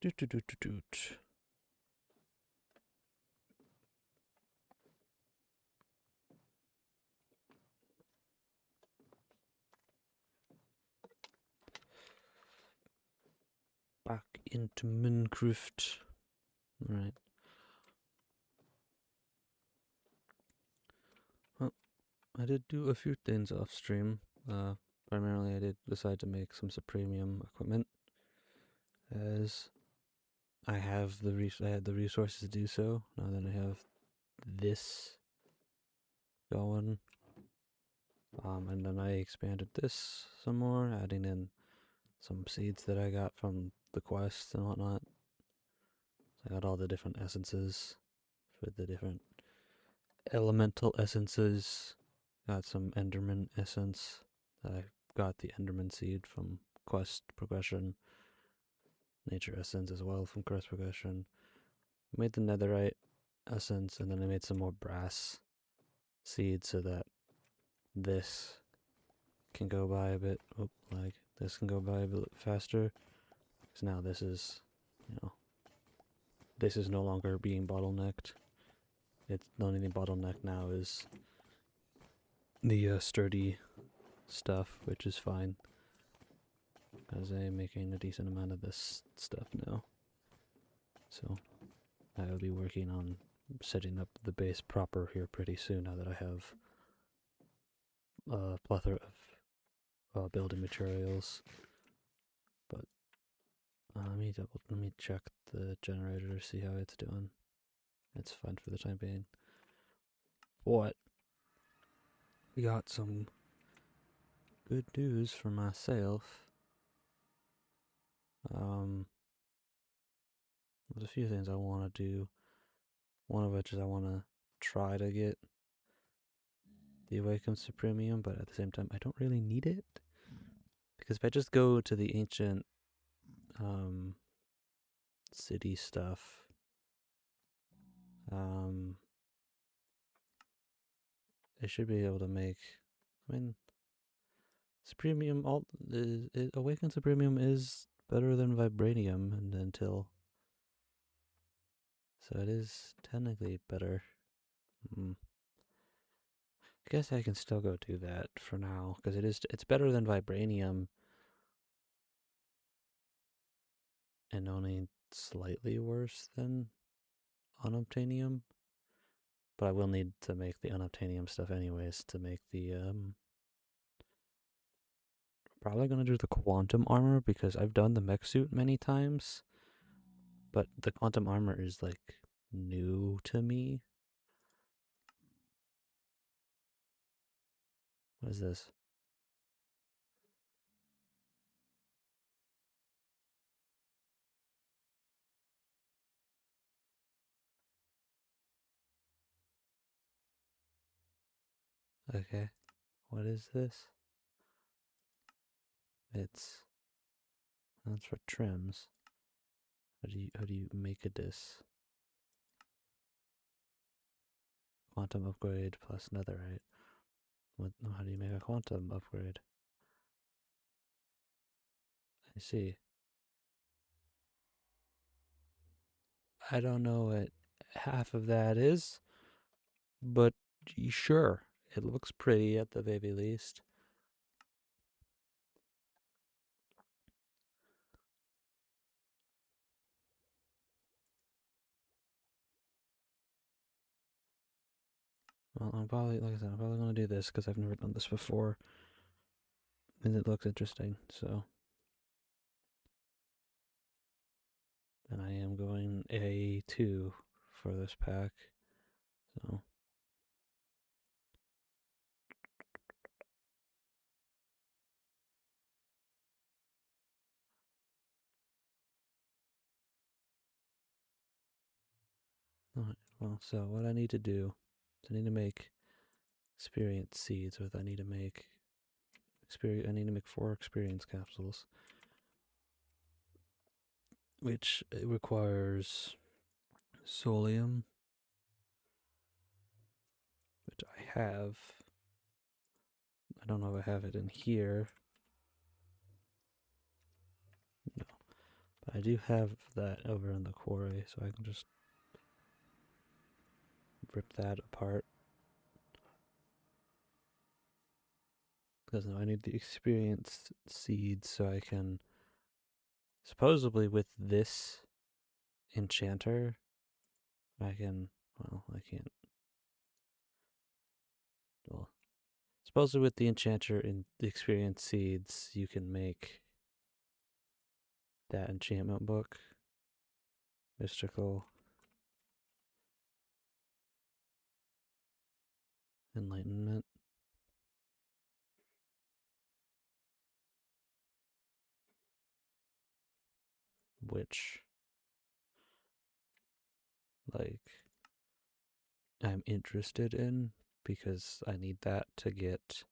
Doot, doot, doot, doot, doot. Back into Minecraft. Alright. Well, I did do a few things off stream. Primarily, I did decide to make some Supremium equipment, as I have I had the resources to do so. Now that I have this going, and then I expanded this some more, adding in some seeds that I got from the quest and whatnot. So I got all the different essences for the different elemental essences. Got some Enderman essence. I got the Enderman seed from quest progression. Nature essence as well from quest progression. Made the netherite essence, and then I made some more brass seeds so that this can go by a bit. Oh, like this can go by a bit faster. Because now this is, this is no longer being bottlenecked. It's the only thing bottlenecked now is the sturdy stuff, which is fine. Because I am making a decent amount of this stuff now. So I will be working on setting up the base proper here pretty soon now that I have a plethora of building materials. But let me check the generator, see how it's doing. It's fine for the time being. But we got some good news for myself. There's a few things I want to do. One of which is I want to try to get the Awakened Supremium, but at the same time, I don't really need it. Because if I just go to the ancient city stuff, I should be able to make. I mean, Supremium Awakened Supremium is better than Vibranium, and until so it is technically better. I guess I can still go do that for now because it's better than Vibranium, and only slightly worse than Unobtainium. But I will need to make the Unobtainium stuff anyways to make the probably gonna do the quantum armor because I've done the mech suit many times, but the quantum armor is like new to me. What is this? Okay. What is this? It's that's for trims. How do you make a dis? Quantum upgrade plus netherite. What how do you make a quantum upgrade? I see. I don't know what half of that is, but sure. It looks pretty at the very least. Well, I'm probably, like I said, I'm probably going to do this because I've never done this before. And it looks interesting, so. And I am going A2 for this pack, so. Alright, well, so what I need to do is I need to make experience seeds with, I need to make 4 experience capsules, which it requires Solium, which I have. I don't know if I have it in here. No. I do have that over in the quarry, so I can just rip that apart. Because now I need the experienced seeds so I can, supposedly with this enchanter, I can, well, I can't, well, supposedly with the enchanter and the experienced seeds, you can make that enchantment book, Mystical Enlightenment. Which, like, I'm interested in because I need that to get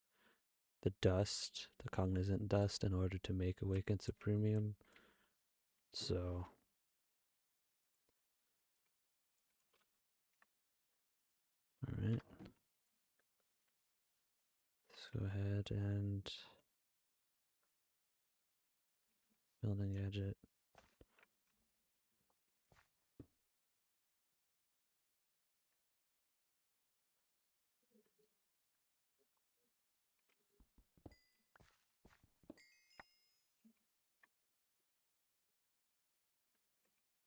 the dust, the cognizant dust, in order to make Awakened Supremium. So, alright. Let's go ahead and building gadget.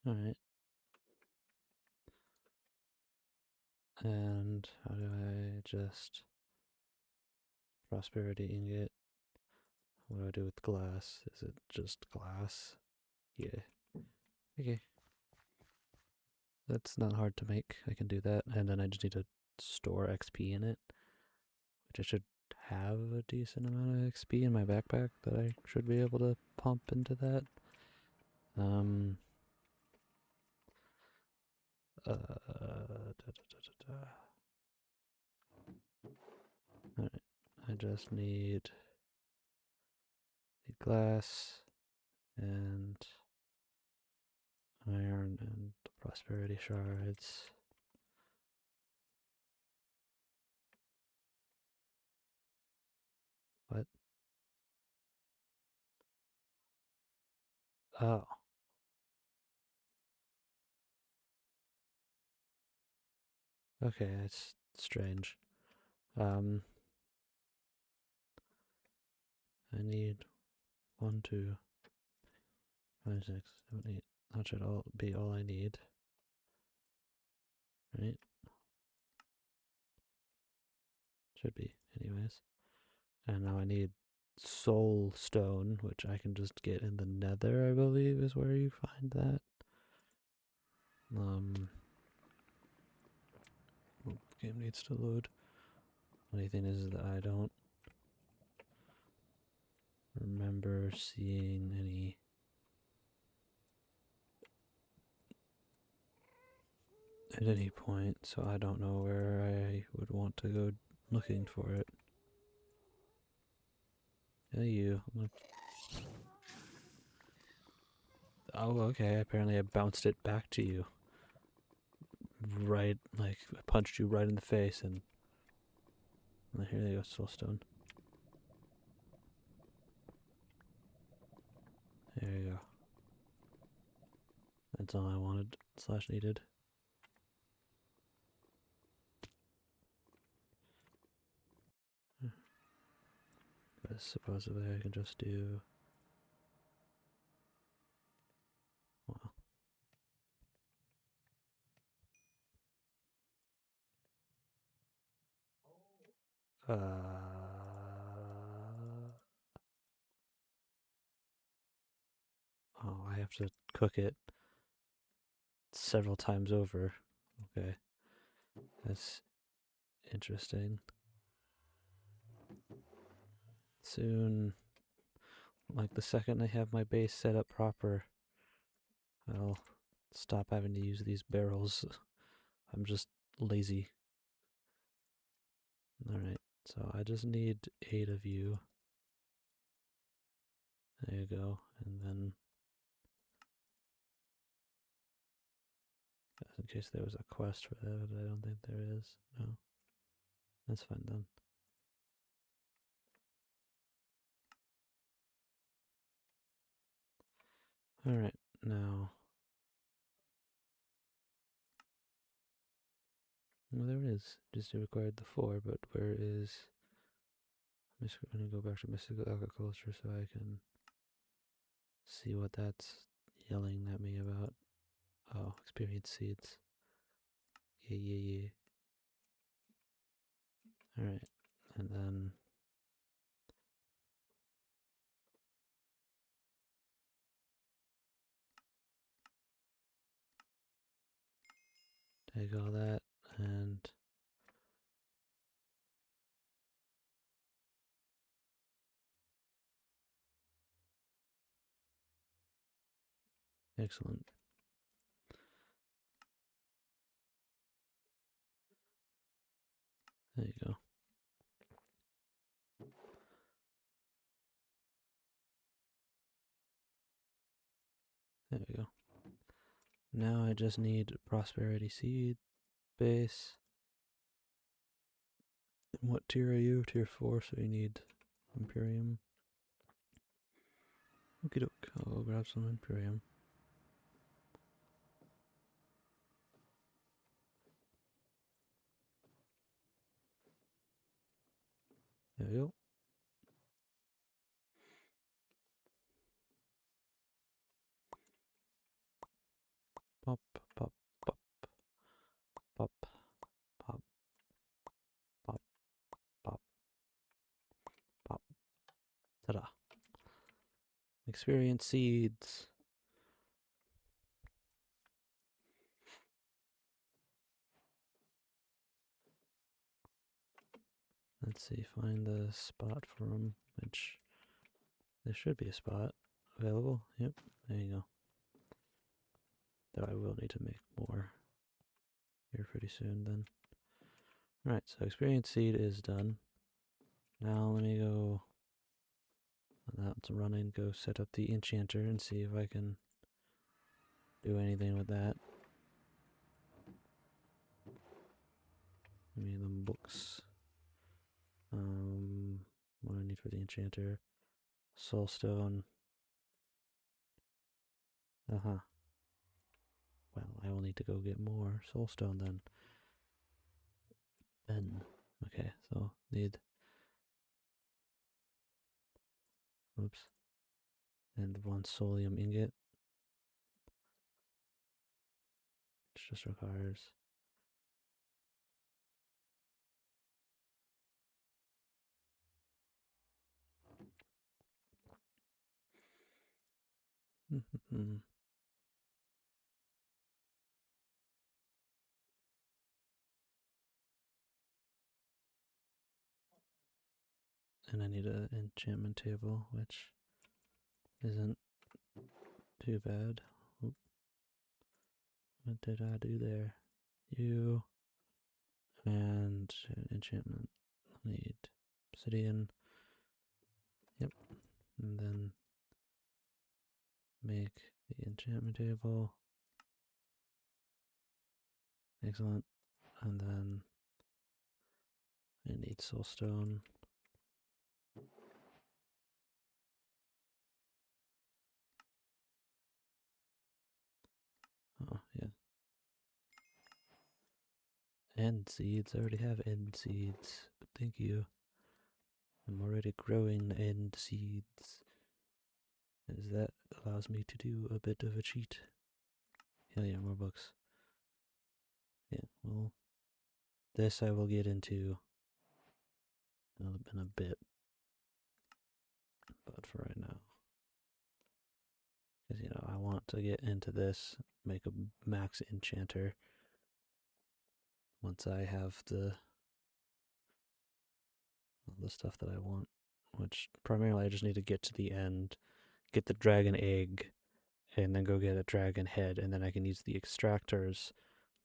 Alright. And how do I just prosperity ingot? What do I do with glass? Is it just glass? Yeah. Okay. That's not hard to make. I can do that. And then I just need to store XP in it, which I should have a decent amount of XP in my backpack that I should be able to pump into that. Alright, I just need glass and iron and prosperity shards. What? Oh. Okay, it's strange. I need 1, 2, 5, 6, 7, 8. That should all be all I need. Right? Should be, anyways. And now I need soul stone, which I can just get in the nether, I believe is where you find that. Game needs to load. Funny thing is that I don't remember seeing any at any point, so I don't know where I would want to go looking for it. Yeah, you. Oh, okay. Apparently I bounced it back to you. Right, like, I punched you right in the face, and well, here they go, soulstone. There you go. That's all I wanted / needed. Because supposedly I can just do... Well... Oh, I have to cook it several times over. Okay. That's interesting. Soon, like the second I have my base set up proper, I'll stop having to use these barrels. I'm just lazy. Alright, so I just need 8 of you. There you go. And then, just in case there was a quest for that, but I don't think there is. No. That's fine then. Alright, now. Well, there it is. Just required the 4, but where is... I'm just going to go back to mystical agriculture so I can see what that's yelling at me about. Oh, experience seeds. Yeah. Alright, and then... take all that and... excellent. There you go. There we go. Now I just need prosperity seed base. And what tier are you? Tier 4, so you need Imperium. Okie doke, I'll grab some Imperium. There we go. Pop, pop, pop, pop, pop, pop, pop, pop. Ta-da. Experience seeds. Let's see, find the spot for them, which there should be a spot available. Yep, there you go. Though I will need to make more here pretty soon then. Alright, so experience seed is done. Now let me go, that's running, go set up the enchanter and see if I can do anything with that. Give me the books. What do I need for the enchanter? Soulstone. Uh-huh. Well, I will need to go get more soulstone then. Okay, so need... oops. And 1 soulium ingot. Which just requires... and I need an enchantment table, which isn't too bad. Oop. What did I do there? You and enchantment. Need obsidian. Yep. And then make the enchantment table. Excellent. And then I need soulstone. Oh, yeah. End seeds. I already have end seeds. But thank you. I'm already growing end seeds. As that allows me to do a bit of a cheat. Hell yeah, more books. Yeah, well, this I will get into in a bit. But for right now. Because, you know, I want to get into this, make a max enchanter. Once I have all the stuff that I want. Which, primarily, I just need to get to the end, get the dragon egg, and then go get a dragon head, and then I can use the extractors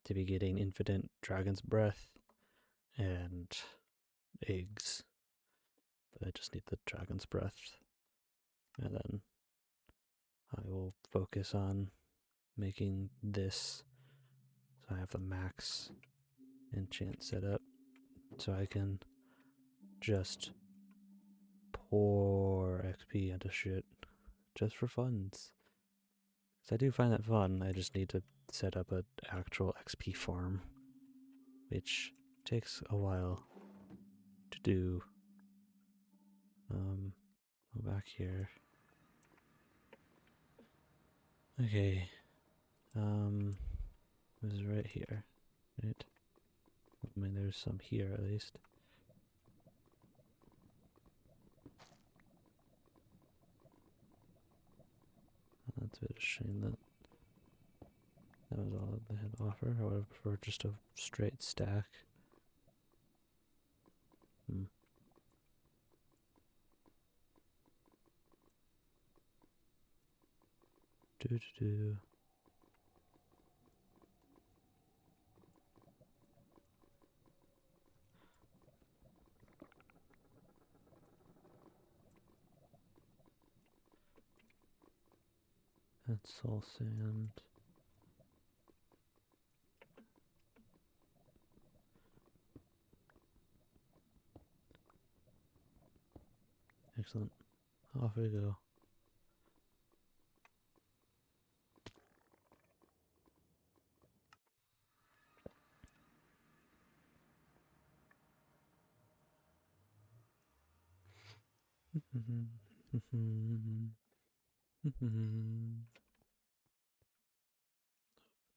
to be getting infinite dragon's breath and eggs. But I just need the dragon's breath. And then I will focus on making this so I have the max enchant set up so I can just pour XP into shit just for funds. I do find that fun. I just need to set up an actual XP farm, which takes a while to do. Go back here. Okay. This is right here, right? I mean, there's some here at least. That's a bit of a shame that that was all they had to offer. I would have preferred just a straight stack. Hmm. Do. That's all sand. Excellent. Off we go.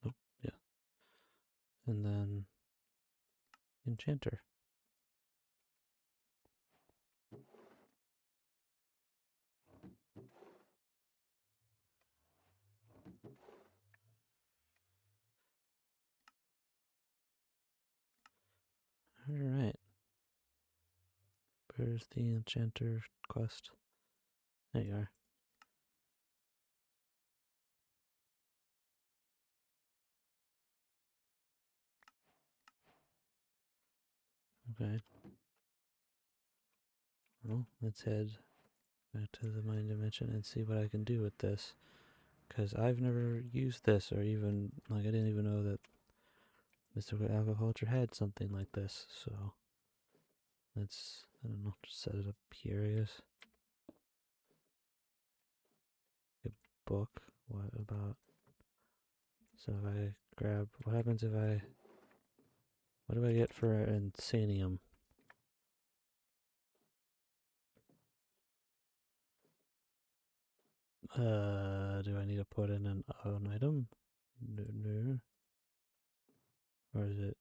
Oh, yeah. And then enchanter. Alright. Where's the enchanter quest? There you are. Okay. Well, let's head back to the mine dimension and see what I can do with this. Because I've never used this, or even, like, I didn't even know that Mystical Agriculture had something like this, so let's, I don't know, just set it up here, I guess. A book. What about, so if I grab, what happens if I, what do I get for Insanium? Do I need to put in an item? No. Or is it?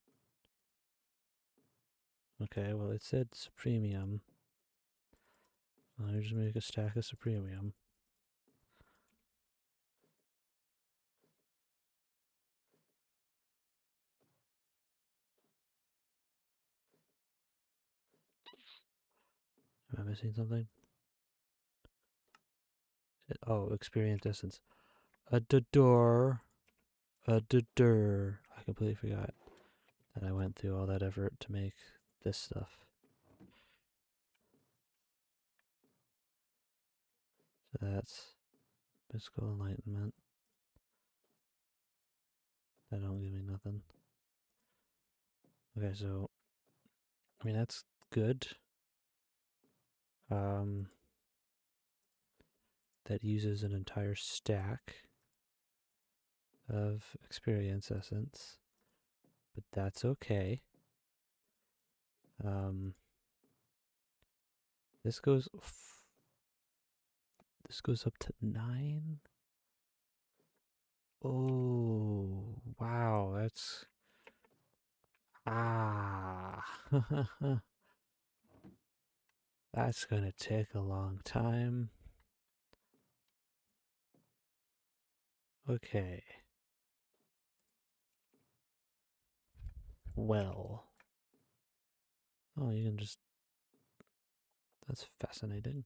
Okay, well it said Supremium. Let me just make a stack of Supremium. Am I missing something? Oh, Experience Essence. A door. A door. I completely forgot that I went through all that effort to make this stuff. So that's Mystical Enlightenment. That don't give me nothing. Okay, so I mean that's good. That uses an entire stack of Experience Essence, but that's okay. This goes up to 9. Oh, wow, that's that's gonna take a long time. Okay. Well. Oh, you can just, that's fascinating.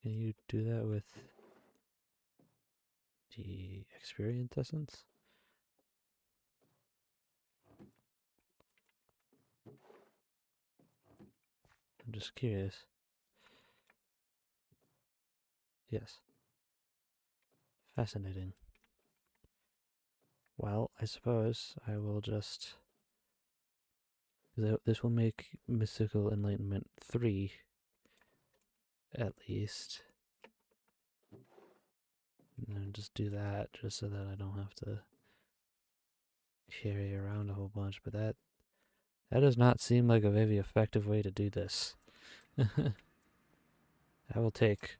Can you do that with the Experience Essence? I'm just curious. Yes. Fascinating. Well, I suppose I will just, this will make Mystical Enlightenment 3 at least. And just do that just so that I don't have to carry around a whole bunch. But that does not seem like a very effective way to do this. That will take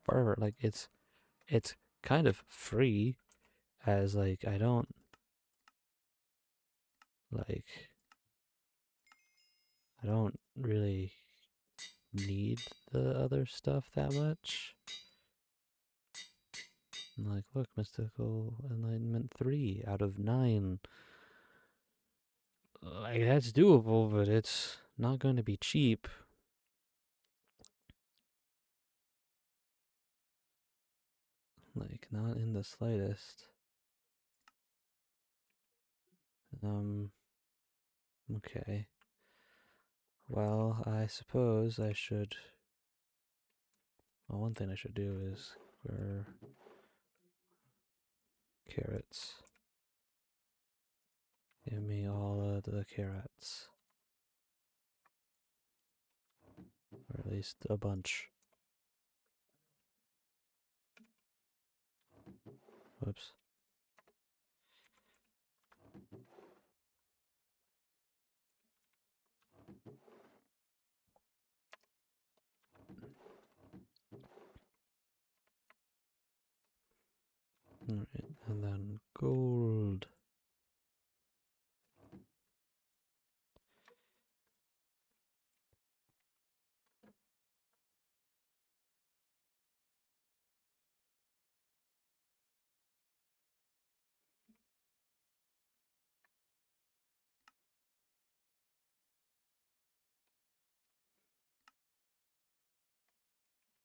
forever. Like it's kind of free as like I don't like I don't really need the other stuff that much. Like, look, Mystical Enlightenment 3 out of 9. Like, that's doable, but it's not going to be cheap. Like, not in the slightest. Okay. Well, I suppose I should... Well, one thing I should do is grow carrots. Give me all of the carrots. Or at least a bunch. Whoops. Alright, and then gold.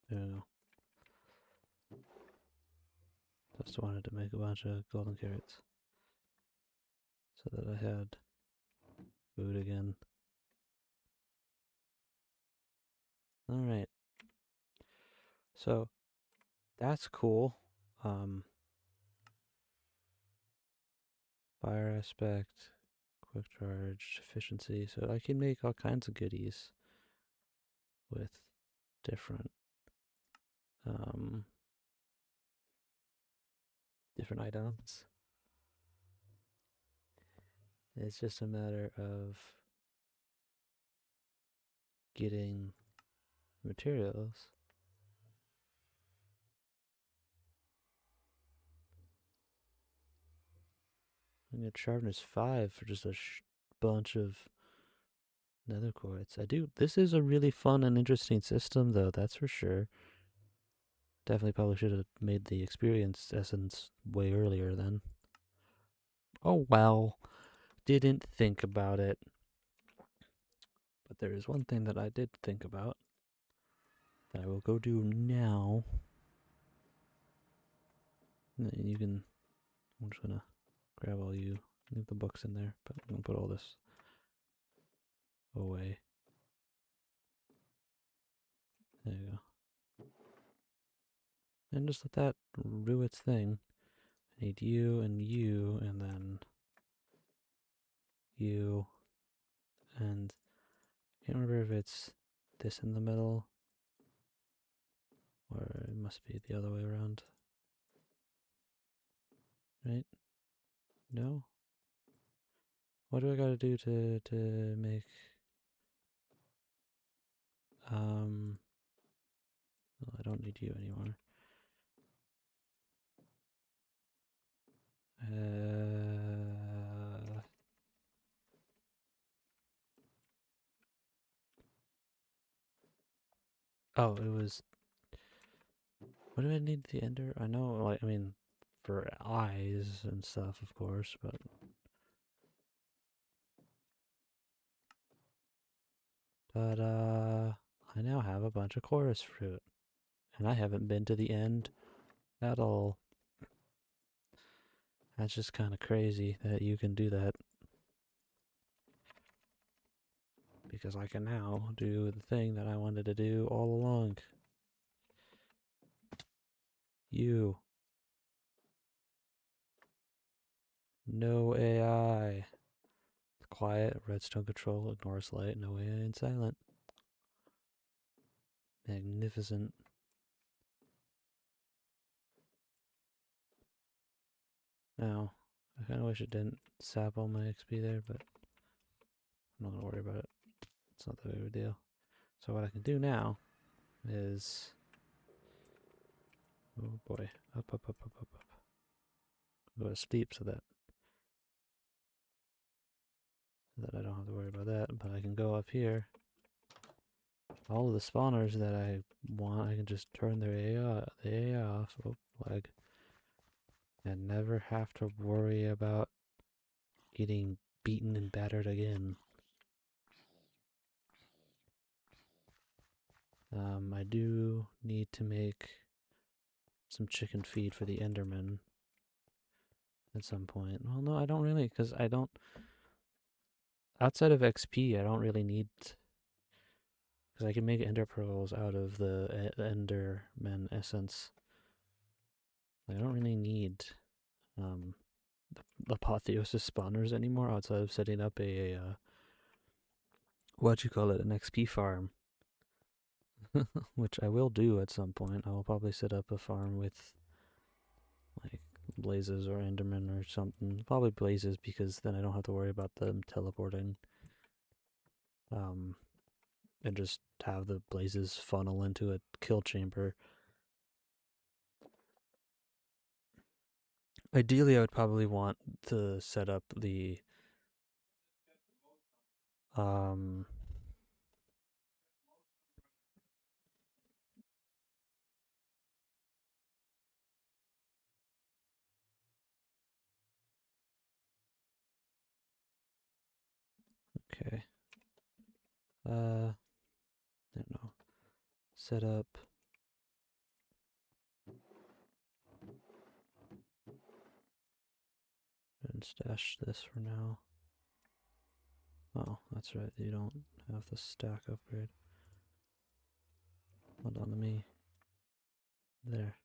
There we go. Just wanted to make a bunch of golden carrots. So that I had food again. Alright. So, that's cool. Fire aspect, quick charge, efficiency. So I can make all kinds of goodies with different, um, different items. It's just a matter of getting materials. I get sharpness 5 for just a bunch of nether quartz. This is a really fun and interesting system, though, that's for sure. Definitely probably should have made the experience essence way earlier then. Oh well, didn't think about it. But there is one thing that I did think about that I will go do now. And you can, I'm just gonna grab all you, leave the books in there, but I'm gonna put all this away. There you go. And just let that do its thing. I need you, and then you, and I can't remember if it's this in the middle, or it must be the other way around. Right? No? What do I gotta do to make, oh, I don't need you anymore. Oh, it was. What do I need the ender? I know, like, I mean, for eyes and stuff, of course, but. But, I now have a bunch of chorus fruit. And I haven't been to the end at all. That's just kind of crazy that you can do that. Because I can now do the thing that I wanted to do all along. You. No AI. Quiet, redstone control, ignores light, no AI, and silent. Magnificent. Now, I kind of wish it didn't sap all my XP there, but I'm not going to worry about it. It's not that big of a deal. So what I can do now is... Oh boy. Up, up, up, up, up, up. Go to sleep so that I don't have to worry about that, but I can go up here. All of the spawners that I want, I can just turn their AI off. Oh, lag. And never have to worry about getting beaten and battered again. I do need to make some chicken feed for the Enderman at some point. Well, no, I don't really, because I don't... Outside of XP, I don't really need... Because I can make ender pearls out of the Enderman essence. I don't really need apotheosis spawners anymore outside of setting up a what you call it, an XP farm. Which I will do at some point. I will probably set up a farm with like blazes or endermen or something. Probably blazes because then I don't have to worry about them teleporting. And just have the blazes funnel into a kill chamber. Ideally, I would probably want to set up the okay. I don't know. Set up and stash this for now. Oh, that's right. You don't have the stack upgrade. Hold on to me. There.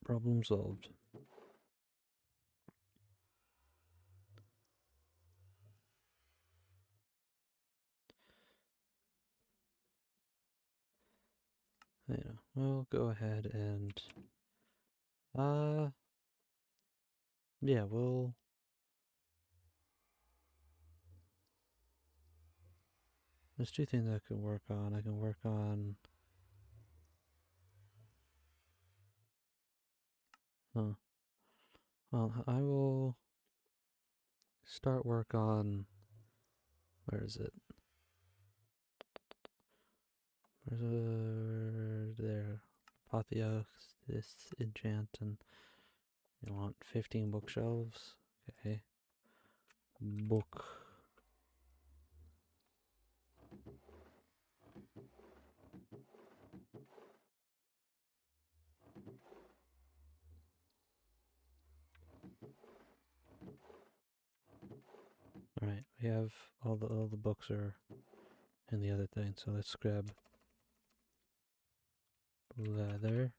Problem solved. Yeah, we'll go ahead and yeah, there's two things I can work on. I can work on well, I will start work on where is it? Where's there? Apotheosis enchant, and you want 15 bookshelves. Okay. Book. Alright, we have all the books are in the other thing, so let's grab leather.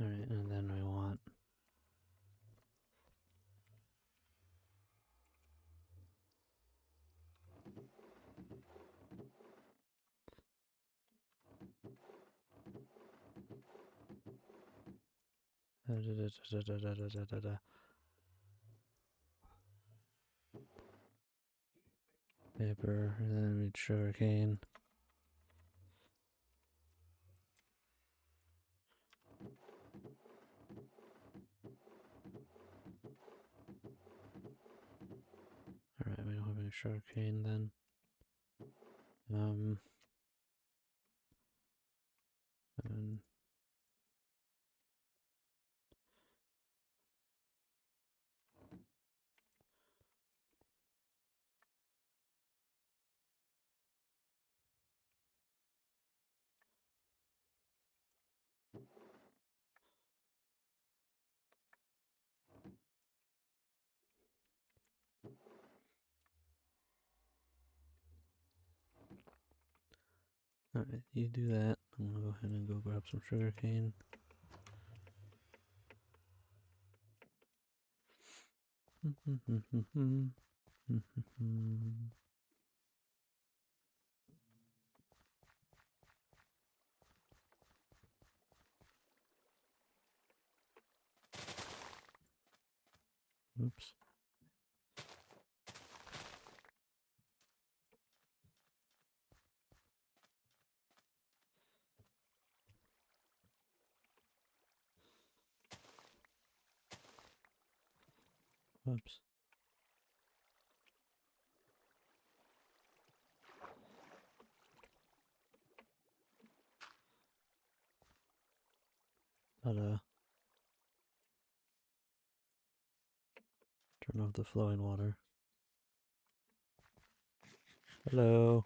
Alright, and then we want paper, and then we need sugarcane. Alright, we don't have any sugarcane then. And alright, you do that. I'm gonna go ahead and go grab some sugarcane. Oops. Oops. Turn off the flowing water. Hello.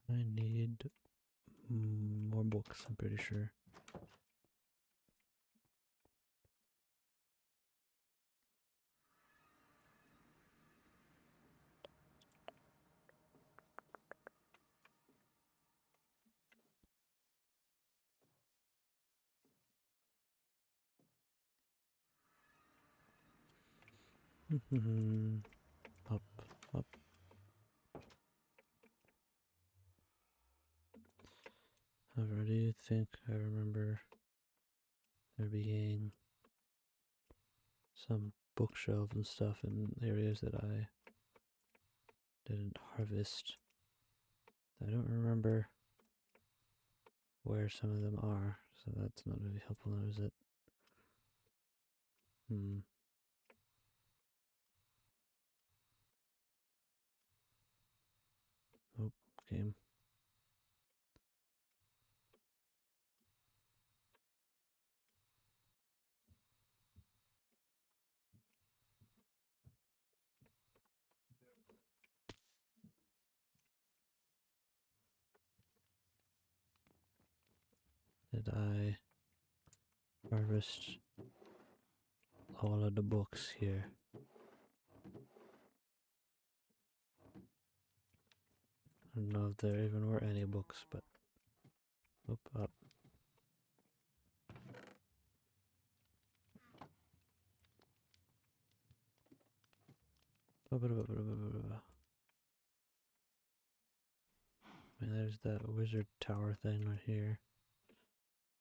I need more books, I'm pretty sure. Up, up. I already think I remember there being some bookshelves and stuff in areas that I didn't harvest. I don't remember where some of them are, so that's not really helpful now, is it? Oh, game. Did I harvest all of the books here? I don't know if there even were any books, but up. I mean, there's that wizard tower thing right here.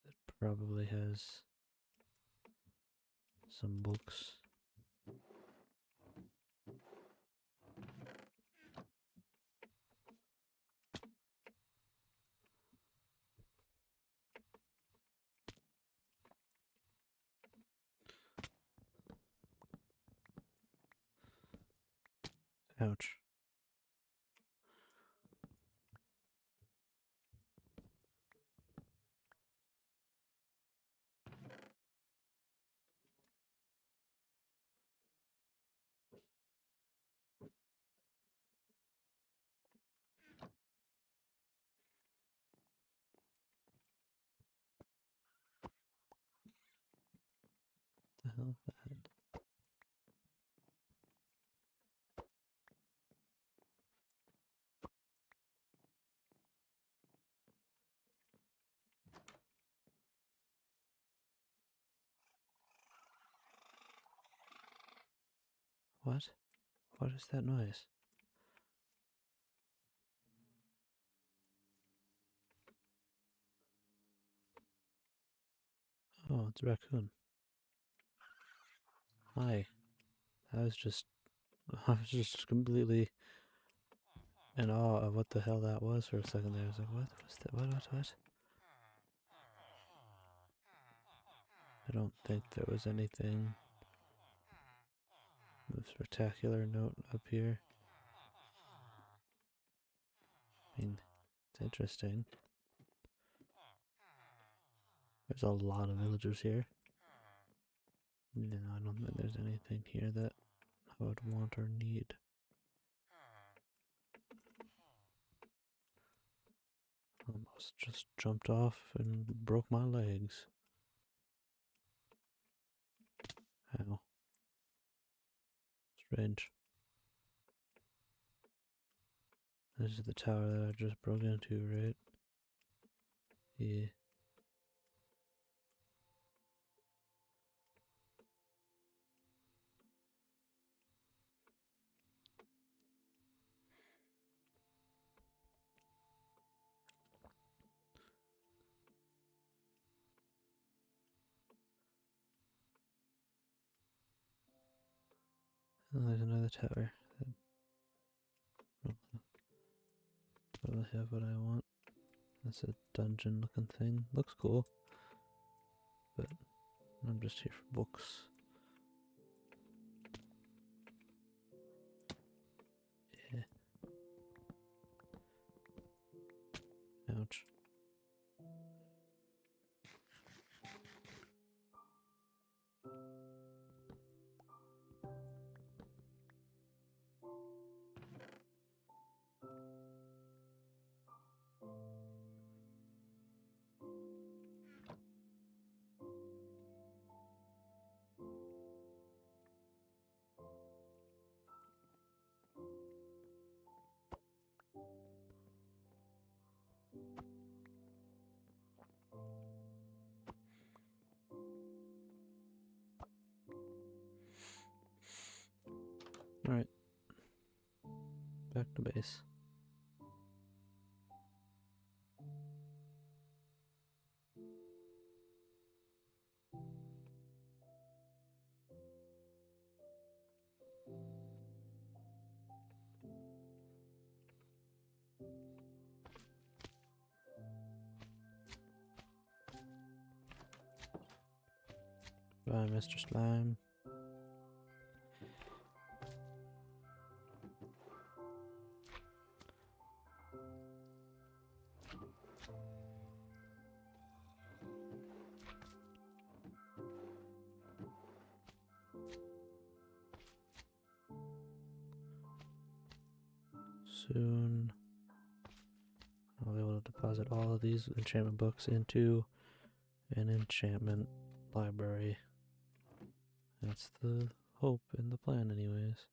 It probably has some books. Ouch. The hell is that? What? What is that noise? Oh, it's a raccoon. Hi. I was just completely in awe of what the hell that was for a second there. I was like, what was that? What? I don't think there was anything of spectacular note up here. I mean, it's interesting. There's a lot of villagers here. No, I don't think there's anything here that I would want or need. Almost just jumped off and broke my legs. How? Strange. This is the tower that I just broke into, right? Yeah. Oh, there's another tower. That probably have what I want. That's a dungeon looking thing. Looks cool. But I'm just here for books. Yeah. Ouch. Alright. Back to base. Bye, Mr. Slime. Soon I'll be able to deposit all of these enchantment books into an enchantment library. That's the hope and the plan, anyways.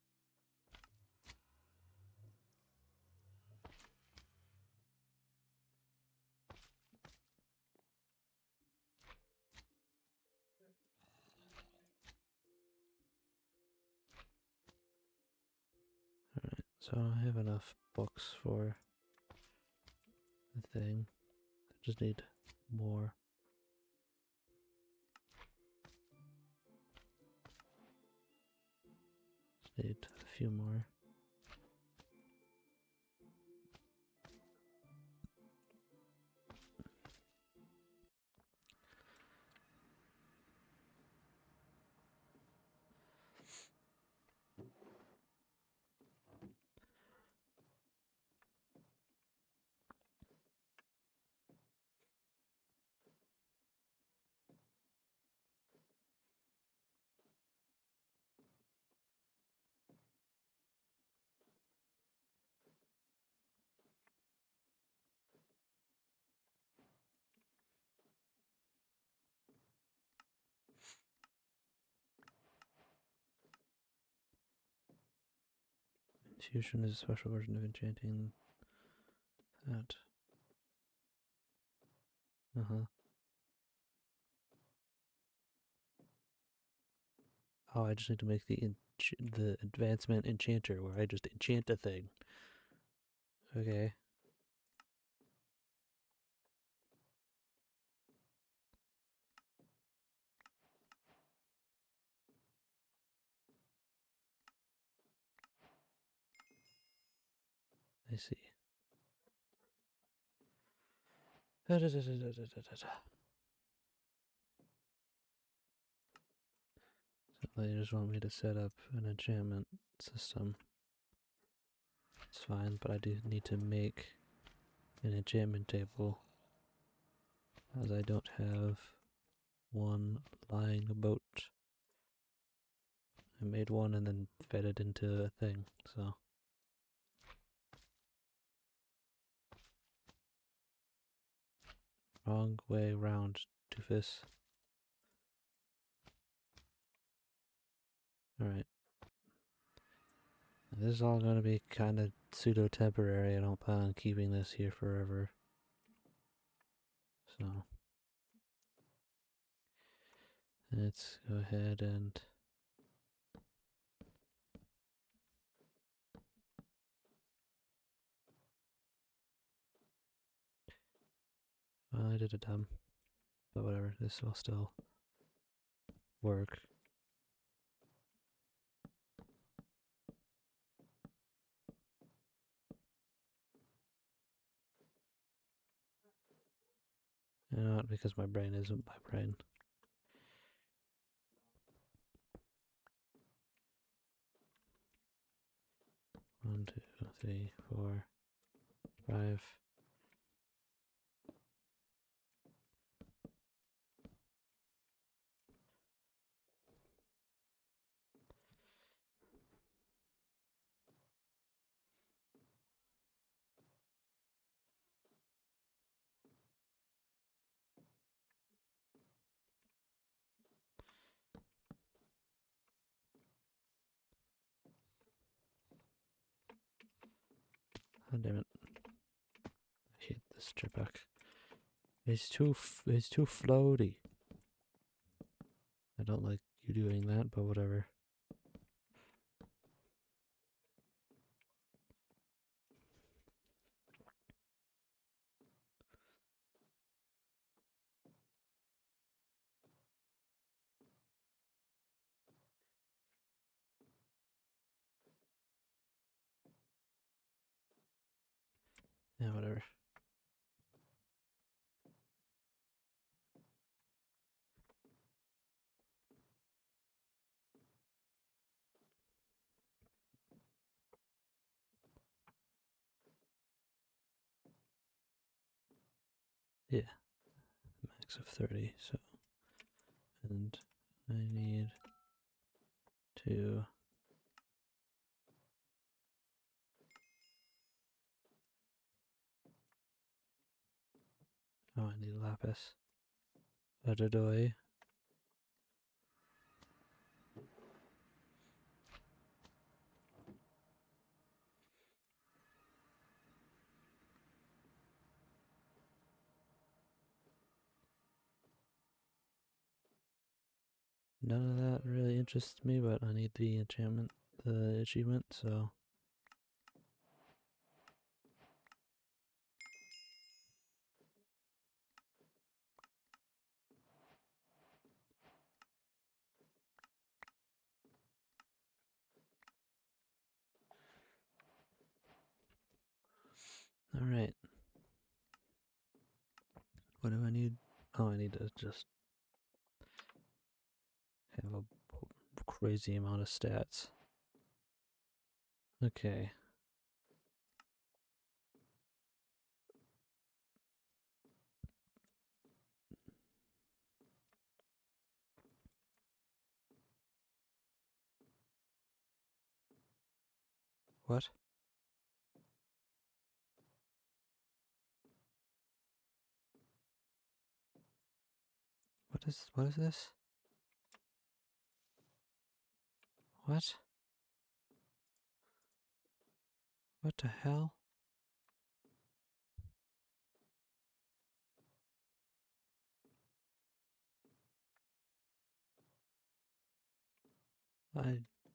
Alright, so I have enough books for the thing. I just need more. Just need a few more. Intuition is a special version of enchanting that. Uh-huh. Oh, I just need to make the advancement enchanter where I just enchant a thing. Okay. I see. They just want me to set up an enchantment system. It's fine, but I do need to make an enchantment table, as I don't have one lying about. I made one and then fed it into a thing, so. Wrong way round, doofus. Alright. This is all going to be kind of pseudo-temporary. I don't plan on keeping this here forever. So. Let's go ahead and... Well, I did a dumb. But whatever, this will still work. Not because my brain isn't my brain. One, two, three, 4, 5. Oh, damn it. I hate this jetpack. It's too floaty. I don't like you doing that, but whatever. Yeah, whatever. Yeah, max of 30, so. And I need to... Oh, I need lapis. Adodoy. None of that really interests me, but I need the enchantment, the achievement, so. Alright. What do I need? Oh, I need to just have a crazy amount of stats. Okay. What? What is this? What? What the hell?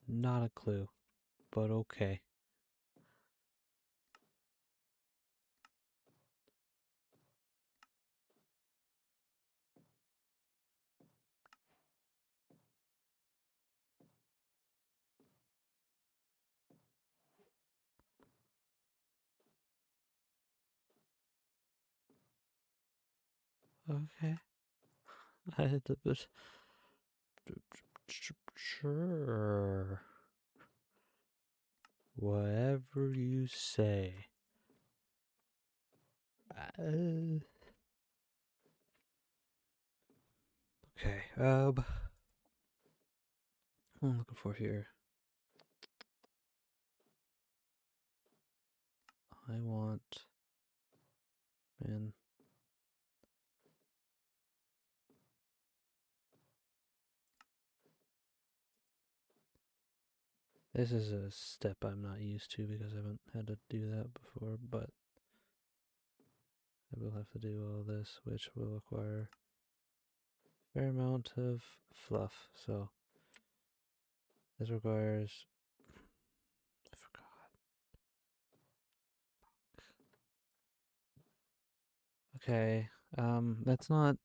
Not a clue, but okay. Okay. I had to. Sure. Whatever you say. Okay. What I'm looking for here. I want. Man. This is a step I'm not used to because I haven't had to do that before, but I will have to do all this, which will require a fair amount of fluff. So this requires. I forgot. Okay. That's not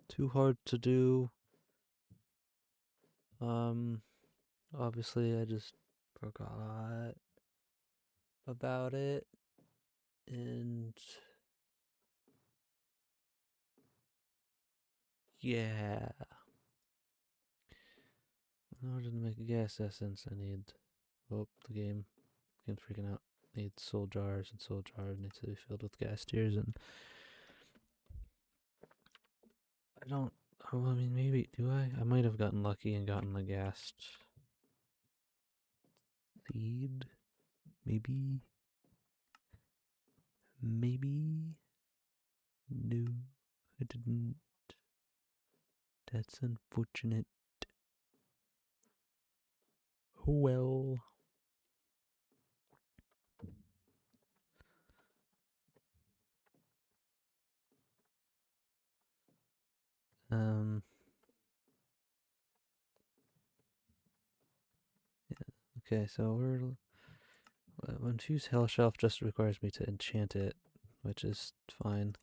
too hard to do. Um, obviously I just forgot about it, and yeah. In order to make a gas essence, I need. Oh, the game's freaking out. Need soul jars, and soul jars need to be filled with gas tiers, and I don't. Oh, I mean, maybe do I? I might have gotten lucky and gotten the gas seed. Maybe. Maybe. No, I didn't. That's unfortunate. Oh well. Um. Yeah. Okay, so Infuse Hell Shelf just requires me to enchant it, which is fine.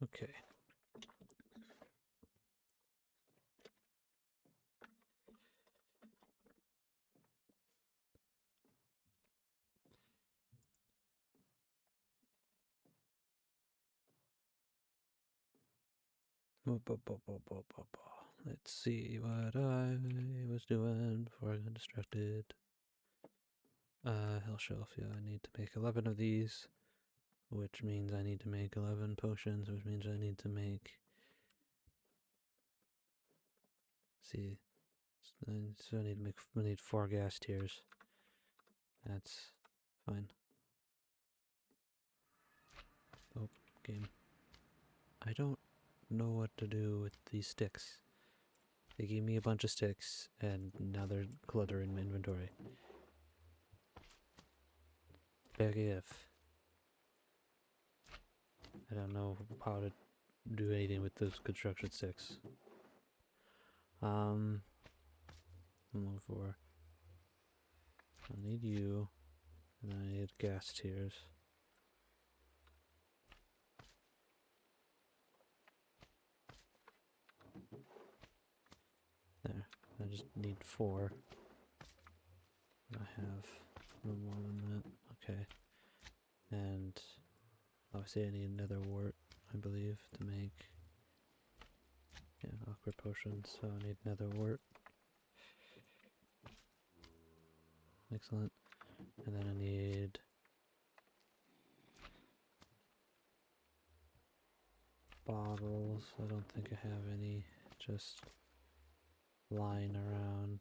Okay. Let's see what I was doing before I got distracted. Hell shelf, yeah, I need to make 11 of these, which means I need to make 11 potions, which means I need to make... See, so I need 4 gas tiers. That's fine. Oh, game. I don't know what to do with these sticks. They gave me a bunch of sticks, and now they're cluttering my inventory. Big if. I don't know how to do anything with those construction sticks. I'm looking for... I need you, and I need gas tiers. There. I just need 4. I have no more than that. Okay. And obviously I need another wart, I believe, to make... Yeah, awkward potions, so I need another wart. Excellent. And then I need... bottles. I don't think I have any just lying around.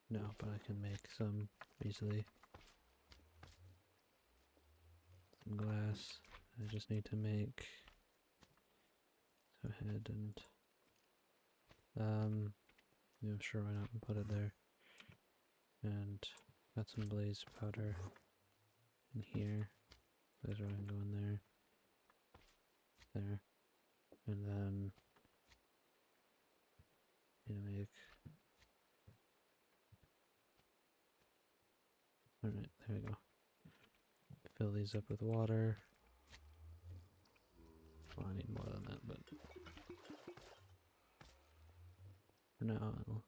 No, but I can make some easily. Some glass. I just need to make... Go ahead and... yeah, sure, why not put it there. And got some blaze powder in here. Those are gonna go in there. There. And then need to make... Alright, there we go. Fill these up with water. Well, I need more than that, but for now I'll...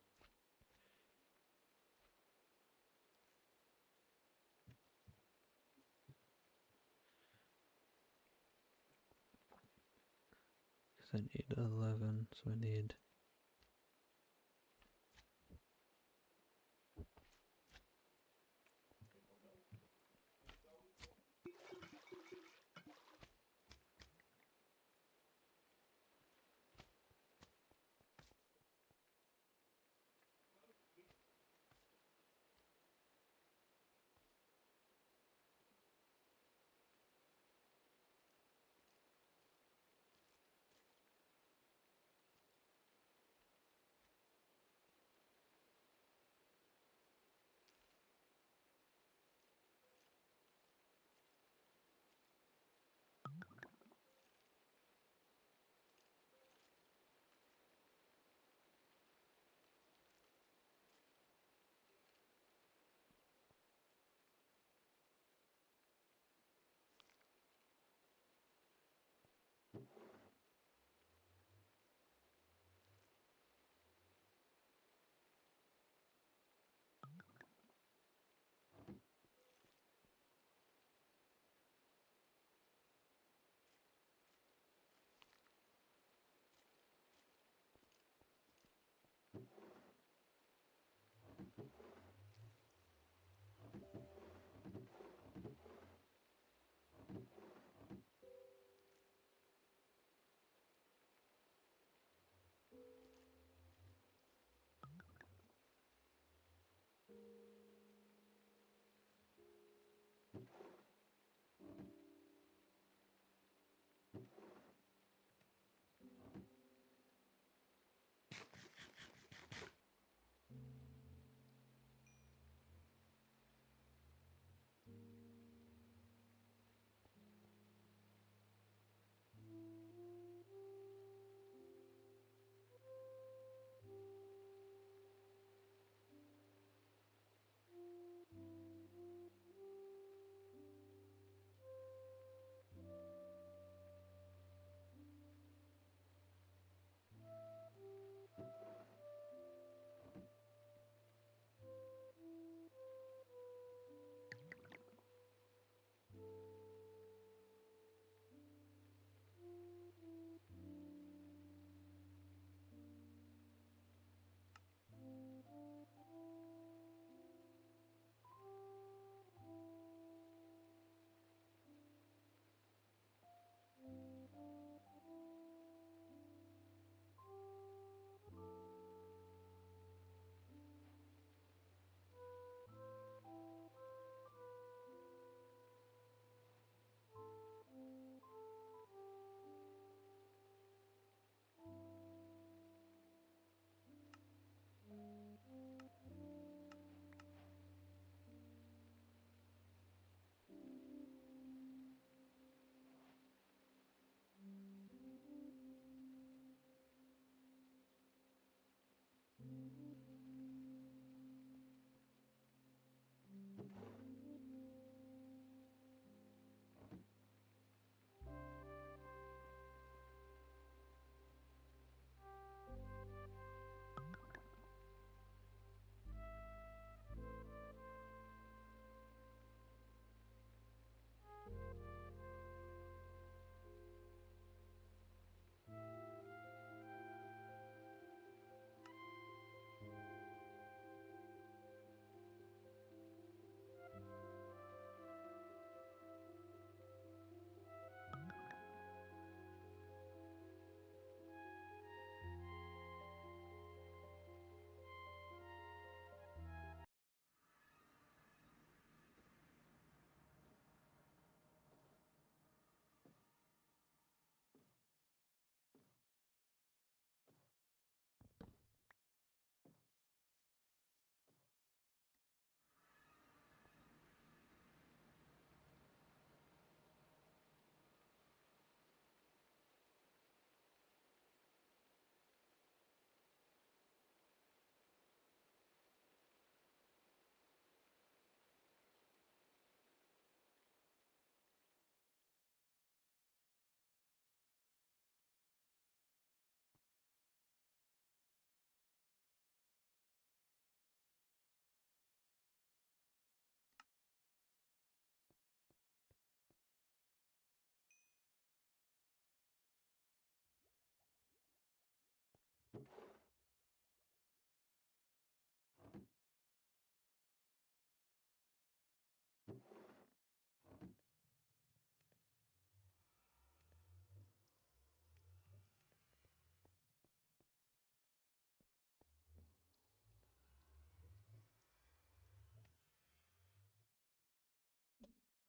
Because I need 11, so I need...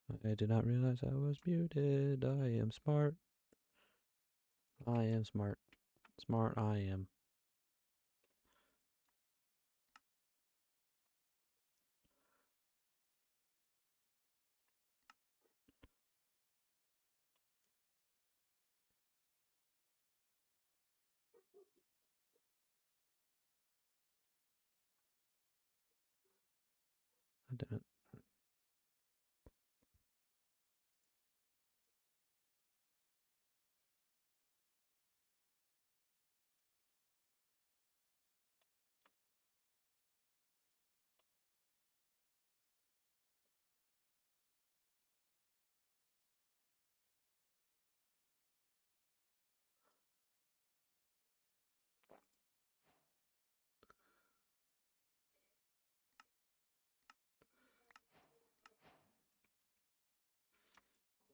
I did not realize I was muted. I am smart. I am smart. Smart I am. I didn't.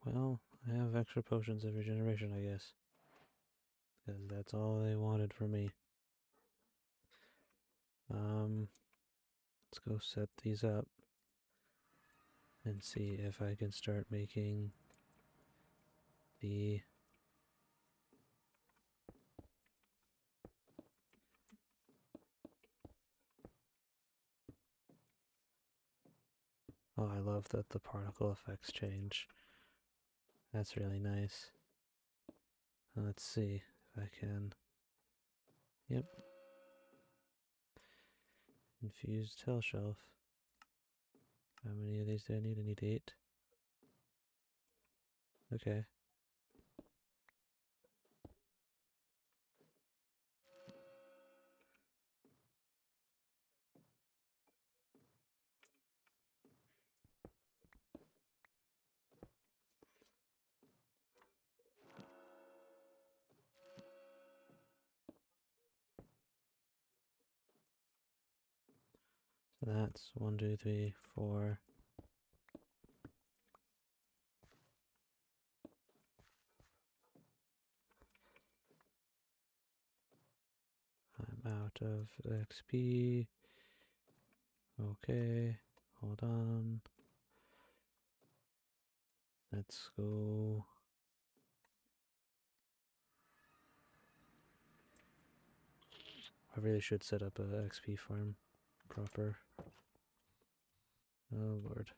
Well, I have extra potions of regeneration, I guess. Because that's all they wanted from me. Let's go set these up and see if I can start making the oh, I love that the particle effects change. That's really nice. Let's see if I can. Yep. Infused Hell Shelf. How many of these do I need? I need 8. Okay. So that's 1, 2, 3, 4. I'm out of XP. Okay. Hold on. Let's go. I really should set up a XP farm proper. Oh lord.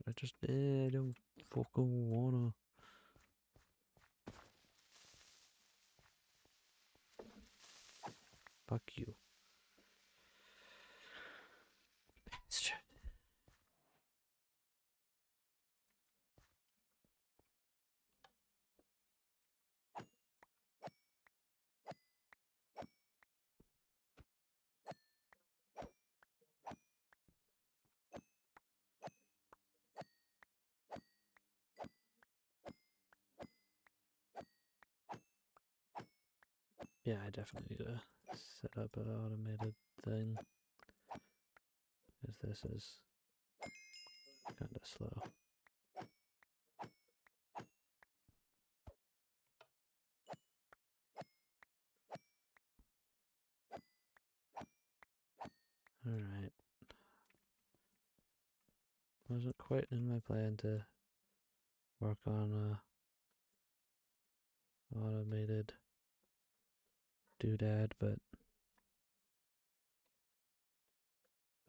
I just I don't fucking wanna. Fuck you. Bastard. Yeah, I definitely need to set up an automated thing. Because this is kinda slow. Alright. Wasn't quite in my plan to work on a automated doodad, but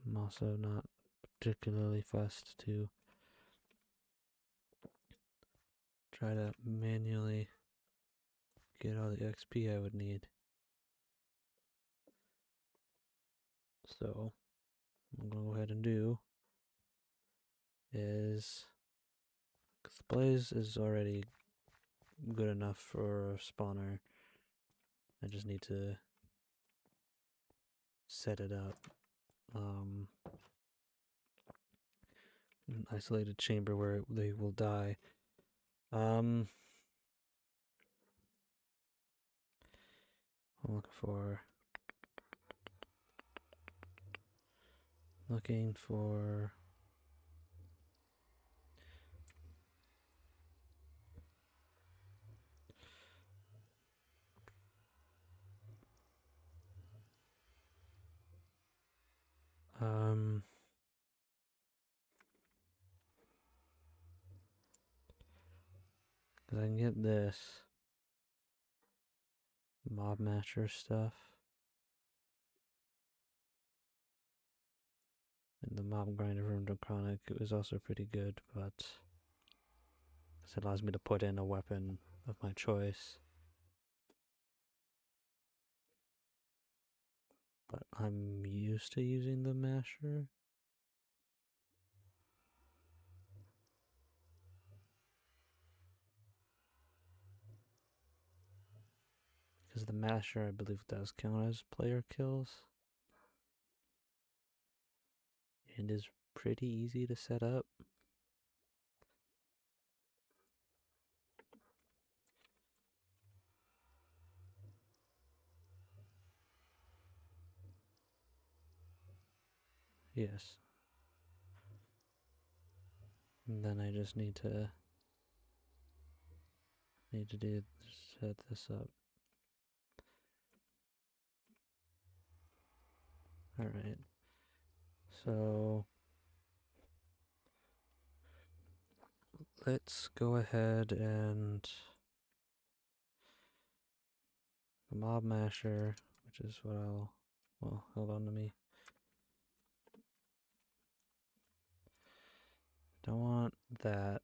I'm also not particularly fussed to try to manually get all the XP I would need. So, what I'm gonna go ahead and do is the blaze is already good enough for a spawner. I just need to set it up. An isolated chamber where they will die. I'm looking for Because I can get this Mob Masher stuff. And the Mob Grinder from Draconic, it was also pretty good, but it allows me to put in a weapon of my choice. But I'm used to using the Masher. Because the Masher, I believe, does count as player kills. And is pretty easy to set up. Yes. And then I just need to set this up. Alright. So let's go ahead and the Mob Masher, which is what well, hold on to me. Don't want that.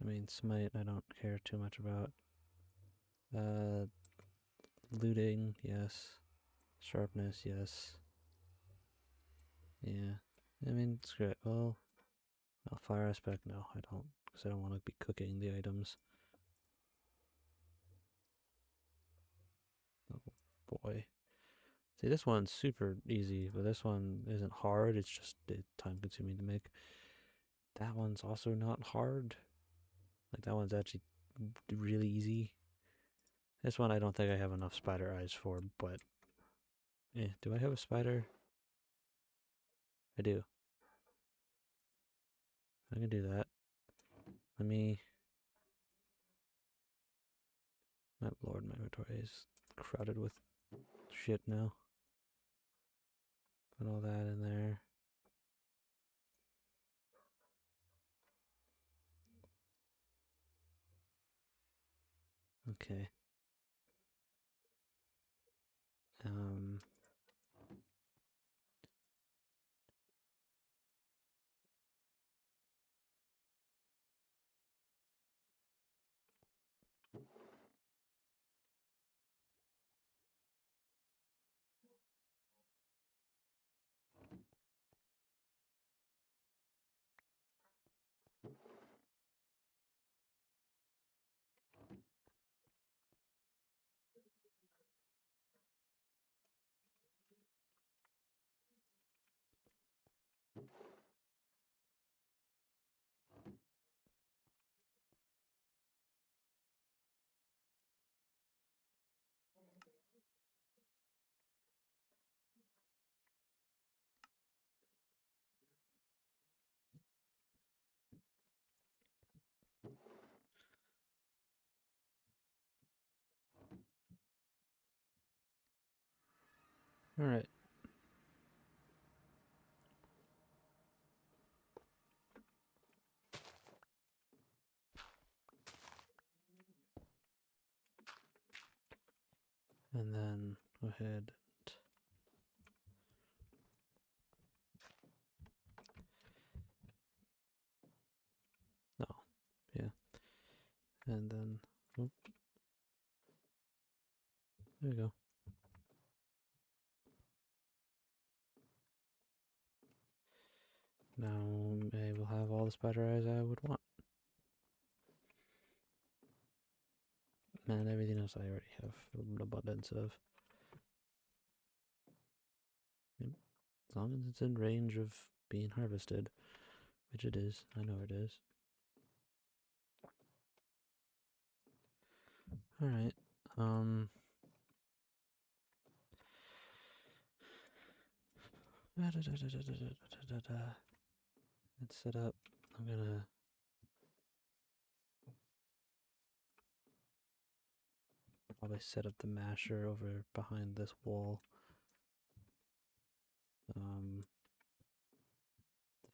I mean, Smite, I don't care too much about. Looting, yes. Sharpness, yes. Yeah. I mean, screw it. Well, Fire Aspect, no, I don't. Because I don't want to be cooking the items. Oh, boy. See, this one's super easy, but this one isn't hard. It's just time consuming to make. That one's also not hard. Like, that one's actually really easy. This one I don't think I have enough spider eyes for, but do I have a spider? I do. I can do that. Let me. My lord, my inventory is crowded with shit now. Put all that in there. Okay. Alright. And then go ahead and yeah. And then there we go. Now I will have all the spider eyes I would want. And everything else I already have an abundance of. Yep. As long as it's in range of being harvested, which it is. I know it is. Alright. Let's set up. I'm gonna probably set up the masher over behind this wall. The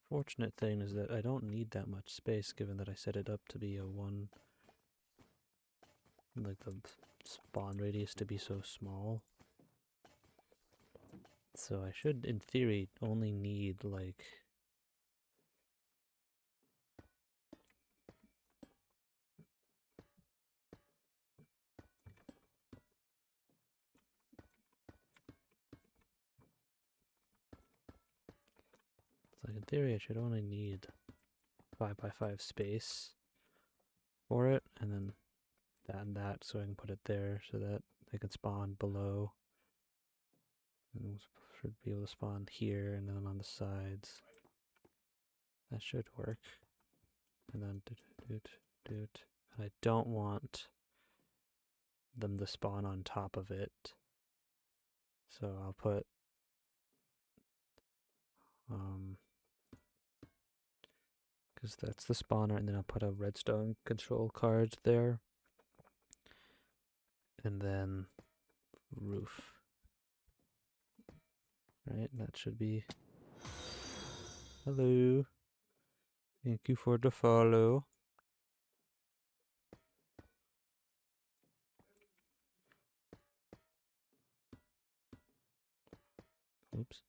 fortunate thing is that I don't need that much space given that I set it up to be a one like the spawn radius to be so small. So I should, in theory, only need like in theory I should only need 5x5 space for it, and then that, so I can put it there so that they can spawn below. And should be able to spawn here and then on the sides. That should work. And then doot. I don't want them to spawn on top of it. So I'll put because that's the spawner, and then I'll put a redstone control card there. And then roof. Right, that should be. Hello. Thank you for the follow. Oops.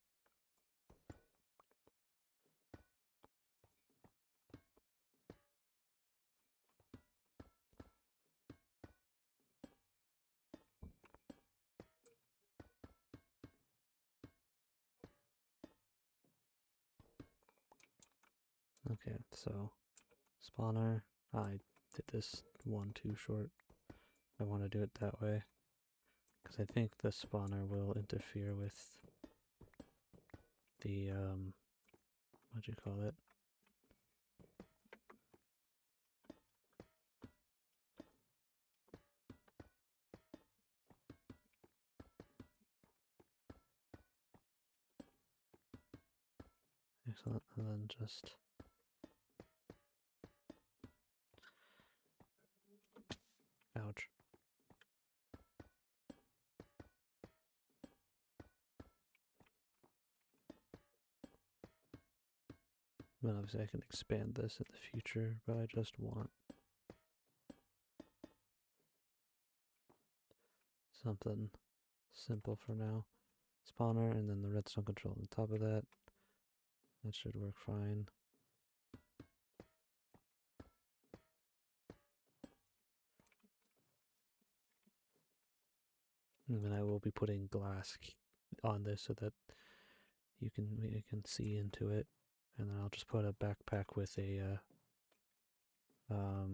Okay, so spawner. I did this one too short. I want to do it that way because I think the spawner will interfere with the what do you call it? Excellent. And then just ouch. Well, obviously I can expand this in the future, but I just want something simple for now. Spawner and then the redstone control on top of that. That should work fine. And then I will be putting glass on this so that you can see into it. And then I'll just put a backpack with a oh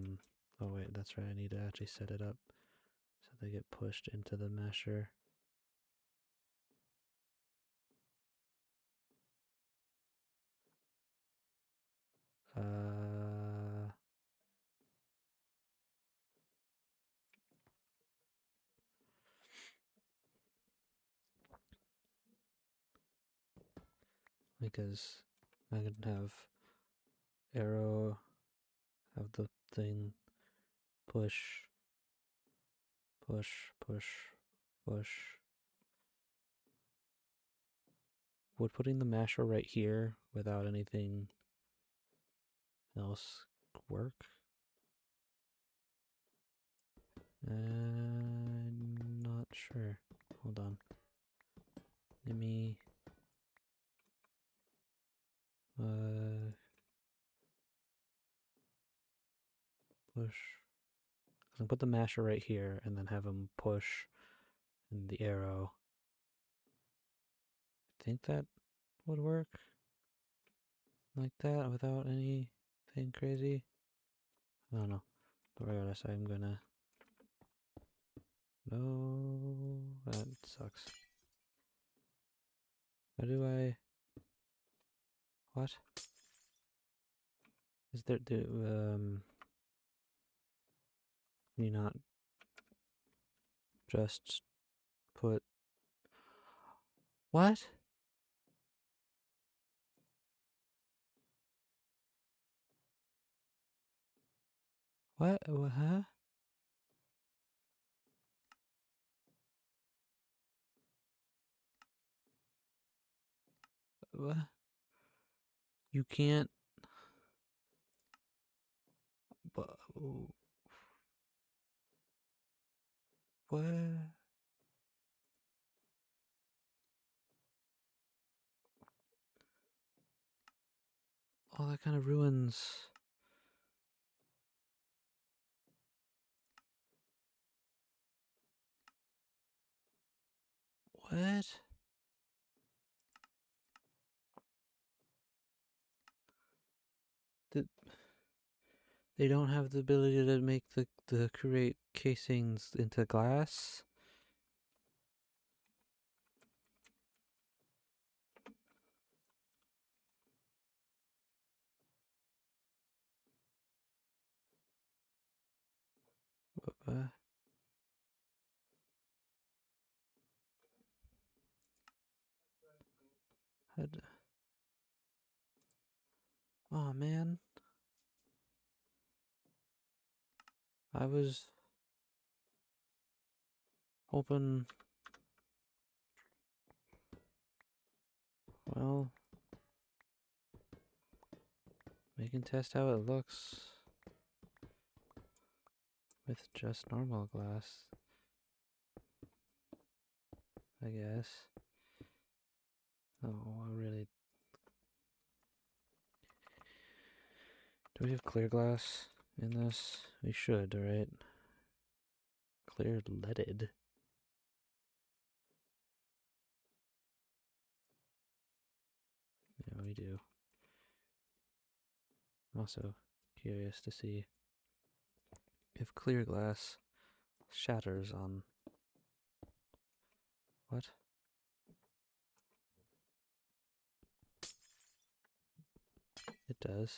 wait, that's right, I need to actually set it up so they get pushed into the mesher. Because I can have arrow, have the thing push, push, push, push. Would putting the masher right here without anything else work? I'm not sure. Hold on. Let me push. So put the masher right here and then have him push and the arrow. I think that would work like that without anything crazy. I don't know. But regardless, I'm gonna. No, that sucks. How do I? What? Is there can you not just put what? What? Huh? What? You can't. But What? Oh, that kind of ruins. What? They don't have the ability to make the create casings into glass? What? Oh man. I was hoping, well, we can test how it looks with just normal glass, I guess. Oh, I really... Do we have clear glass in this? We should, right? Clear leaded. Yeah, we do. I'm also curious to see if clear glass shatters on... What? It does.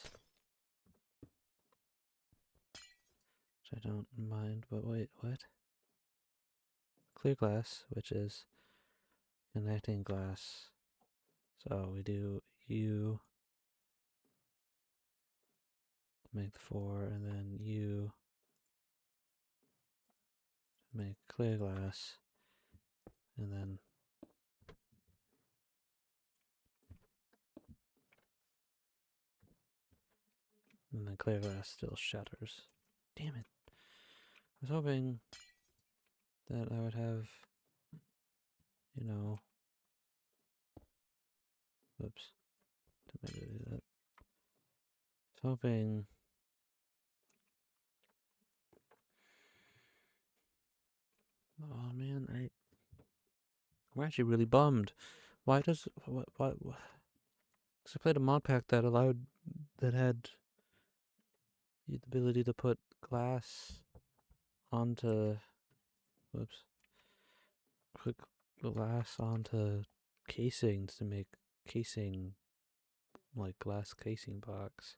Which I don't mind, but wait, what? Clear glass, which is connecting glass. So we do U to make the 4, and then U to make clear glass, and then clear glass still shatters. Damn it. I was hoping that I would have, you know, oops, didn't mean to do that. I was hoping, oh man, I'm actually really bummed. Why does, what, because I played a mod pack that had the ability to put glass onto, whoops, put glass onto casings to make casing, like glass casing box.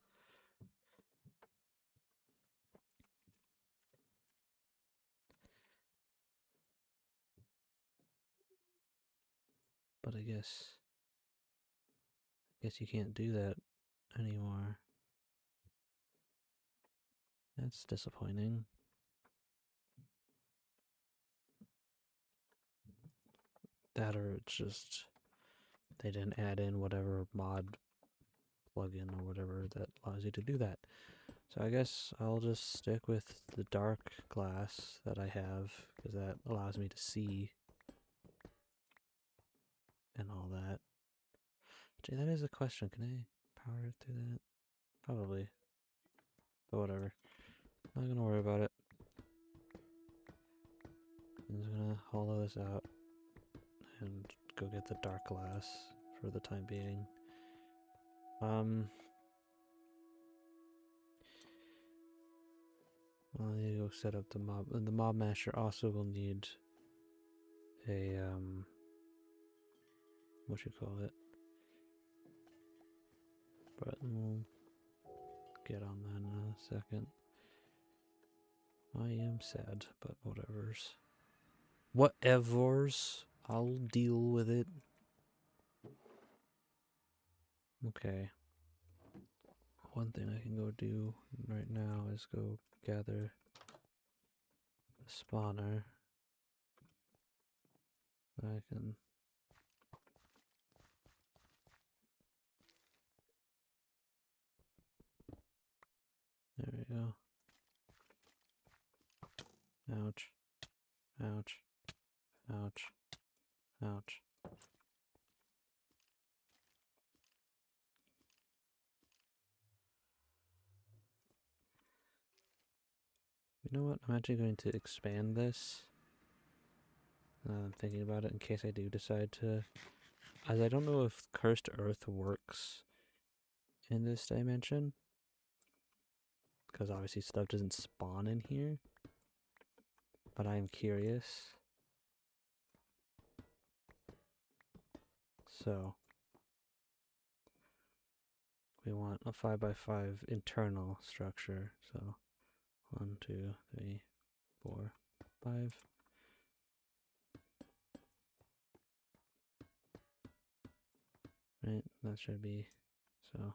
But I guess you can't do that anymore. That's disappointing. That or it's just they didn't add in whatever mod plugin or whatever that allows you to do that. So I guess I'll just stick with the dark glass that I have because that allows me to see and all that. Gee, that is a question. Can I power it through that? Probably. But whatever. Not gonna worry about it. I'm just gonna hollow this out and go get the dark glass for the time being. I'll need to go set up the mob. And the mob masher also will need a, what you call it? But we'll get on that in a second. I am sad, but whatevers. Whatevers. I'll deal with it. Okay. One thing I can go do right now is go gather the spawner. I can... There we go. Ouch. ouch, ouch, ouch. You know what? I'm actually going to expand this. I'm thinking about it in case I do decide to. As I don't know if Cursed Earth works in this dimension. Because obviously stuff doesn't spawn in here. But I'm curious. So. We want a 5x5 internal structure. So 1, 2, 3, 4, 5. Right, that should be so.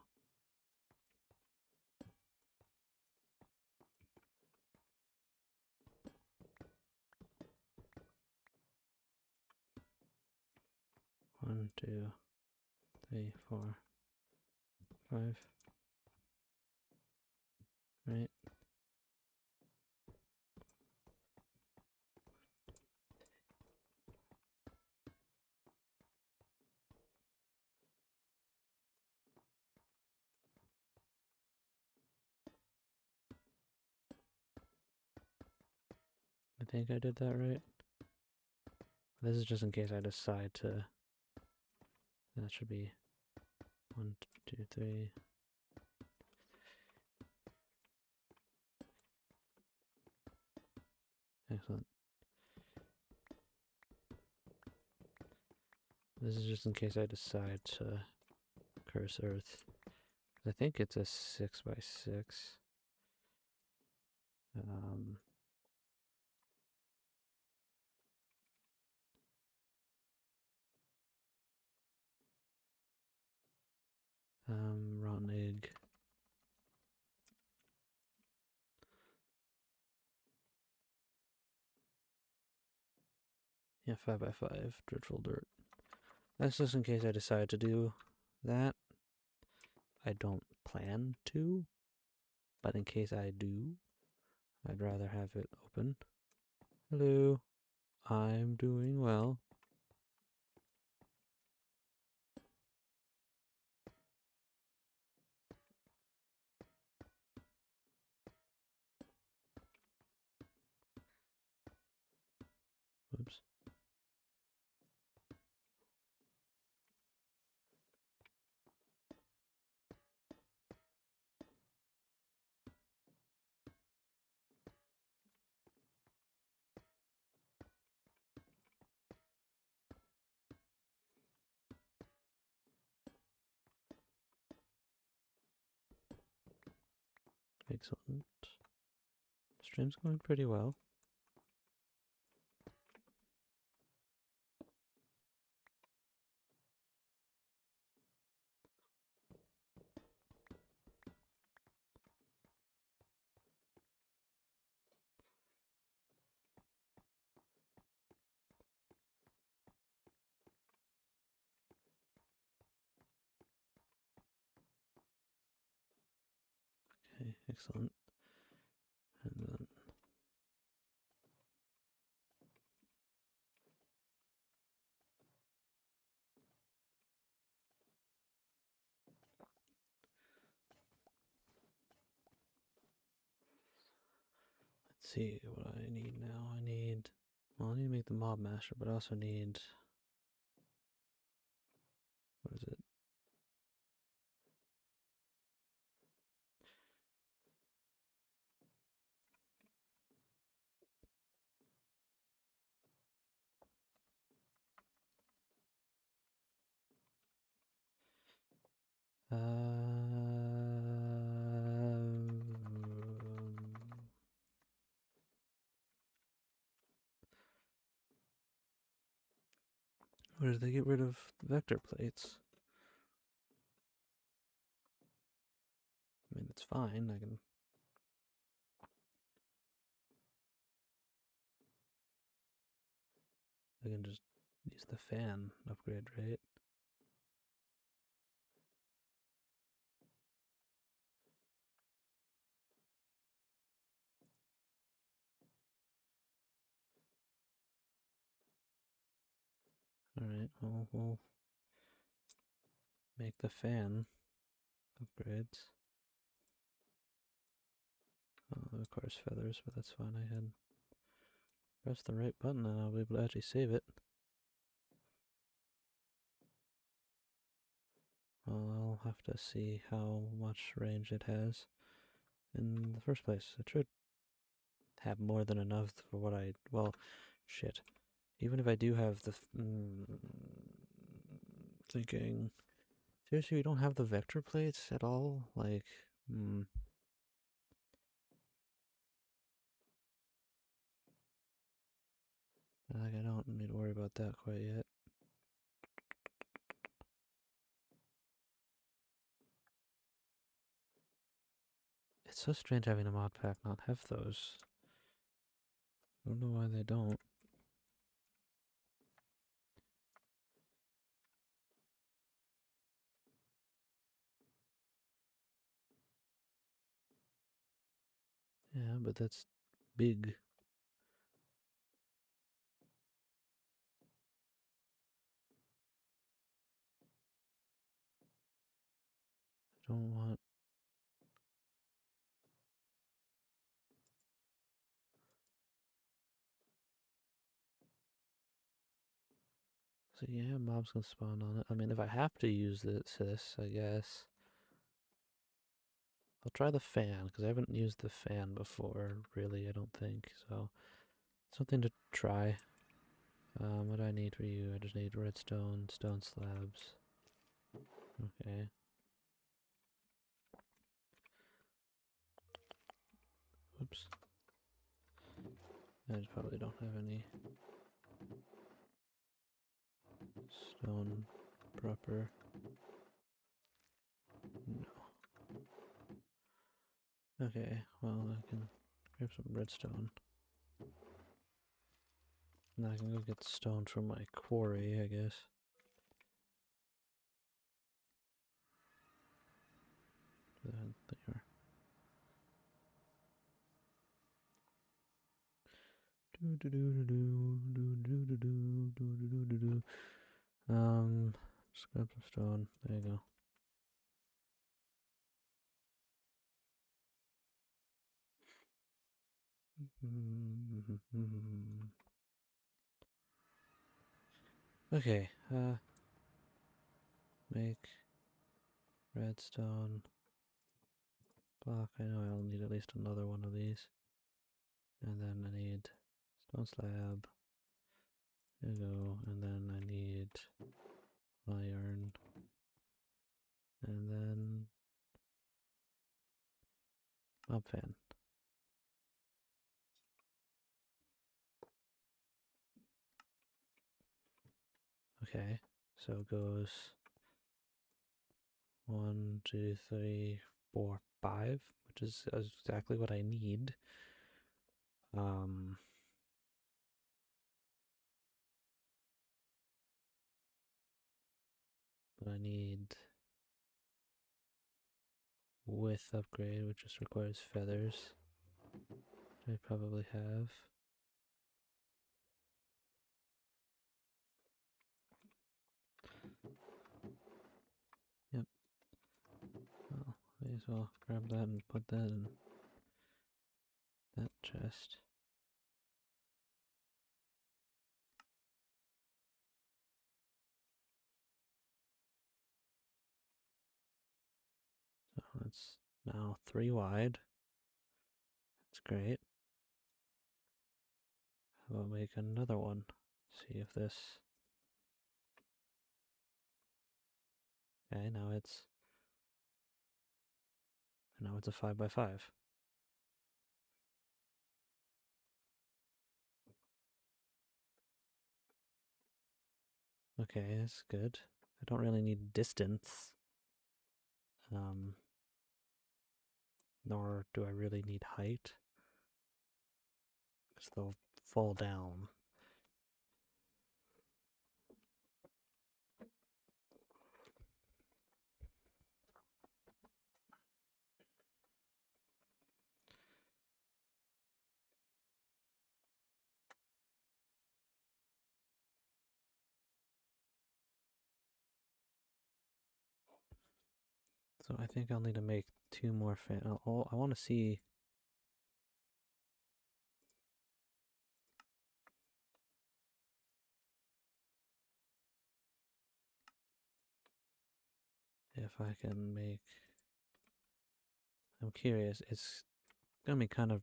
One, two, three, 4, 5. Right. I think I did that right. This is just in case I decide to. That should be 1, 2, 3. Excellent. This is just in case I decide to curse Earth. I think it's a 6x6. Rotten egg. Yeah, 5x5, dreadful dirt. That's just in case I decide to do that. I don't plan to, but in case I do, I'd rather have it open. Hello, I'm doing well. Oops. Excellent. Stream's going pretty well. Okay, excellent. And then let's see what I need now. Well, I need to make the mob master, but I also need, what is it? Where did they get rid of vector plates? I mean, it's fine. I can just use the fan upgrade, right? Alright, well, we'll make the fan upgrades. Oh, it requires feathers, but that's fine. I had pressed the right button and I'll be able to actually save it. Well, I'll have to see how much range it has in the first place. It should have more than enough for what I... Well, shit. Even if I do have the... thinking... Seriously, we don't have the vector plates at all? Like, Like, I don't need to worry about that quite yet. It's so strange having a mod pack not have those. I don't know why they don't. Yeah, but that's big. I don't want... So yeah, mobs can spawn on it. I mean, if I have to use this, I guess. I'll try the fan, because I haven't used the fan before, really, I don't think. So, something to try. What do I need for you? I just need redstone, stone slabs. Okay. Oops. I just probably don't have any stone proper. No. Okay, well, I can grab some redstone. Now I can go get stone from my quarry, I guess. There. Just grab some stone. There you go. Okay, make redstone block. I know I'll need at least another one of these. And then I need stone slab. There you go. And then I need iron. And then mob fan. Okay, so it goes 1, 2, 3, 4, 5, which is exactly what I need. But I need width upgrade, which just requires feathers, which I probably have. Yep. Well, may as well grab that and put that in that chest. So it's now 3 wide. That's great. How about make another one? See if this... Okay, now it's a 5 by 5. Okay, that's good. I don't really need distance. Nor do I really need height. Because they'll fall down. So I think I'll need to make 2 more fan. Oh, I want to see. If I can make. I'm curious. It's gonna be kind of,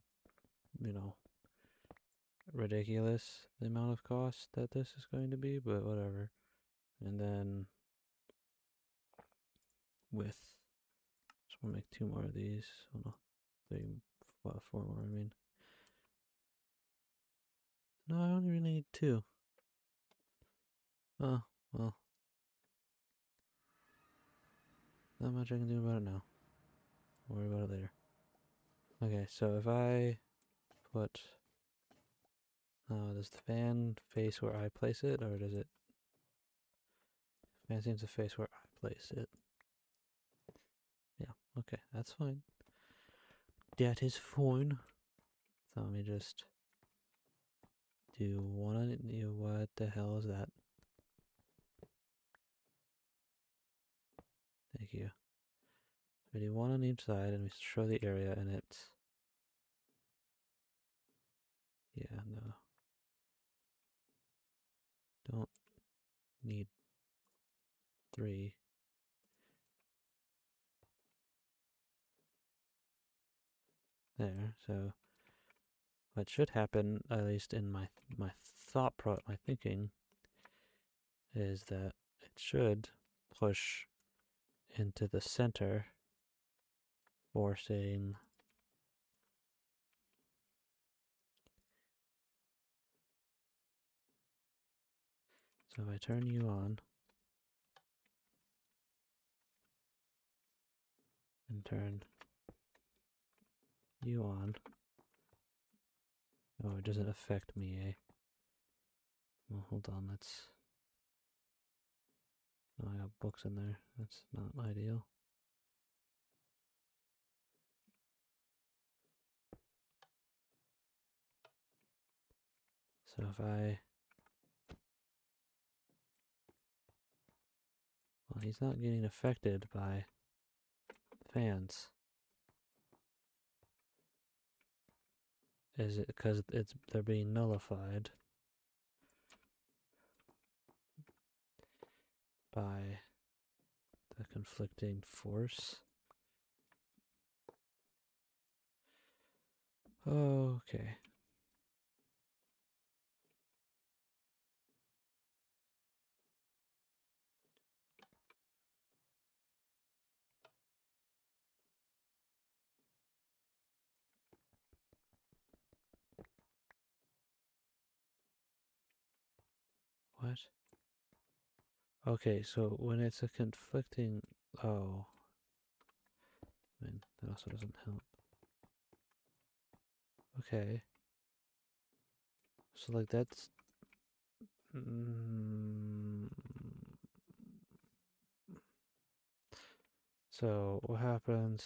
ridiculous the amount of cost that this is going to be, but whatever. And then with. Just want to make 2 more of these. Oh no, 3, 4 more. I mean. No, I only really need 2. Oh, well. Not much I can do about it now. I'll worry about it later. Okay, so if I put... does the fan face where I place it, or does it... Fan seems to face where I place it. Yeah, okay, that's fine. That is fine. So let me just do one on it. What the hell is that? Thank you. We do one on each side, and we show the area, and it's... Yeah, no. Don't need 3. There, so... What should happen, at least in my my thinking, is that it should push into the center, forcing so if I turn you on and turn you on, oh, it doesn't affect me, eh? Well, hold on, let's... Oh, I got books in there. That's not ideal. So if I... Well, he's not getting affected by fans. Is it because they're being nullified by the conflicting force? Okay. What? Okay, so when it's a conflicting... Oh. I mean, that also doesn't help. Okay. So, like, that's... So, what happens?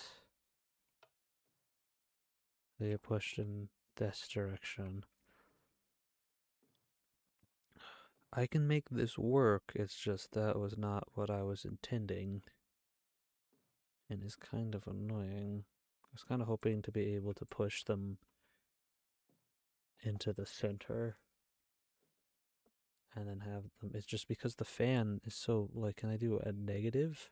They get pushed in this direction. I can make this work, it's just that was not what I was intending. And it's kind of annoying. I was kind of hoping to be able to push them into the center. And then have them... It's just because the fan is so... Like, can I do a negative?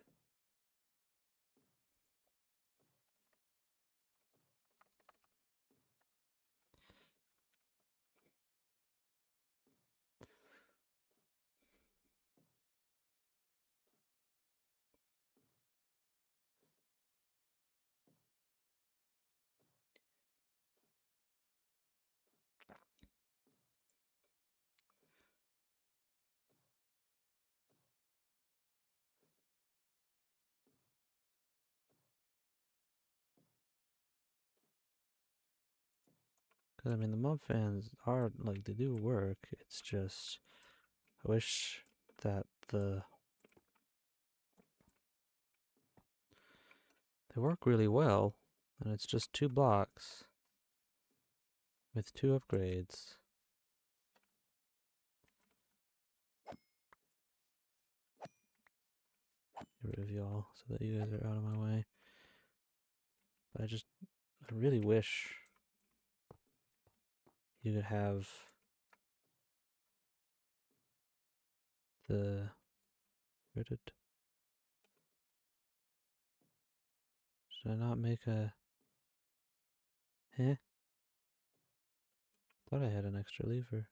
Because, I mean, the mob fans are, like, they do work. It's just... I wish that the... They work really well. And it's just 2 blocks. With 2 upgrades. It rid of y'all so that you guys are out of my way. But I really wish you could have the Reddit. Should I not make a... Heh? Thought I had an extra lever.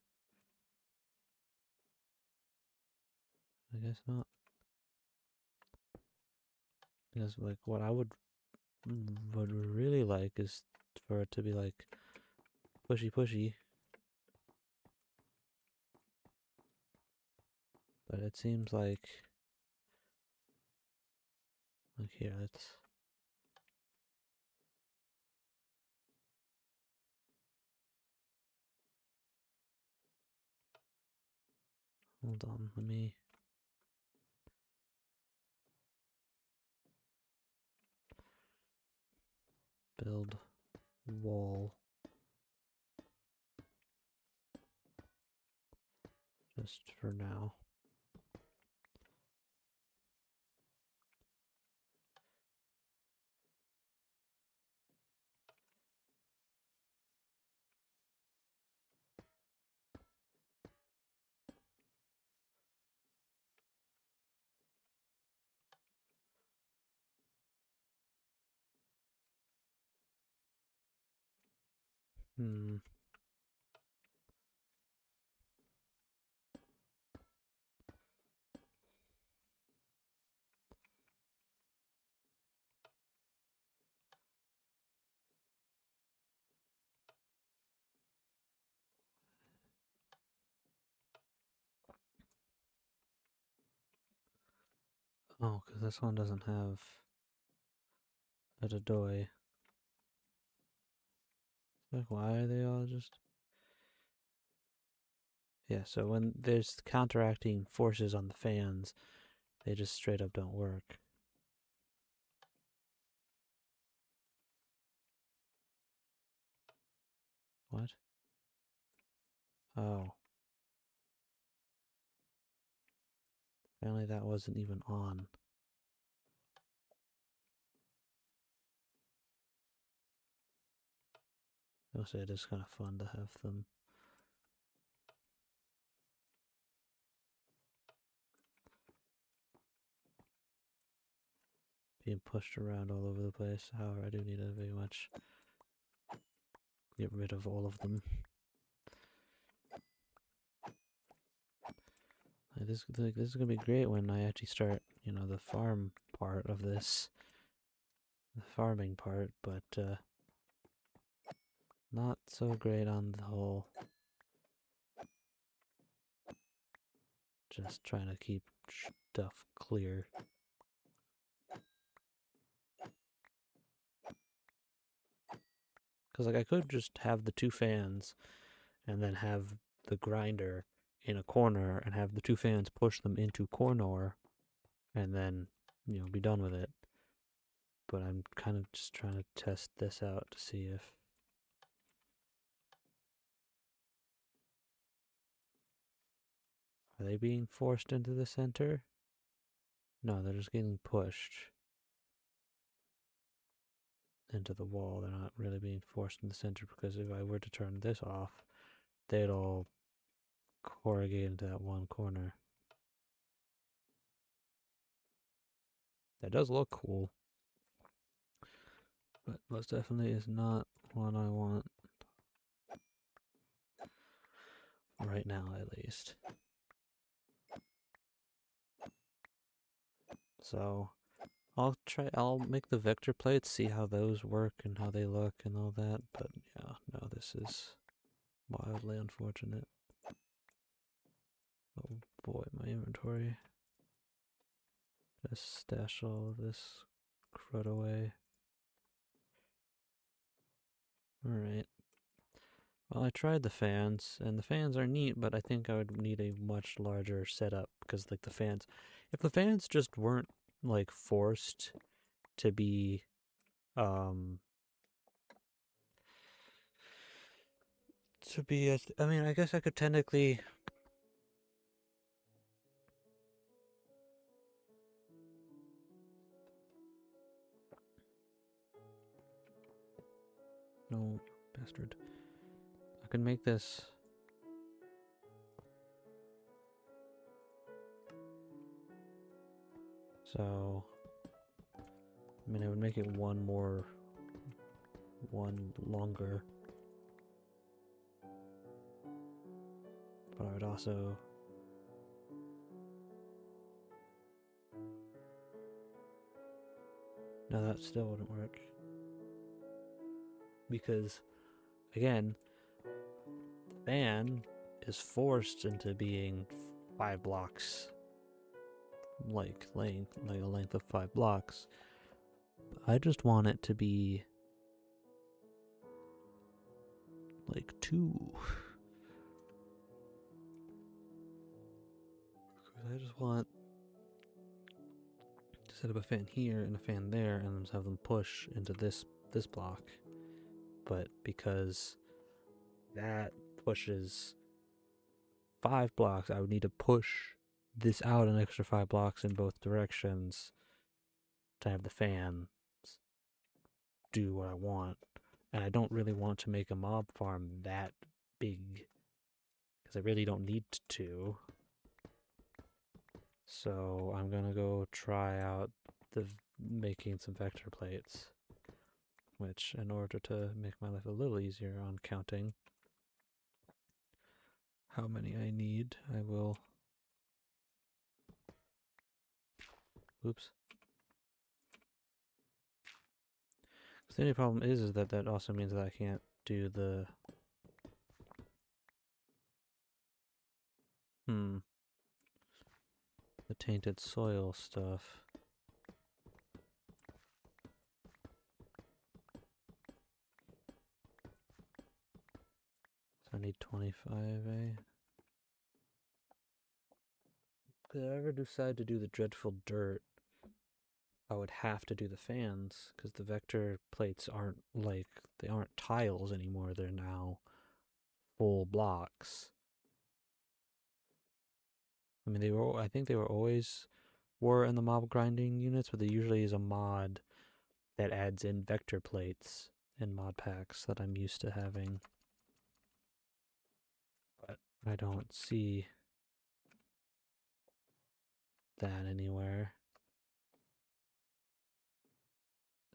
I guess not. Because, like, what I would really like is for it to be, like, pushy. But it seems like here, let's... Hold on, let me... build wall. Just for now. Oh, because this one doesn't have a Dodoy. Like, why are they all just... Yeah, so when there's counteracting forces on the fans, they just straight up don't work. What? Oh. Apparently that wasn't even on. I'll say it is kind of fun to have them. Being pushed around all over the place. However, I do need to very much get rid of all of them. This is gonna be great when I actually start, you know, the farm part of this. The farming part, but not so great on the whole. Just trying to keep stuff clear. Because, like, I could just have the two fans and then have the grinder in a corner and have the two fans push them into corner and then, you know, be done with it. But I'm kind of just trying to test this out to see if... Are they being forced into the center? No, they're just getting pushed into the wall. They're not really being forced in the center, because if I were to turn this off, they'd all corrugate into that one corner. That does look cool, but most definitely is not what I want. Right now, at least. So, I'll make the vector plates, see how those work and how they look and all that, but yeah, no, this is wildly unfortunate. Oh boy, my inventory. Just stash all of this crud away. Alright. Well, I tried the fans, and the fans are neat, but I think I would need a much larger setup, because, like, if the fans just weren't, like, forced to be, I mean, I guess I could technically... bastard. I can make this. So, I mean, I would make it one longer. But I would also... No, that still wouldn't work. Because, again, the fan is forced into being 5 blocks. Like a length of 5 blocks. I just want it to be like 2. I just want to set up a fan here and a fan there and just have them push into this block. But because that pushes 5 blocks, I would need to push this out an extra 5 blocks in both directions to have the fan do what I want. And I don't really want to make a mob farm that big because I really don't need to. So I'm gonna go try out making some vector plates, which in order to make my life a little easier on counting how many I need, I will... Oops. The only problem is that that also means that I can't do the... the tainted soil stuff. So I need 25, If I ever decide to do the dreadful dirt, I would have to do the fans, because the vector plates aren't they aren't tiles anymore, they're now full blocks. I mean, I think they were in the mob grinding units, but there usually is a mod that adds in vector plates in mod packs that I'm used to having. But I don't see that anywhere.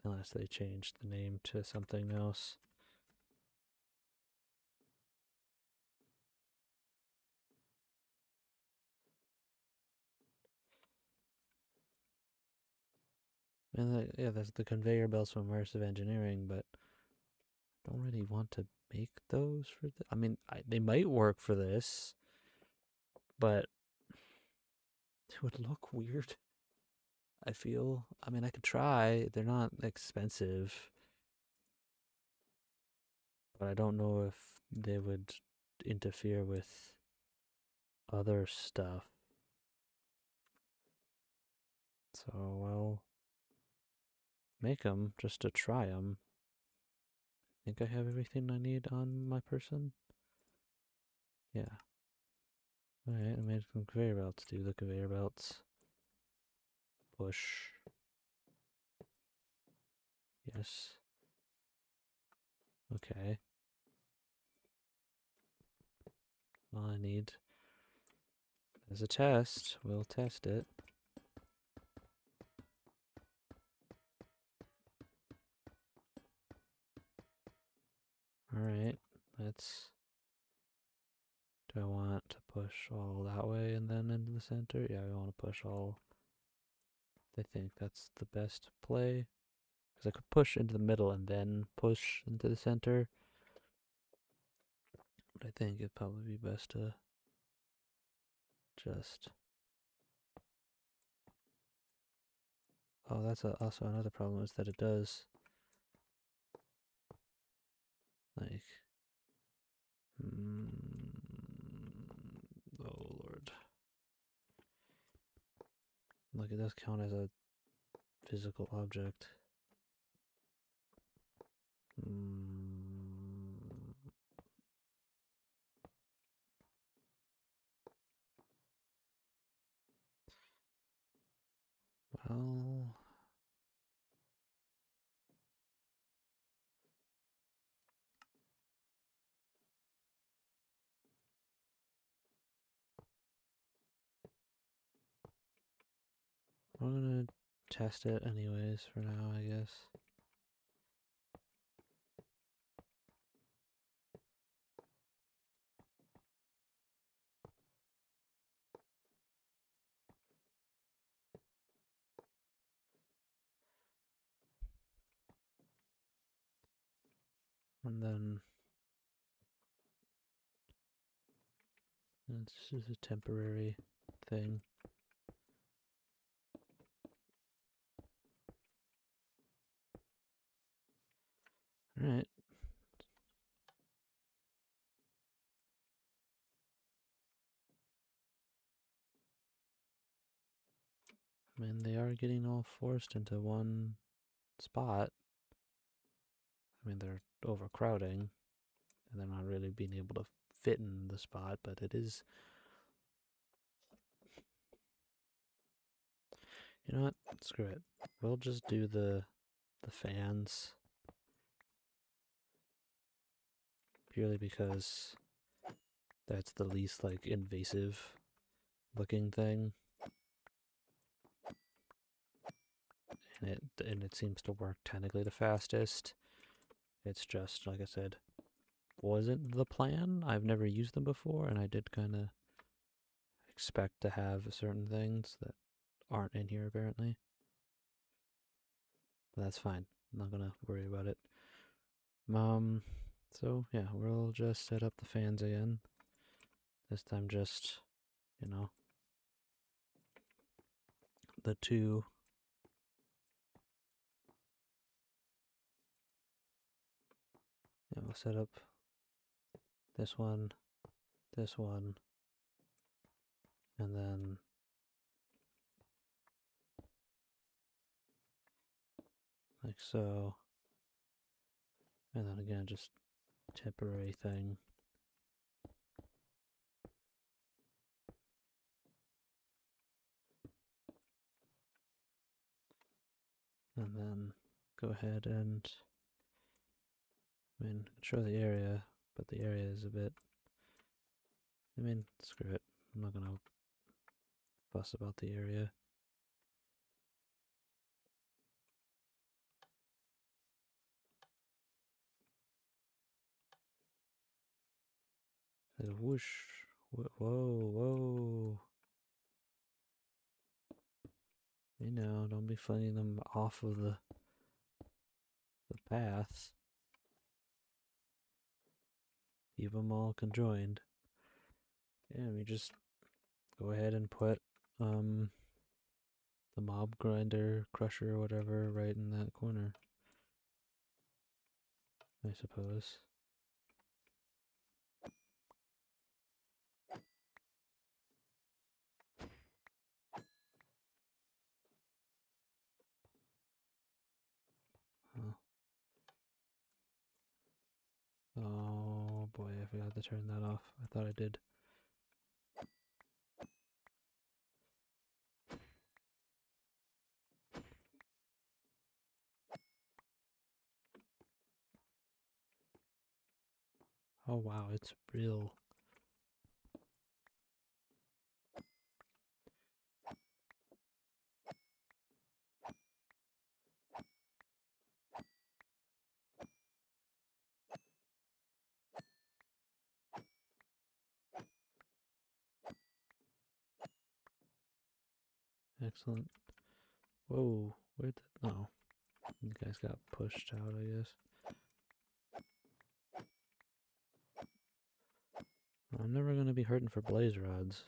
Unless they changed the name to something else. And yeah, that's the conveyor belts from immersive engineering, but I don't really want to make those for this. I mean, they might work for this, but it would look weird. I feel. I mean, I could try. They're not expensive, but I don't know if they would interfere with other stuff. So I'll make them just to try them. I think I have everything I need on my person. Yeah. Alright, I made some conveyor belts. Do the conveyor belts. Push. Yes. Okay. All I need is a test. We'll test it. Alright, let's... Do I want to push all that way and then into the center? Yeah, I want to push all... I think that's the best play. Because I could push into the middle and then push into the center. But I think it'd probably be best to just... Oh, that's also another problem, is that it does... Like... Oh, Lord. Like, it does count as a physical object. Well... We're gonna test it anyways for now, I guess. And then this is a temporary thing. Alright. I mean, they are getting all forced into one spot. I mean, they're overcrowding, and they're not really being able to fit in the spot, but it is... You know what? Screw it. We'll just do the fans. Purely because that's the least, like, invasive looking thing. And it seems to work technically the fastest. It's just, like I said, wasn't the plan. I've never used them before, and I did kind of expect to have certain things that aren't in here apparently. But that's fine. I'm not gonna worry about it. So yeah, we'll just set up the fans again. This time just, you know, the two. Yeah, we'll set up this one, and then like so. And then again, just temporary thing. And then go ahead and, I mean, show the area, but the area is a bit, I mean, screw it. I'm not gonna fuss about the area. Like whoosh, whoa, whoa. You know, don't be flinging them off of the path. Keep them all conjoined. Yeah, we just go ahead and put the mob grinder, crusher, whatever, right in that corner, I suppose. Oh. Oh boy, I forgot to turn that off. I thought I did. Oh wow, it's real. Excellent. Whoa, where'd that? No. You guys got pushed out, I guess. I'm never gonna be hurting for blaze rods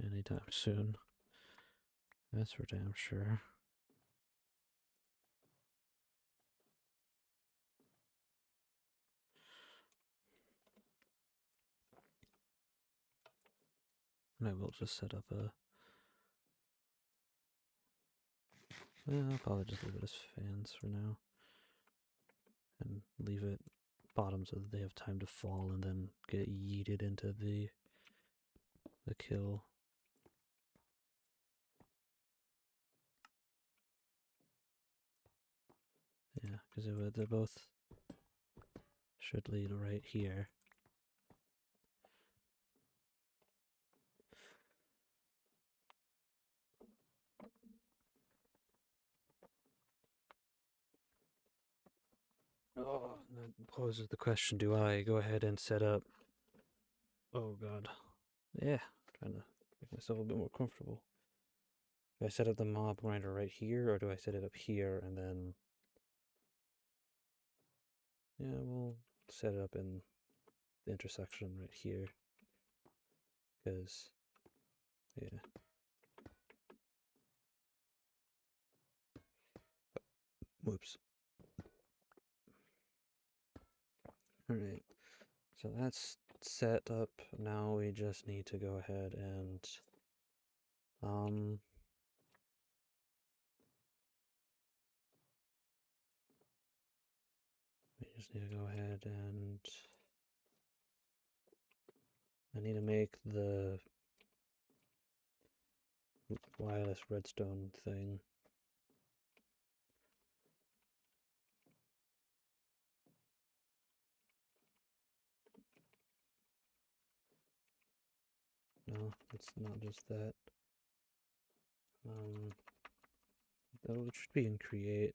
anytime soon. That's for damn sure. And I will just set up a... I'll probably just leave it as fans for now. And leave it bottom so that they have time to fall and then get yeeted into the kill. Yeah, because they both should lead right here. Oh, that poses the question, do I go ahead and set up... Oh god. Yeah, trying to make myself a bit more comfortable. Do I set up the mob grinder right here, or do I set it up here and then... Yeah, we'll set it up in the intersection right here. Because, yeah. Whoops. Alright, so that's set up. Now we just need to go ahead and we just need to go ahead and I need to make the wireless redstone thing. No, it's not just that. Though it should be in create.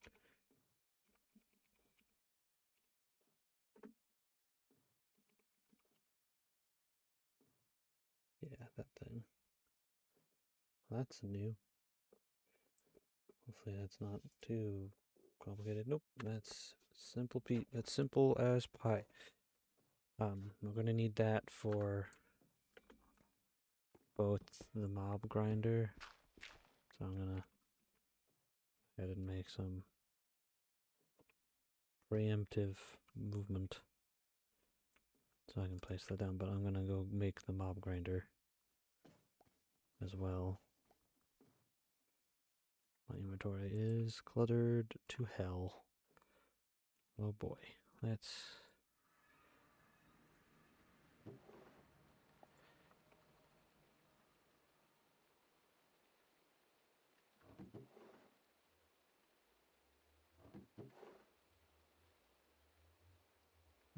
Yeah, that thing. That's new. Hopefully that's not too complicated. Nope, that's simple that's simple as pie. We're gonna need that for both the mob grinder. So I'm gonna go ahead and make some preemptive movement so I can place that down, but I'm gonna go make the mob grinder as well. My inventory is cluttered to hell. Oh boy, let's...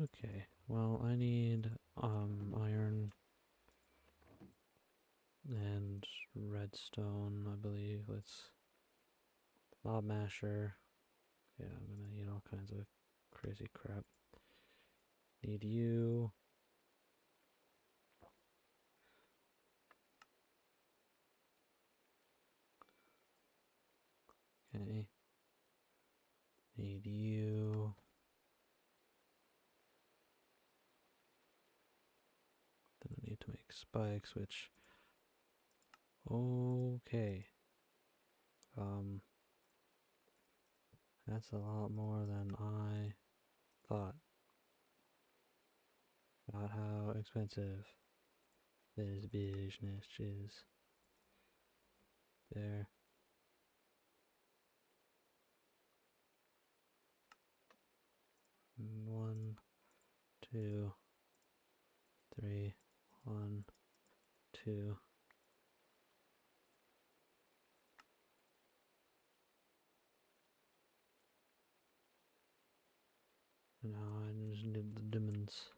Okay, well I need iron and redstone, I believe. Let's... Mob masher. Yeah, I'm gonna need all kinds of crazy crap. Need you. Okay. Need you. Then I need to make spikes, which... Okay. That's a lot more than I thought. About how expensive this business is. There. One, two, three, one, two. Now I just need the diamonds.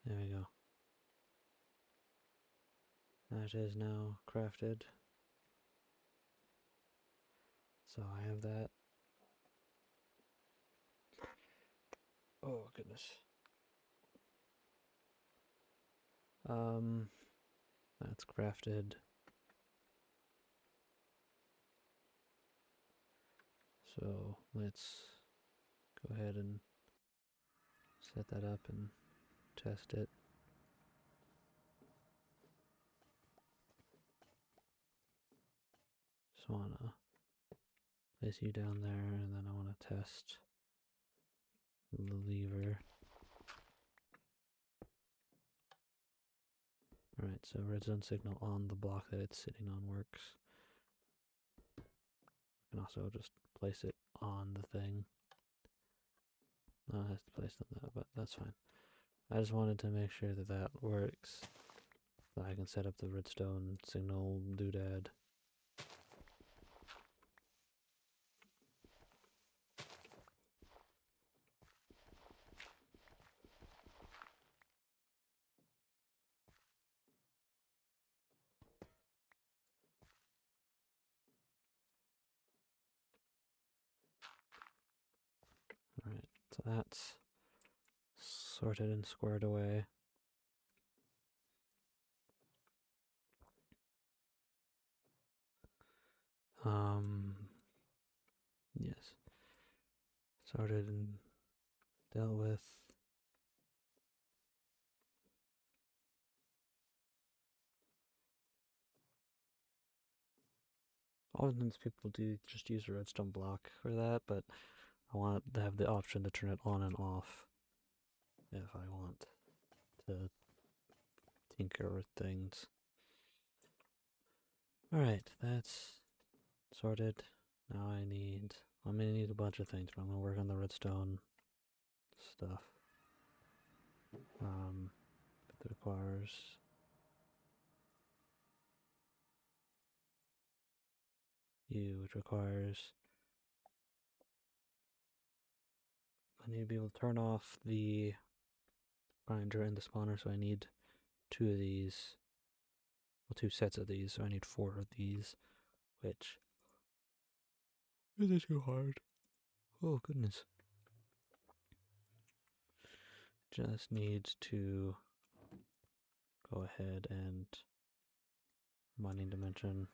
There we go. That is now crafted. So I have that. Oh goodness. That's crafted. So let's go ahead and set that up and test it. Just wanna place you down there, and then I wanna test the lever. Alright, so redstone signal on the block that it's sitting on works. I can also just place it on the thing. No, it has to place it on that, but that's fine. I just wanted to make sure that that works. So I can set up the redstone signal doodad. So that's sorted and squared away. Yes. Sorted and dealt with. Oftentimes people do just use a redstone block for that, but I want to have the option to turn it on and off if I want to tinker with things. Alright, that's sorted. Now I'm gonna need a bunch of things, but I'm gonna work on the redstone stuff. It requires which requires I need to be able to turn off the grinder and the spawner, so I need two of these. Well, two sets of these, so I need 4 of these, which isn't too hard. Oh, goodness. Just need to go ahead and mining dimension.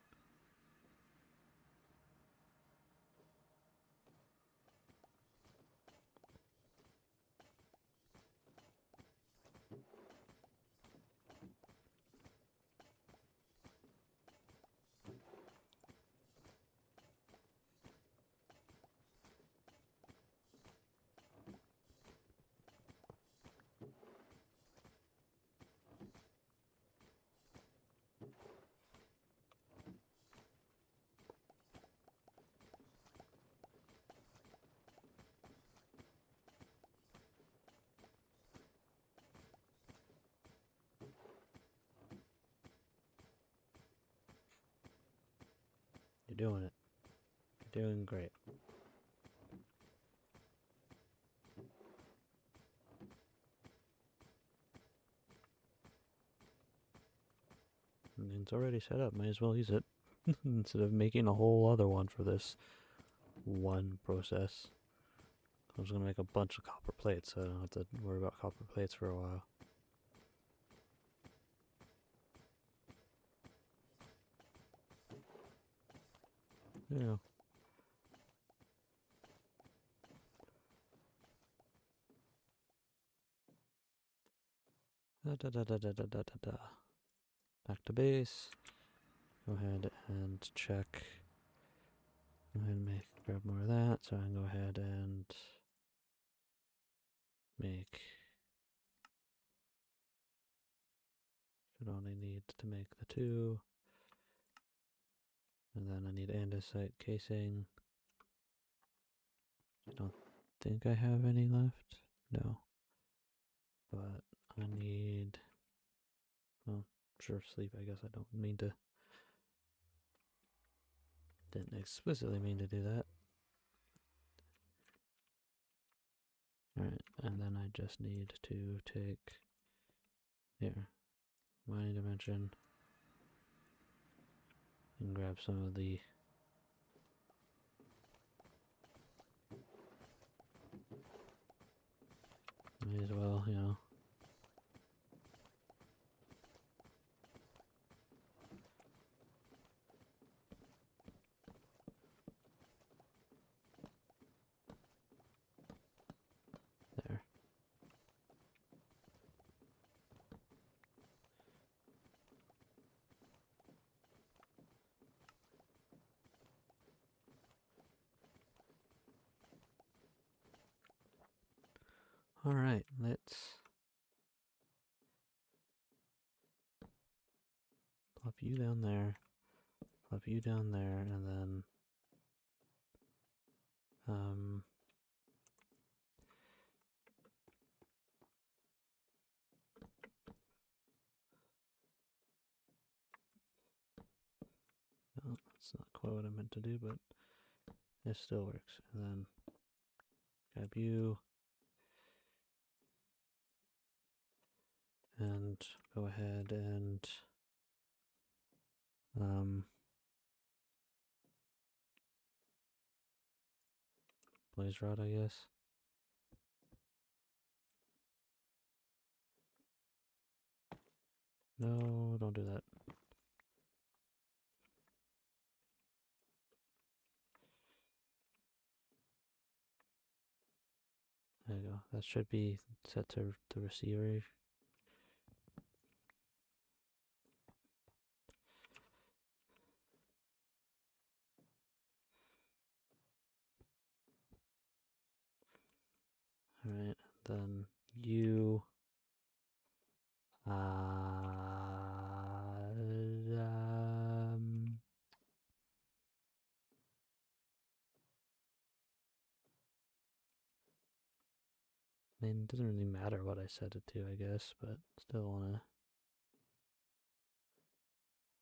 You're doing it. You're doing great. It's already set up, might as well use it. Instead of making a whole other one for this one process. I was gonna make a bunch of copper plates, so I don't have to worry about copper plates for a while. Yeah. Back to base. Go ahead and check. Go ahead and grab more of that, so I can go ahead and make. Should only need to make the 2. And then I need andesite casing. I don't think I have any left. No. But I need. Well, sure, sleep. I guess I don't mean to. Didn't explicitly mean to do that. Alright, and then I just need to take. Here. Mining dimension. And grab some of the. May as well, you know. There. Alright, let's plop you down there, plop you down there, and then well, that's not quite what I meant to do, but it still works. And then grab you and go ahead and blaze rod, I guess. No, don't do that. There you go. That should be set to the receiver. Alright, then you I mean, it doesn't really matter what I set it to, I guess, but still want to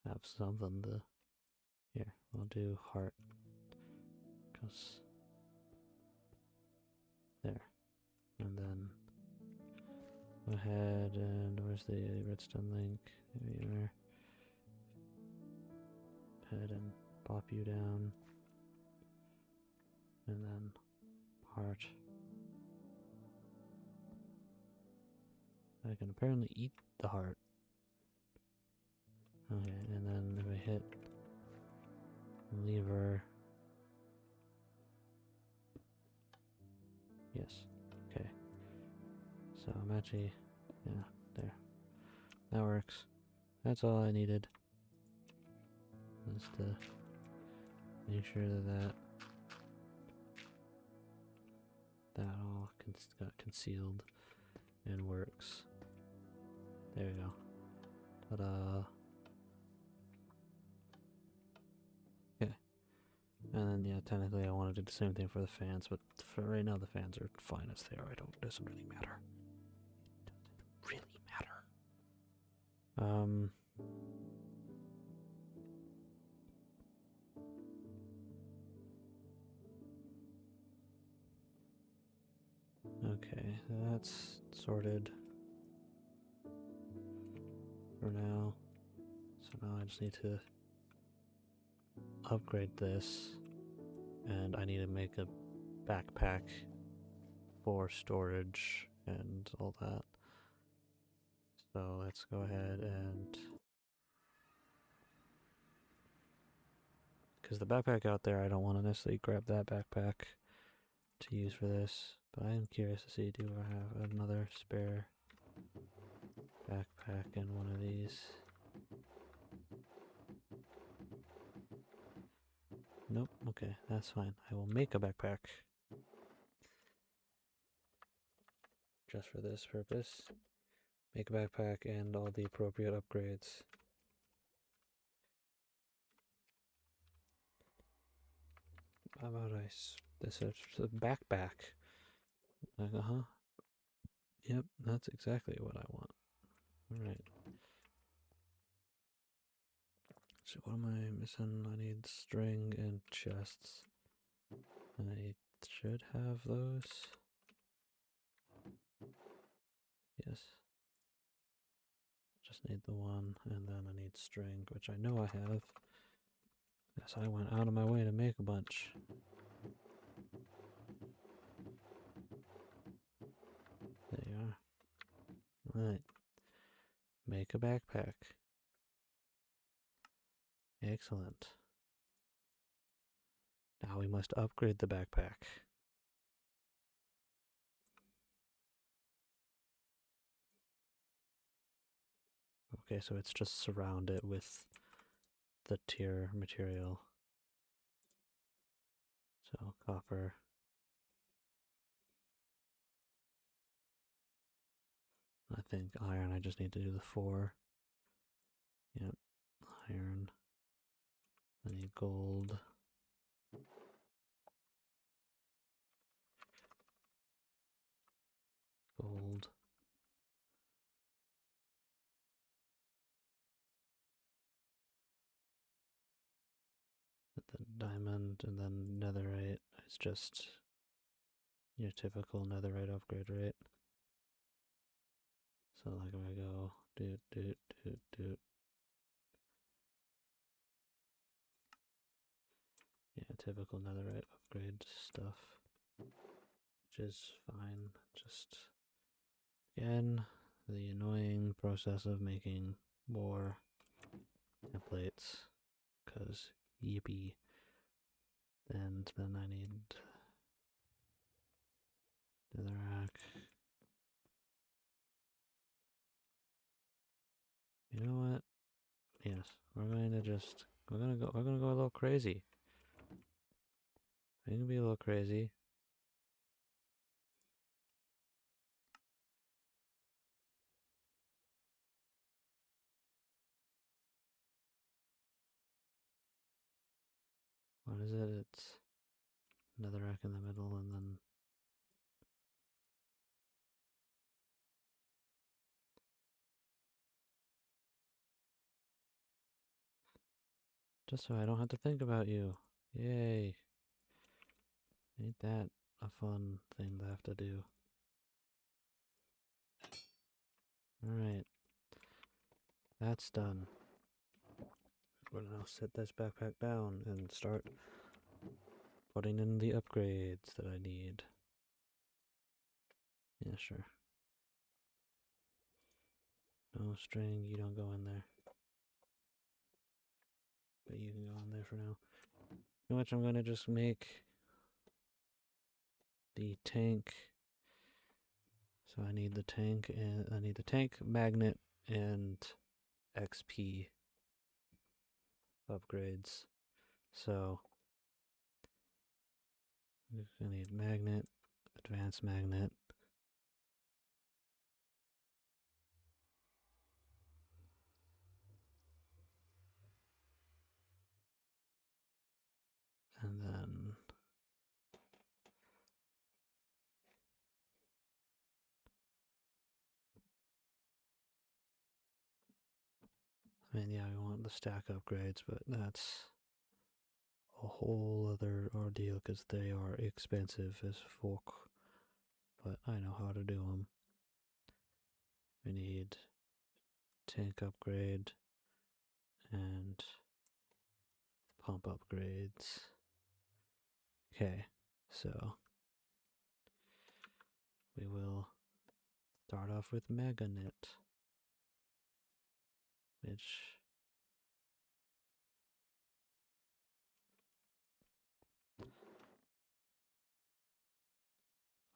have something to... Here, we'll do heart, because... There. And then... Go ahead and... Where's the redstone link? There you are. Go ahead and pop you down. And then... Heart. I can apparently eat the heart. Okay, and then if I hit lever. Yes. Okay. So I'm actually, yeah, there. That works. That's all I needed. Just to make sure that all got concealed and works. There we go. Ta-da. Okay. And then, yeah, technically I want to do the same thing for the fans, but for right now the fans are fine as they are. It doesn't really matter. It doesn't really matter. Okay, that's sorted for now. So now I just need to upgrade this, and I need to make a backpack for storage and all that. So let's go ahead and... Because the backpack out there, I don't want to necessarily grab that backpack to use for this, but I am curious to see, do I have another spare backpack in one of these? Nope, okay, that's fine. I will make a backpack just for this purpose. Make a backpack and all the appropriate upgrades. How about this is a backpack. Uh-huh. Yep, that's exactly what I want. Alright. So what am I missing? I need string and chests. I should have those. Yes. Just need the one, and then I need string, which I know I have. Yes, I went out of my way to make a bunch. There you are. Alright. Make a backpack. Excellent. Now we must upgrade the backpack. Okay, so it's just surround it with the tier material. So copper. I think iron, I just need to do the 4. Yep, iron. I need gold. Gold. The diamond, and then netherite. It's just your typical netherite upgrade, right? So like if I go doot. Yeah, typical netherite upgrade stuff. Which is fine. Just again, the annoying process of making more templates, because yippee. And then I need netherrack. You know what? Yes, we're gonna go a little crazy. We're gonna be a little crazy. What is it? It's netherrack in the middle, and then just so I don't have to think about you. Yay! Ain't that a fun thing to have to do? Alright, that's done. We're gonna now set this backpack down and start putting in the upgrades that I need. Yeah, sure. No string, you don't go in there. But you can go in there for now. In which I'm gonna just make the tank. So I need the tank, and I need the tank, magnet, and XP upgrades. So I need magnet, advanced magnet, and then I mean, yeah, I want the stack upgrades, but that's a whole other ordeal because they are expensive as fuck. But I know how to do them. We need tank upgrade and pump upgrades. Okay, so we will start off with Meganet, which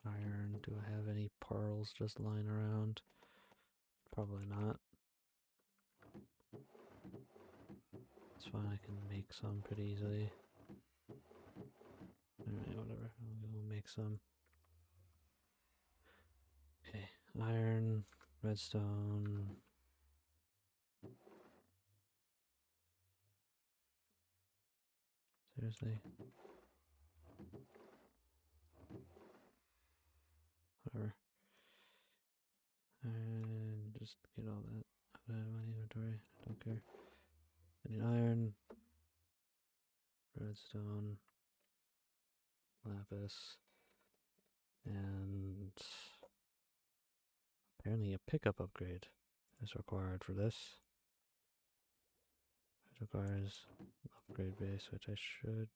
iron. Do I have any pearls just lying around? Probably not. It's fine, I can make some pretty easily. Alright, whatever. We'll make some. Okay, iron, redstone. Seriously? Whatever. And just get all that out of my inventory. I don't care. I need iron, redstone, lapis, and apparently a pickup upgrade is required for this. It requires upgrade base, which I should.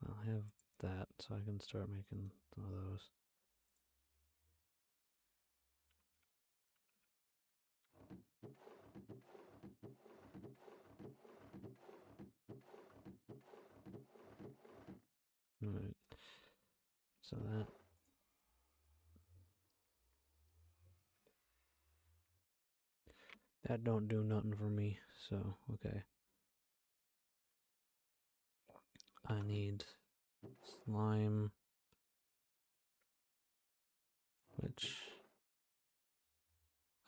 I'll have that, so I can start making some of those. Alright. So that don't do nothing for me, so okay. I need slime, which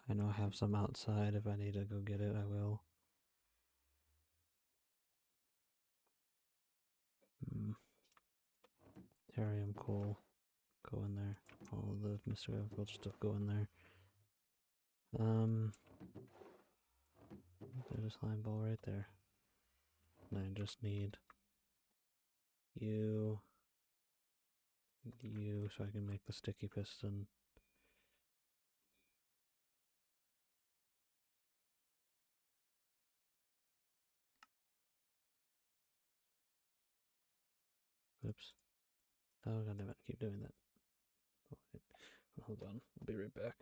I know I have some outside. If I need to go get it, I will. Therium coal, go in there. All of the Mr. Agriculture stuff go in there. There's a slime ball right there. And I just need you, so I can make the sticky piston. Oops. Oh, goddammit, I keep doing that. Oh, wait. Hold on, I'll be right back.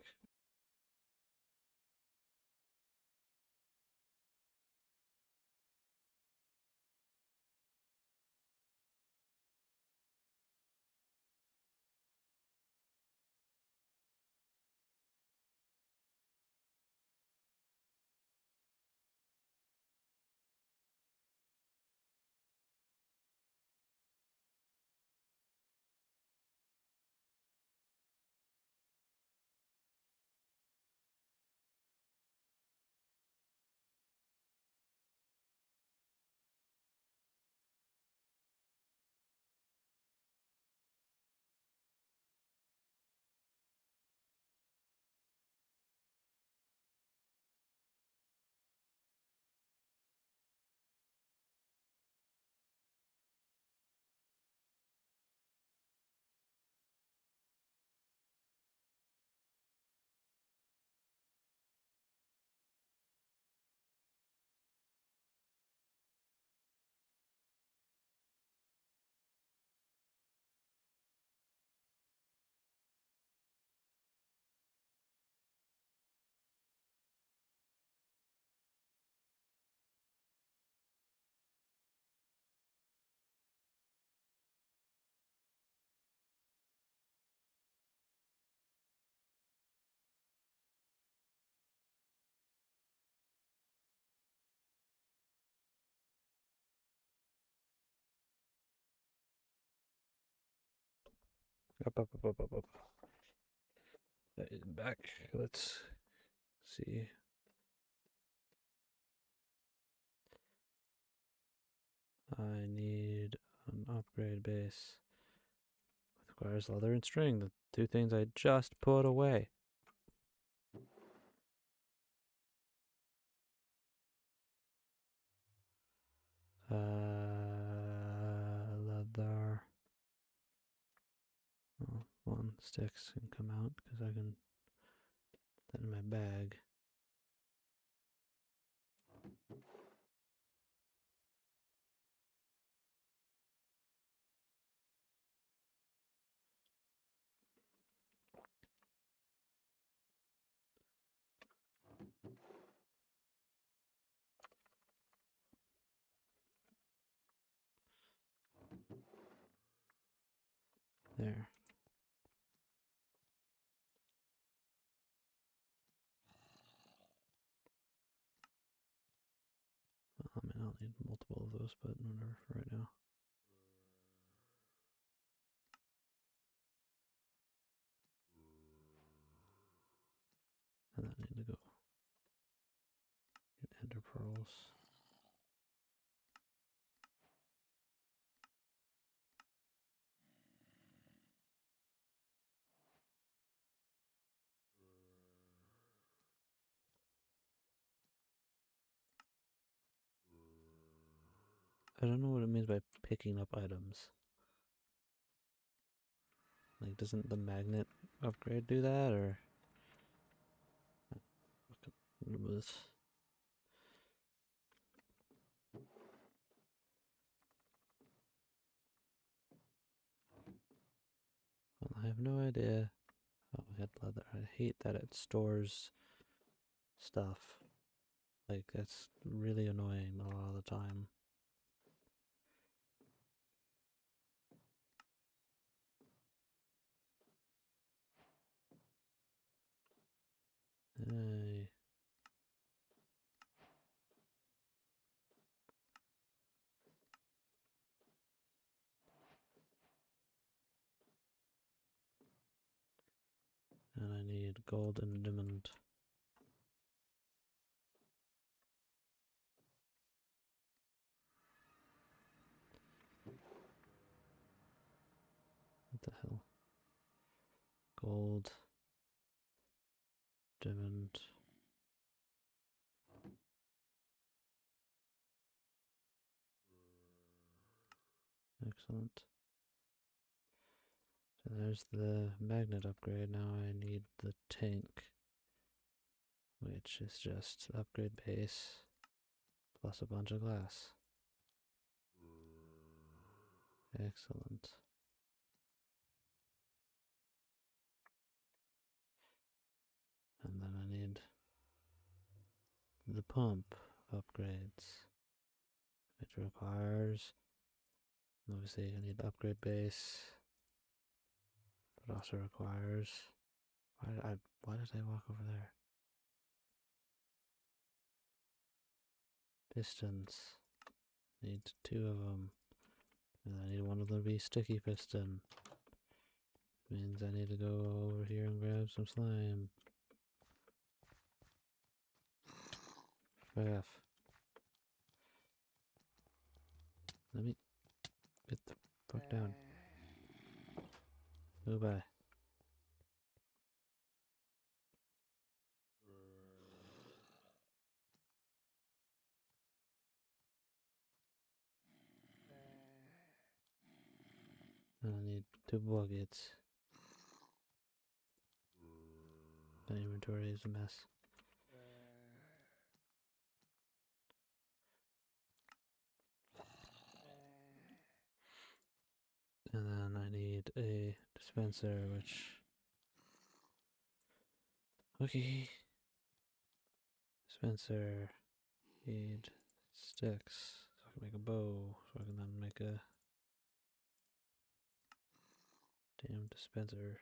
Up. Back. Let's see. I need an upgrade base. Requires leather and string, the two things I just put away. Leather. Well, one sticks can come out because I can put that in my bag. There. I mean, I'll need multiple of those, but whatever for right now. And then I need to go get ender pearls. I don't know what it means by picking up items. Like, doesn't the magnet upgrade do that, or what was? Well, I have no idea. Oh, I had leather. I hate that it stores stuff. Like, that's really annoying a lot of the time. Hey. And I need gold and diamond. What the hell? Gold. Diamond. Excellent. So there's the magnet upgrade. Now I need the tank, which is just upgrade base plus a bunch of glass. Excellent. And then I need the pump upgrades, which requires, obviously I need the upgrade base, but also requires, why did I walk over there? Pistons. Need two of them. And I need one of them to be sticky piston. Means I need to go over here and grab some slime. Fuck off. Let me get the fuck down. Goodbye. And I need two buckets. My inventory is a mess. And then I need a dispenser, which... Okay. Dispenser. Need sticks. So I can make a bow. So I can then make a... damn dispenser.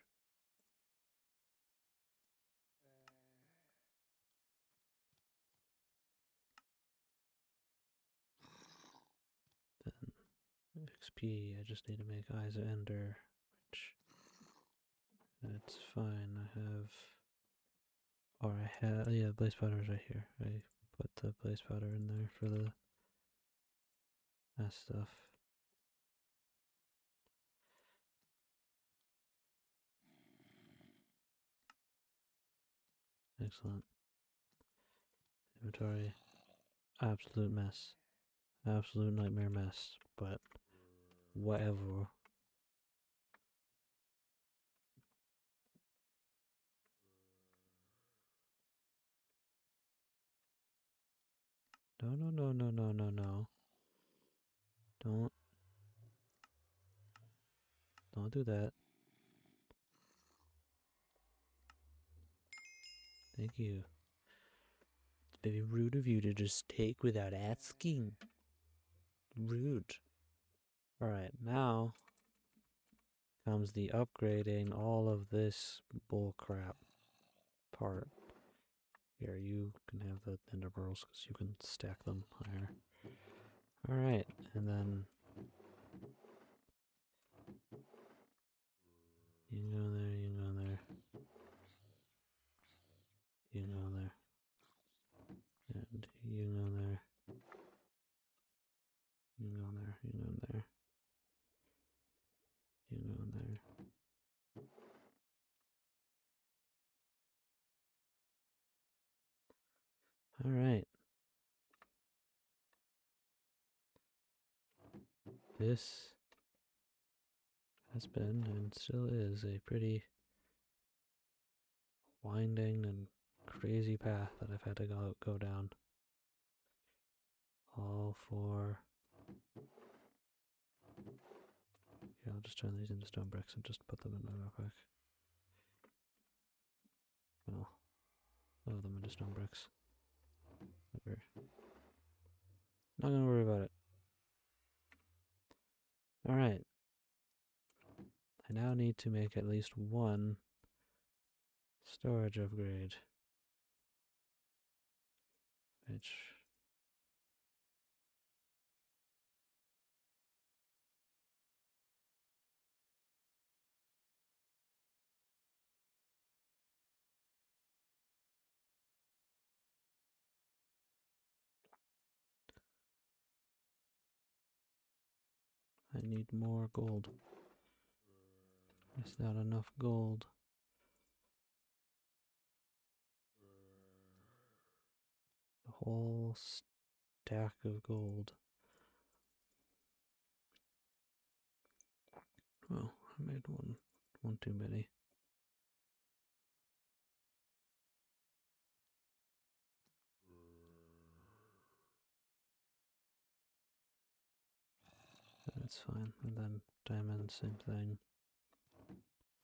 Then XP, I just need to make Eyes of Ender, which That's fine. I have. Or I have. Yeah, blaze powder's right here. I put the blaze powder in there for the that stuff. Excellent. Inventory. Absolute mess. Absolute nightmare mess. But whatever. No, no, no, no, no, no, no. Don't do that. Thank you. It's very rude of you to just take without asking. Rude. Alright, now comes the upgrading all of this bullcrap part. Here, you can have the ender pearls because you can stack them higher. Alright, and then you can go there, you can go there. You can go there. And you can go there. You can go there, you can go there. You can go there. Alright. This has been and still is a pretty winding and crazy path that I've had to go down. All for. Yeah, I'll just turn these into stone bricks and just put them in real quick. Well, load them into stone bricks. Whatever. Not gonna worry about it. Alright. I now need to make at least one storage upgrade. Which. I need more gold. There's not enough gold. A whole stack of gold. Well, I made one too many. That's fine. And then diamond, same thing.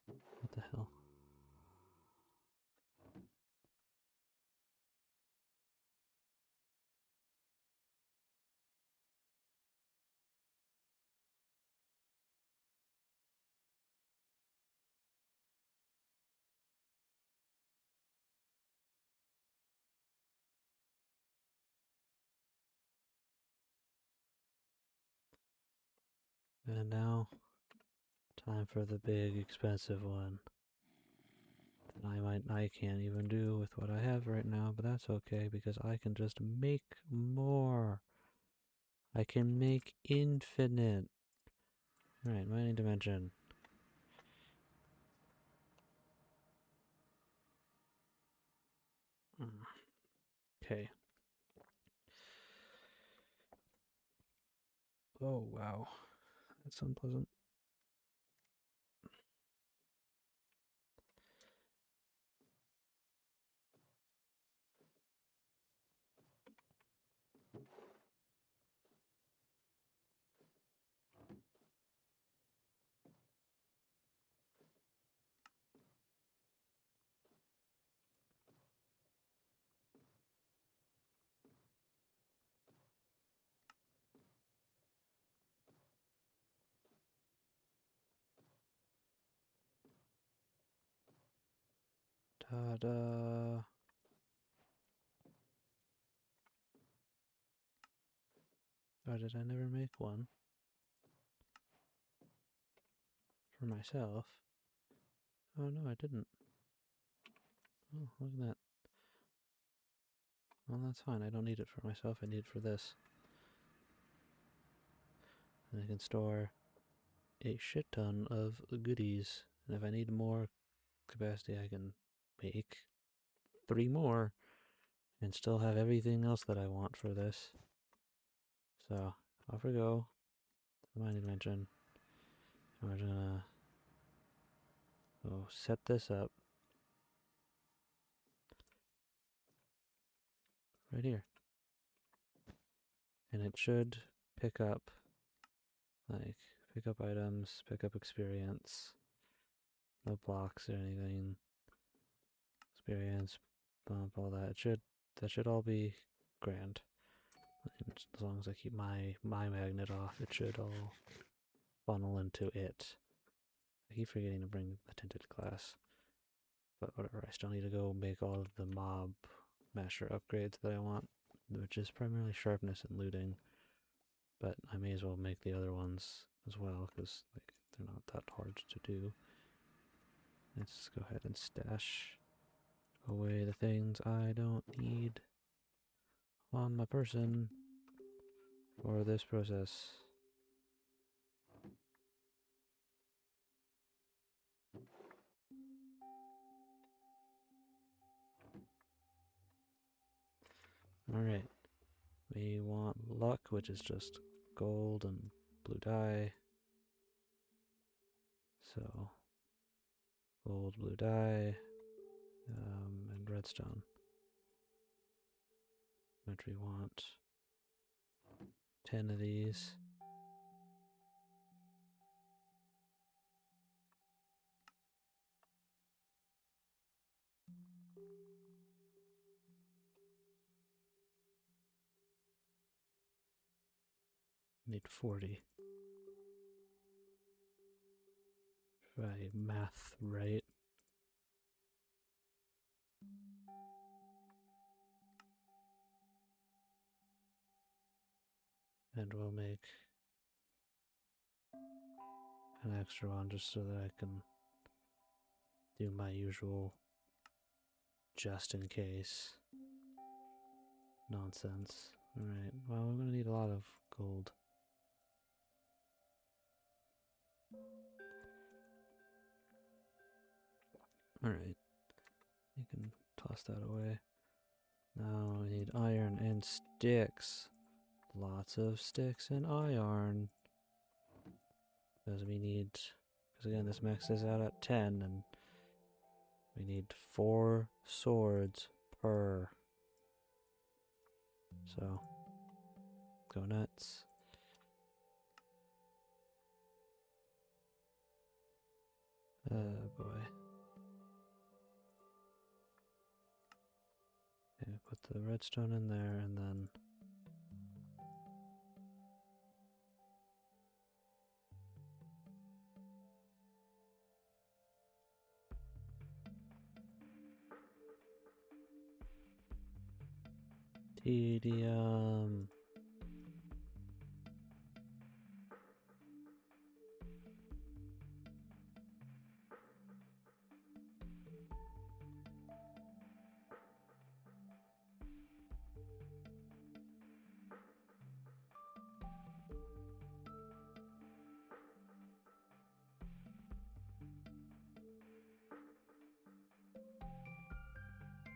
What the hell? And now, time for the big expensive one. That I can't even do with what I have right now, but that's okay because I can just make more. I can make infinite. Alright, mining dimension. Okay. Oh, wow. That's unpleasant. Ta-da! Or did I never make one? For myself? Oh no, I didn't. Oh, look at that. Well, that's fine. I don't need it for myself. I need it for this. And I can store a shit ton of goodies. And if I need more capacity, I can make 3 more and still have everything else that I want for this. So, off we go. The mining dimension. And we're gonna set this up right here. And it should pick up, pick up items, pick up experience. No blocks or anything. Experience, bump, all that. That should all be grand. And as long as I keep my magnet off, it should all funnel into it. I keep forgetting to bring the tinted glass. But whatever, I still need to go make all of the mob masher upgrades that I want, which is primarily sharpness and looting. But I may as well make the other ones as well, because they're not that hard to do. Let's go ahead and stash away the things I don't need on my person for this process. Alright, we want luck, which is just gold and blue dye. So, gold, blue dye, and redstone. Which we want 10 of these. Need 40. If I math right. And we'll make an extra one just so that I can do my usual just in case nonsense. Alright, well, we're going to need a lot of gold. Alright, you can toss that away. Now we need iron and sticks. Lots of sticks and iron. Because we need, because again, this maxes out at 10, and we need 4 swords per. So, go nuts. Boy. Okay, put the redstone in there, and then tedium.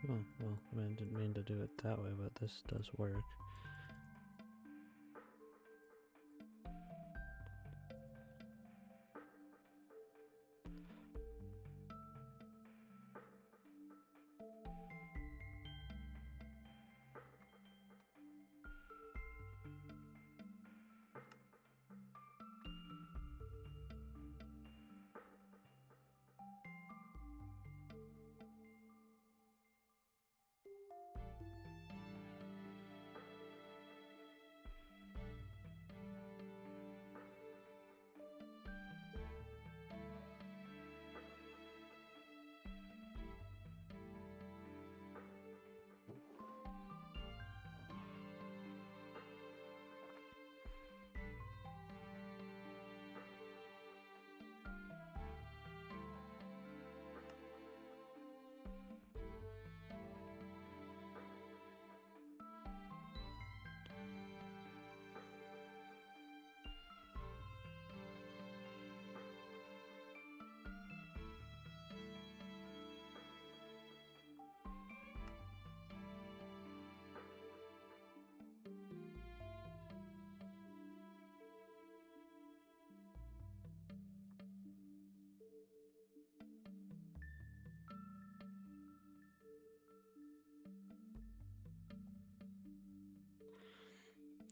Oh, well, I mean, didn't mean to do it that way, but this does work.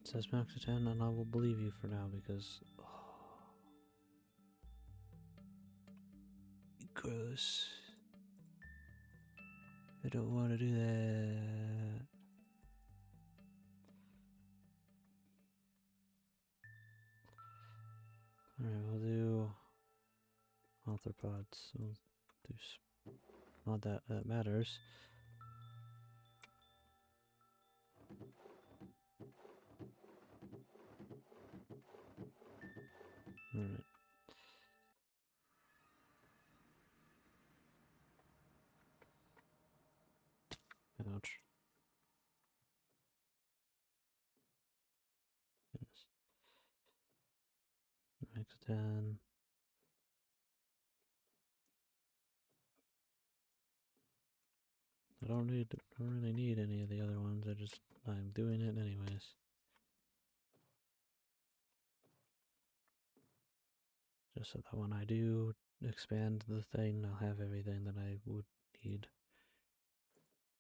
It says max to 10, and I will believe you for now because. Oh, gross. I don't want to do that. Alright, we'll do arthropods. We'll do not that that matters. Alright. Ouch. Yes. Max 10. I don't really need any of the other ones. I'm doing it anyways. Just so that when I do expand the thing, I'll have everything that I would need.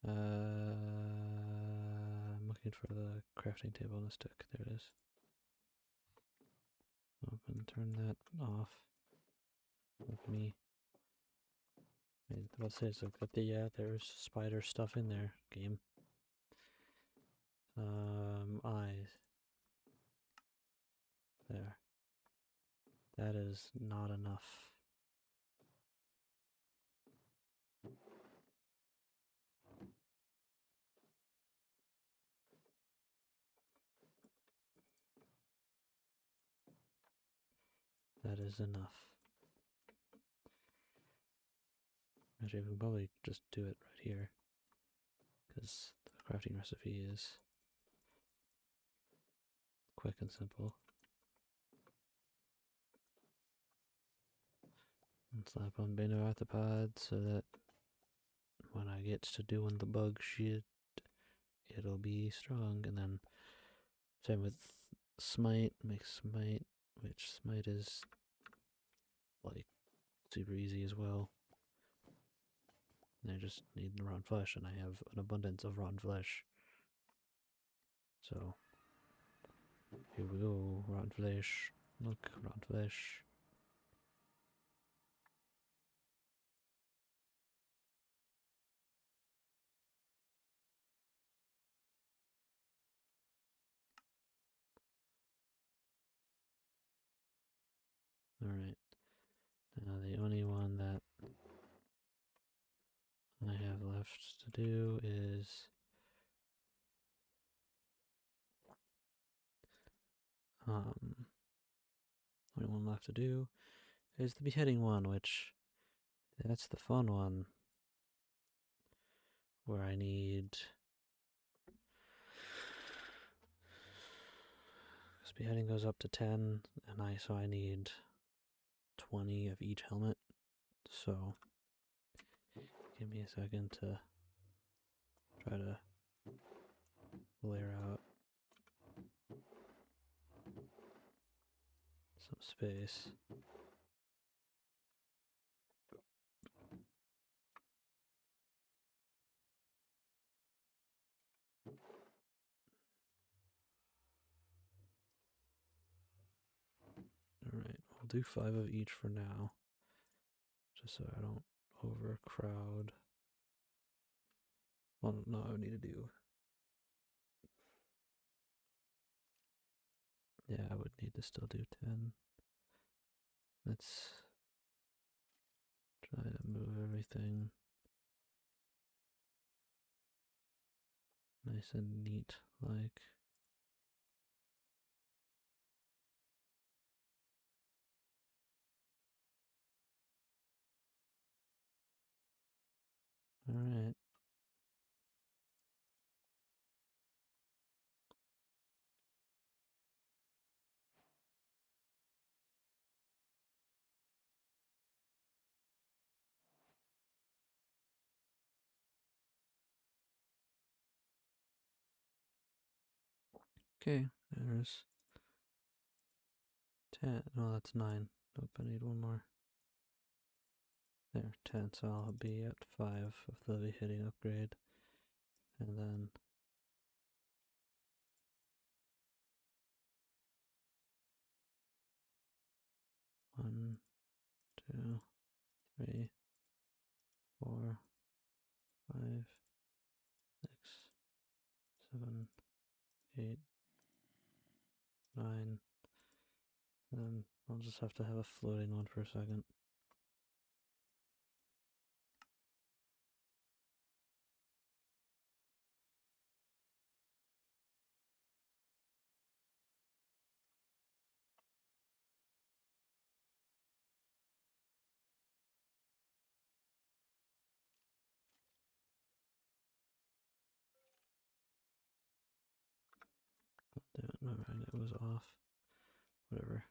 I'm looking for the crafting table and the stick. There it is. Open, turn that off. With me. I was about to say, so got the, there's spider stuff in there, game. Eyes. There. That is not enough. That is enough. Actually, we can probably just do it right here. Because the crafting recipe is quick and simple. And slap on Bane of Arthropods so that when I get to doing the bug shit, it'll be strong. And then same with Smite, make Smite, which Smite is like super easy as well. And I just need the rotten flesh, and I have an abundance of rotten flesh. So here we go, rotten flesh. Look, rotten flesh. Alright. Now the only one that I have left to do is only one left to do is the beheading one, which that's the fun one. Where I need, because beheading goes up to 10, and so I need 20 of each helmet. So give me a second to try to layer out some space. Alright, I'll do 5 of each for now, just so I don't overcrowd. Well, no, I would need to do. Yeah, I would need to still do 10. Let's try to move everything nice and neat, like. Alright. Okay, there's 10. No, that's 9. Nope, I need one more. There, 10. So I'll be at 5 of the hitting upgrade. And then 1, 2, 3, 4, 5, 6, 7, 8, 9. Then I'll just have to have a floating one for a second. Damn it, alright, it was off. Whatever.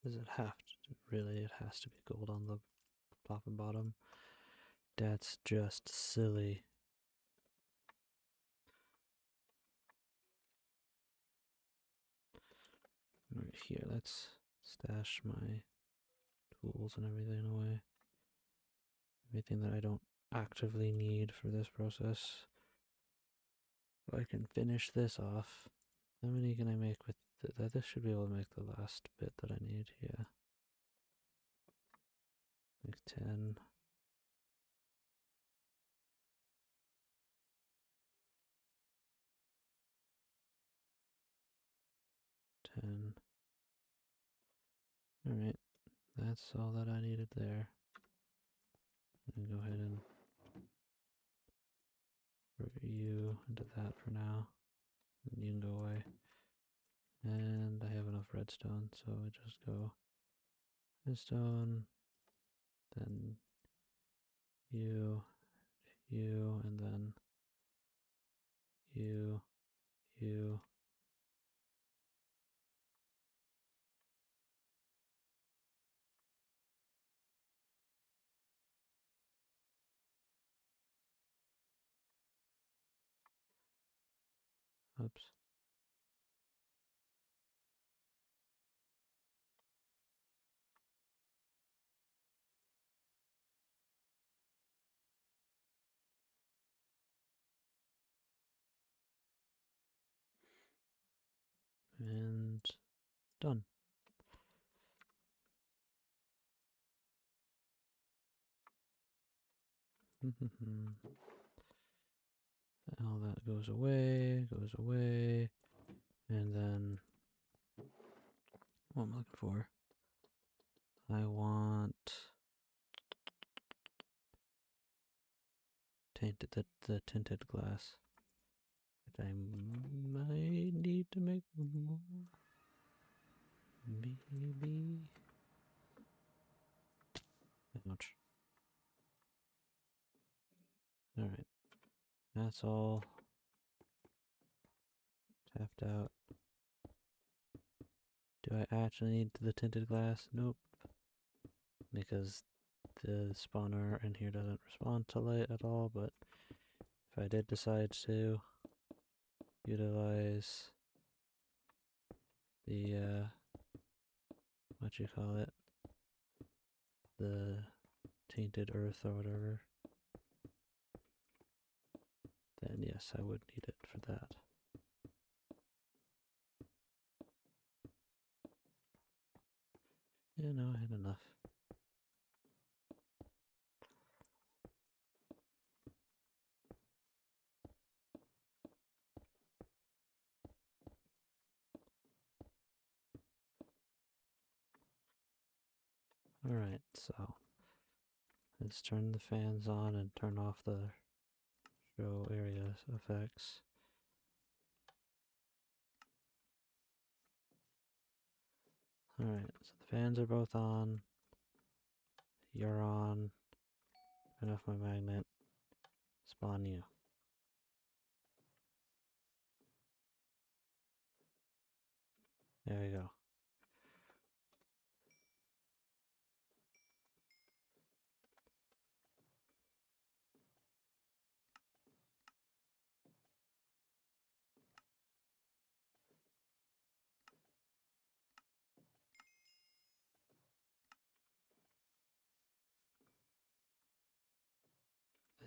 Does it have to? Really, it has to be gold on the top and bottom. That's just silly. Right here, let's stash my tools and everything away. Everything that I don't actively need for this process. So I can finish this off. How many can I make with that? This should be able to make the last bit that I need. Yeah. Make 10. Alright, that's all that I needed there. I'm gonna go ahead and review into that for now. And you can go away. And I have enough redstone, so I just go redstone, then you, and then you. Oops. And done. All that goes away, and then what am I looking for? I want the tinted glass. Which I might need to make more. Maybe. Ouch. Alright. That's all tapped out. Do I actually need the tinted glass? Nope. Because the spawner in here doesn't respond to light at all, but if I did decide to utilize the, what you call it, the tainted earth or whatever, then yes, I would need it for that. Yeah, no, I had enough. Alright, so let's turn the fans on and turn off the show area effects. Alright, so the fans are both on. You're on. Turn off my magnet. Spawn you. There we go.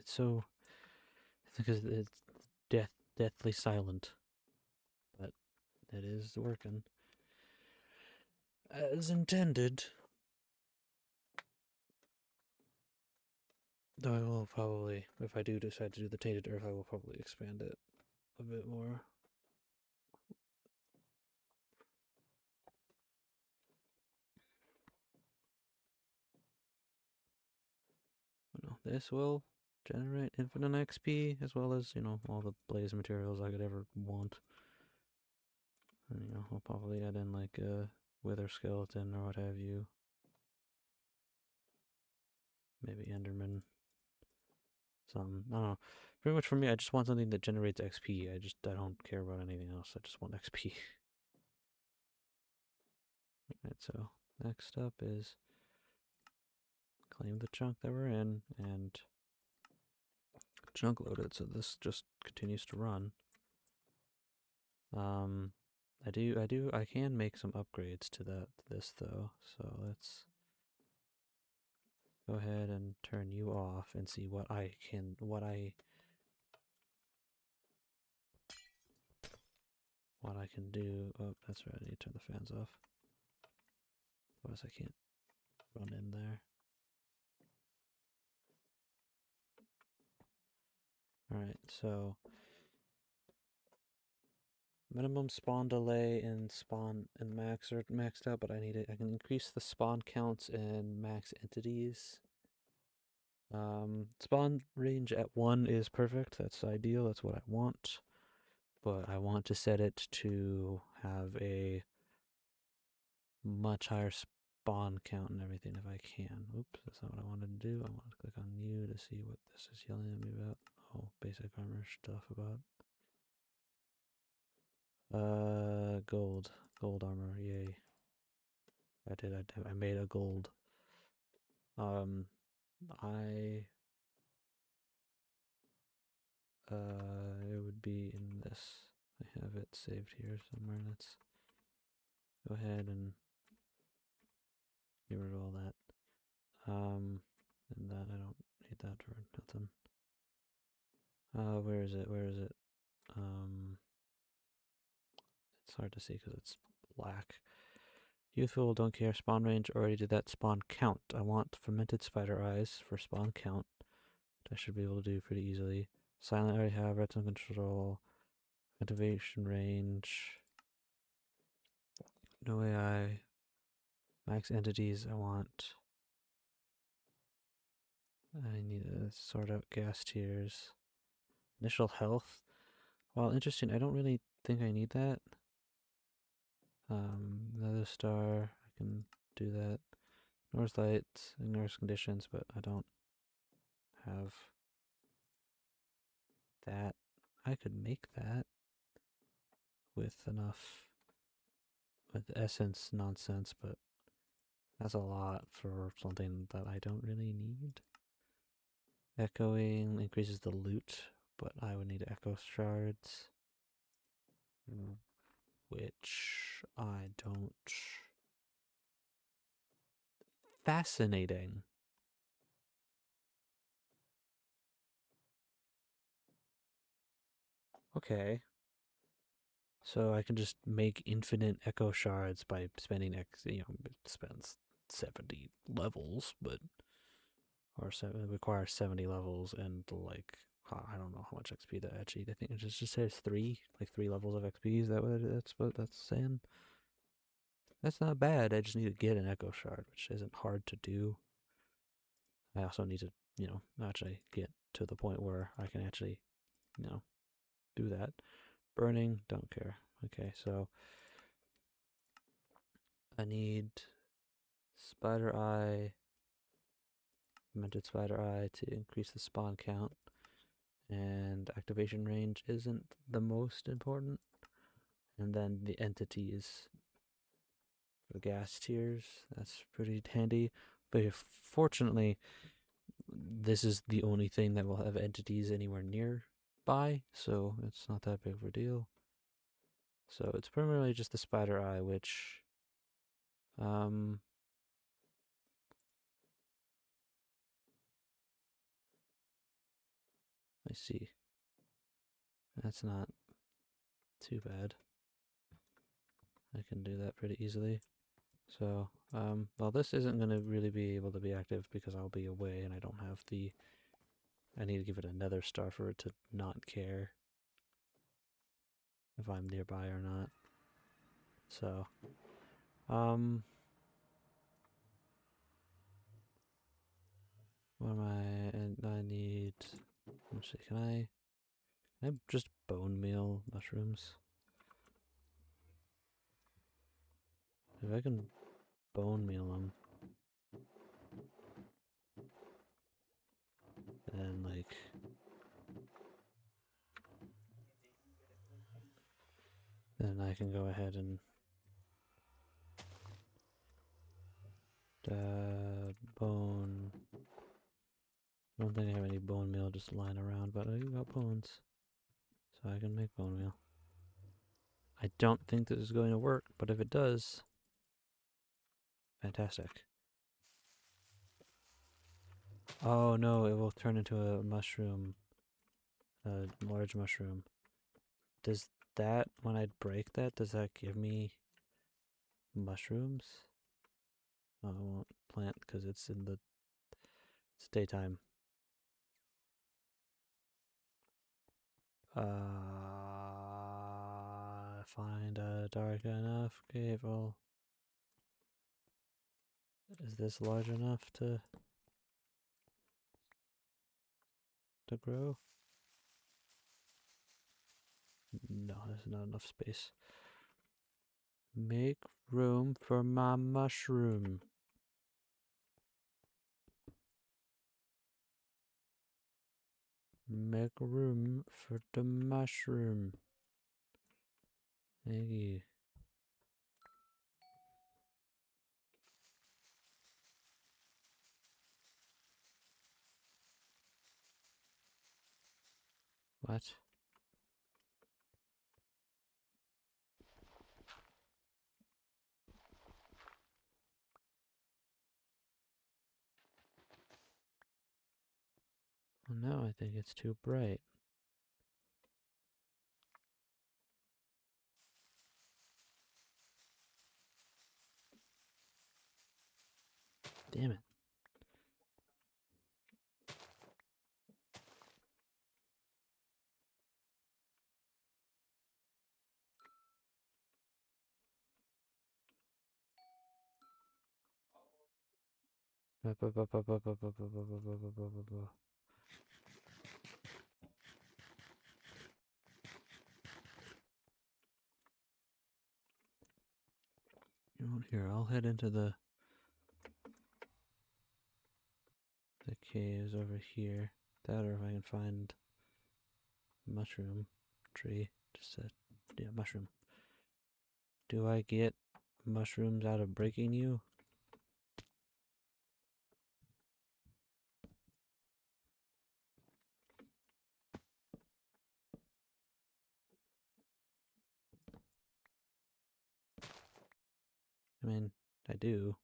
it's so because it's deathly silent, but it is working as intended. Though I will probably, if I do decide to do the Tainted Earth, I will probably expand it a bit more. This will generate infinite XP as well as, all the blaze materials I could ever want. And, I'll probably add in like a wither skeleton or what have you. Maybe Enderman. Some, I don't know. Pretty much for me, I just want something that generates XP. I don't care about anything else. I just want XP. Alright, so next up is claim the chunk that we're in and chunk load it so this just continues to run. I can make some upgrades to this though, so let's go ahead and turn you off and see what I can do. Oh, that's right, I need to turn the fans off. Otherwise I can't run in there. Alright, so minimum spawn delay and spawn and max are maxed out, but I can increase the spawn counts and max entities. Spawn range at 1 is perfect. That's ideal. That's what I want. But I want to set it to have a much higher spawn count and everything if I can. Oops, that's not what I wanted to do. I want to click on new to see what this is yelling at me about. Oh, basic armor stuff about. Gold. Gold armor, yay. I made a gold. It would be in this. I have it saved here somewhere. Let's go ahead and get rid of all that. And that I don't need that for nothing. Where is it? Where is it? It's hard to see because it's black. Youthful, don't care. Spawn range, already did that. Spawn count. I want fermented spider eyes for spawn count. I should be able to do pretty easily. Silent, I already have. Redstone control. Activation range. No AI. Max entities, I need to sort out gas tiers. Initial health. Well, interesting. I don't really think I need that. Another star. I can do that. North lights, ignores conditions, but I don't have that. I could make that with essence nonsense, but that's a lot for something that I don't really need. Echoing increases the loot, but I would need echo shards, which I don't. Fascinating. Okay. So I can just make infinite echo shards by spending it spends 70 levels, but it requires 70 levels and like I don't know how much XP that actually. I think it just says 3 levels of XP. Is that what that's saying? That's not bad. I just need to get an echo shard, which isn't hard to do. I also need to, actually get to the point where I can actually, do that. Burning, don't care. Okay, so I need spider eye, fermented spider eye to increase the spawn count, and activation range isn't the most important. And then the entities for the gas tiers, that's pretty handy. But fortunately, this is the only thing that will have entities anywhere nearby, so it's not that big of a deal. So it's primarily just the spider eye, which I see. That's not too bad. I can do that pretty easily. So, well, this isn't going to really be able to be active because I'll be away and I don't have the... I need to give it another star for it to not care if I'm nearby or not. So, what am I... And I need... Let's see, can I just bone meal mushrooms? If I can bone meal them, then like... Then I can go ahead and bone... I don't think I have any bone meal just lying around, but I do got bones. So I can make bone meal. I don't think this is going to work, but if it does, fantastic. Oh no, it will turn into a mushroom. A large mushroom. Does that, when I break that, does that give me mushrooms? Oh, I won't plant because it's in the... It's daytime. Find a dark enough cave. Well, is this large enough to grow? No, there's not enough space. Make room for my mushroom. Make room for the mushroom. Thank you. What? Well, now I think it's too bright. Damn it. You won't hear. I'll head into the caves over here. That, or if I can find mushroom tree. Just a mushroom. Do I get mushrooms out of breaking you? I mean, I do.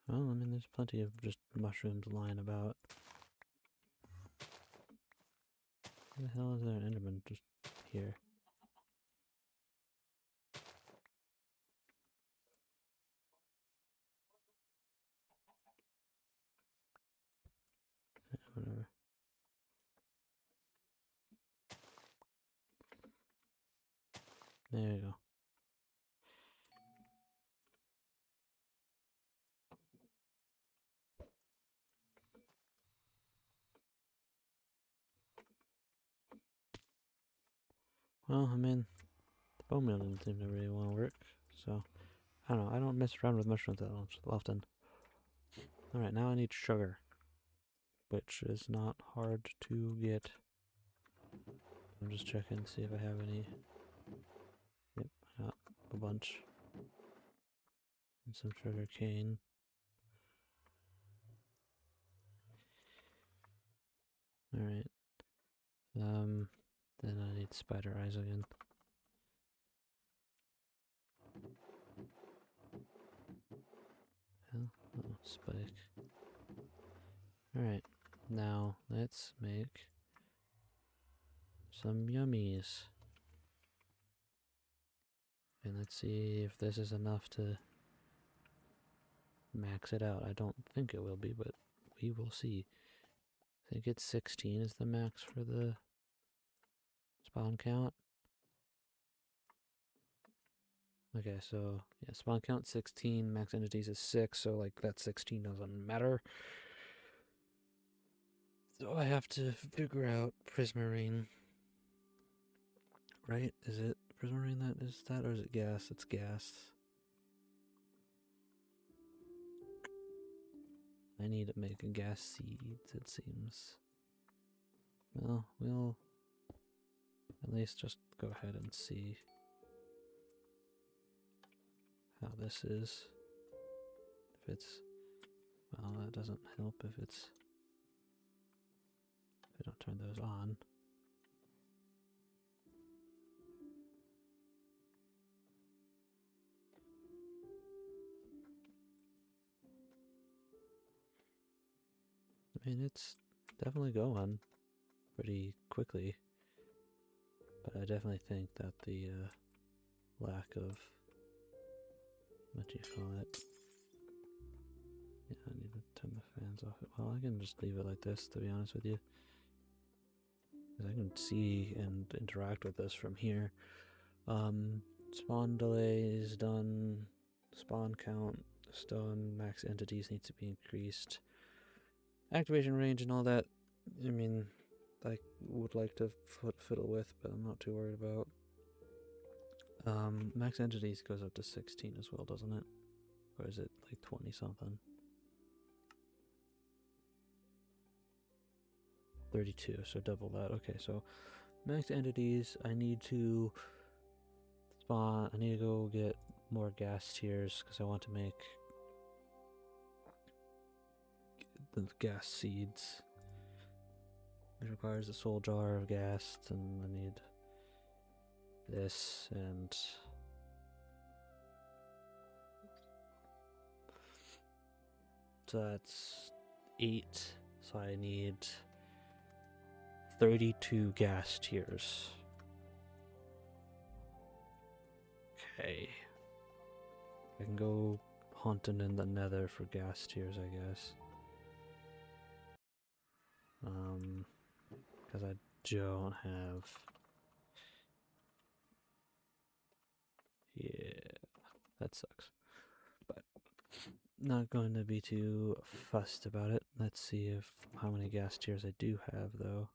Well, I mean, there's plenty of just mushrooms lying about. Where the hell is there an Enderman just here? Whatever. There you go. Well, I mean, the bone meal didn't seem to really want to work, so I don't know. I don't mess around with mushrooms that often. Alright, now I need sugar, which is not hard to get. I'm just checking to see if I have any. Yep, I got a bunch. And some sugar cane. Alright. Then I need spider eyes again. Oh, spike. Alright, now let's make some yummies. And let's see if this is enough to max it out. I don't think it will be, but we will see. I think it's 16 is the max for the spawn count. Okay, so yeah, spawn count 16, max entities is 6, so like that 16 doesn't matter. So I have to figure out Prismarine. Right? Is it Prismarine that is that, or is it gas? It's gas. I need to make a gas seeds, it seems. Well, we'll at least just go ahead and see how this is. If it's, well, that doesn't help if it's, if I don't turn those on. I mean, it's definitely going pretty quickly, but I definitely think that the lack of, what do you call it? Yeah, I need to turn the fans off. Well, I can just leave it like this, to be honest with you. Because I can see and interact with this from here. Spawn delay is done. Spawn count is done. Max entities need to be increased. Activation range and all that, I mean, I would like to fiddle with, but I'm not too worried about. Max entities goes up to 16 as well, doesn't it? Or is it like 20 something? 32, so double that. Okay, so max entities, I need to spawn, I need to go get more gas tiers because I want to make the gas seeds. It requires a soul jar of gas, and I need this, and so that's 8, so I need 32 gas tiers. Okay. I can go hunting in the nether for gas tiers, I guess. Because I don't have... Yeah, that sucks. But not going to be too fussed about it. Let's see if how many gas tiers I do have, though.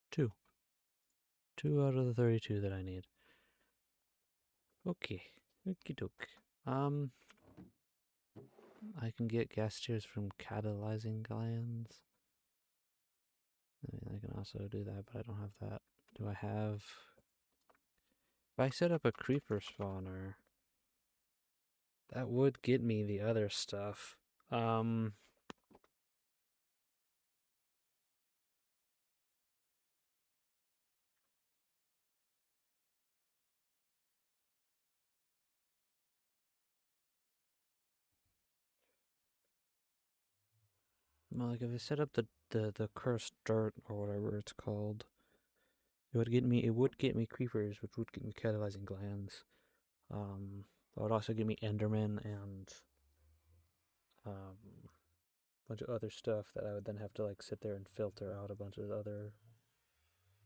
Two. 2 out of the 32 that I need. Okay. Okie doke. I can get gas tiers from catalyzing glands. I mean, I can also do that, but I don't have that. Do I have... If I set up a creeper spawner, that would get me the other stuff. Well, like if I set up the cursed dirt or whatever it's called, it would get me creepers, which would get me catalyzing glands. That would also give me Enderman and a bunch of other stuff that I would then have to like sit there and filter out a bunch of other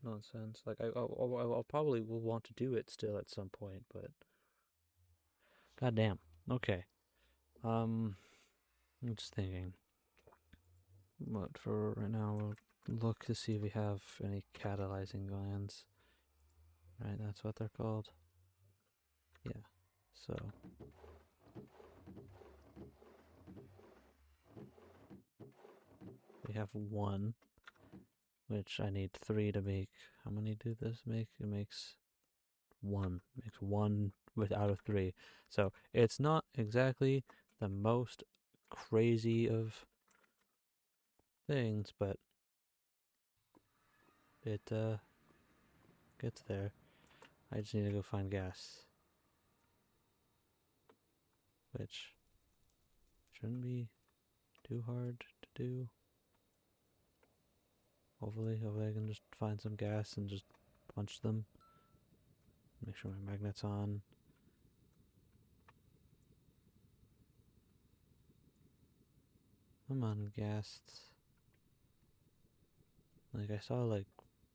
nonsense. Like I'll probably will want to do it still at some point, but goddamn. Okay. I'm just thinking. But for right now, we'll look to see if we have any catalyzing glands. Right, that's what they're called. Yeah. So. We have 1, which I need 3 to make. How many do this make? It makes 1. It makes 1 out of 3. So it's not exactly the most crazy of things, but it gets there. I just need to go find gas, which shouldn't be too hard to do. Hopefully I can just find some gas and just punch them. Make sure my magnet's on. Come on, ghasts. Like, I saw like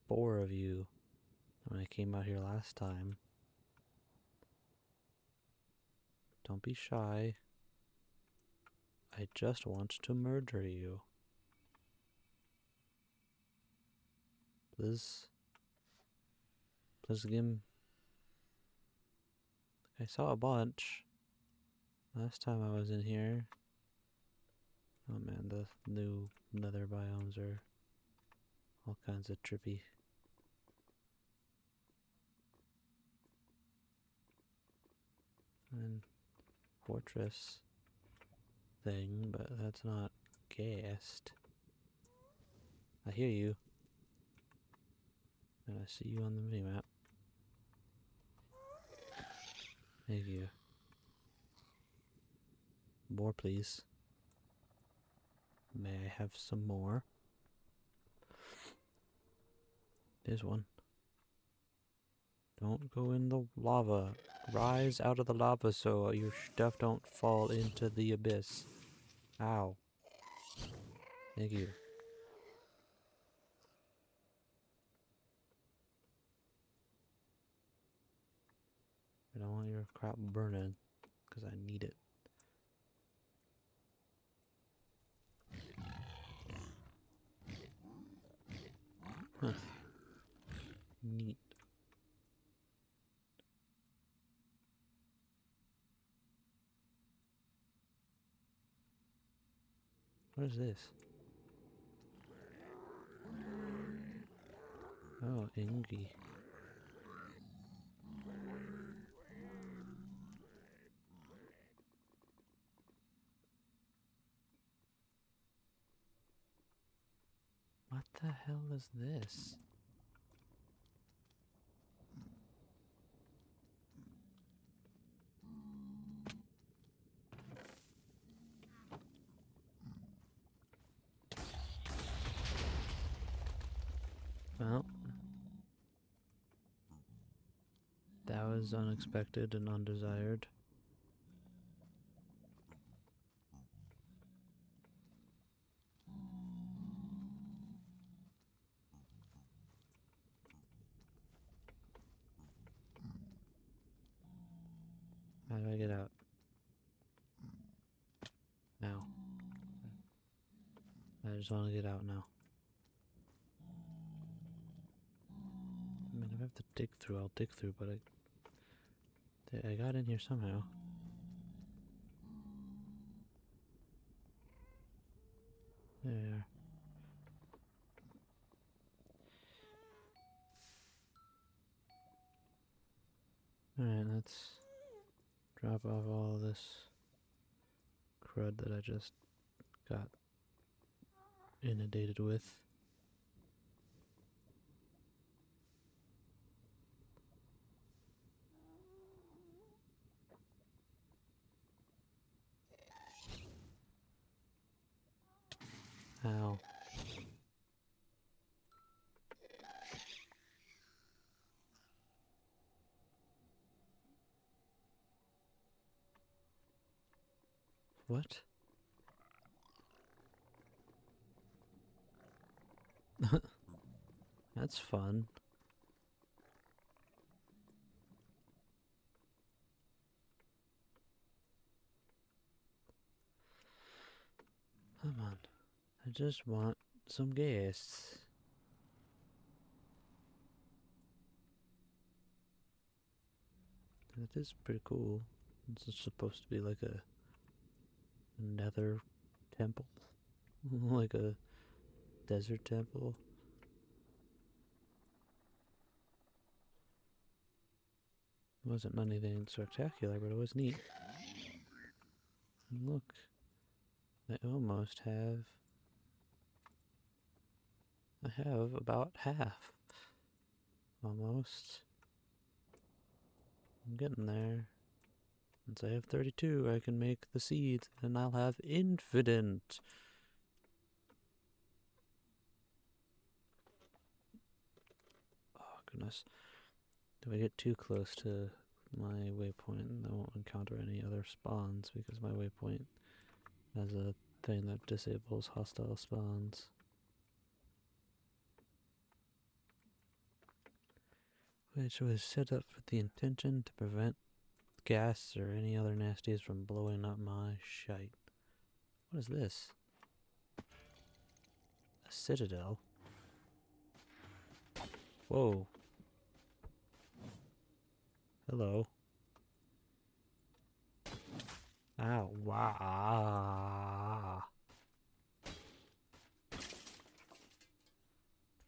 4 of you when I came out here last time. Don't be shy. I just want to murder you. Please. Please give. I saw a bunch last time I was in here. Oh man, the new nether biomes are all kinds of trippy. And fortress thing, but that's not ghast. I hear you. And I see you on the minimap. Thank you. More, please. May I have some more? There's one. Don't go in the lava. Rise out of the lava so your stuff don't fall into the abyss. Ow. Thank you. I don't want your crap burning, because I need it. Huh. Neat. What is this? Oh, Ingy. What the hell is this? Well, that was unexpected and undesired. How do I get out? Now. I just want to get out now. I mean, if I have to dig through, I'll dig through, but I got in here somehow. There. Alright, let's drop off all of this crud that I just got inundated with. Ow. What? That's fun. Come on. I just want some gas. That is pretty cool. It's supposed to be like a nether temple. Like a desert temple. It wasn't anything spectacular, but it was neat. Look, I almost have. I have about half. Almost. I'm getting there. Once I have 32, I can make the seeds, and I'll have infinite. Oh, goodness. If I get too close to my waypoint, I won't encounter any other spawns because my waypoint has a thing that disables hostile spawns. Which was set up with the intention to prevent gas or any other nasties from blowing up my shite. What is this? A citadel? Whoa. Hello. Ow. Wow.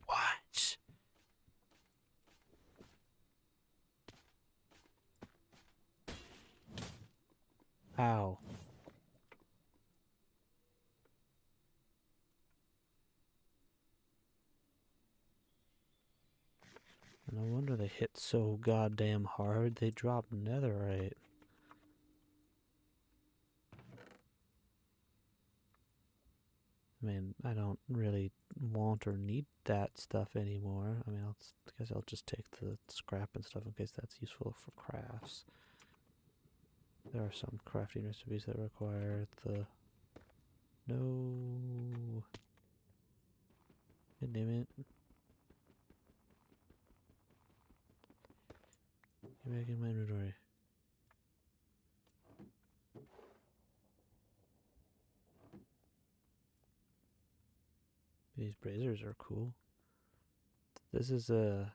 What? Ow. No wonder they hit so goddamn hard. They drop netherite. I mean, I don't really want or need that stuff anymore. I mean, I guess I'll just take the scrap and stuff in case that's useful for crafts. There are some crafting recipes that require the... No... God damn it. Get back in my inventory. These braziers are cool. This is a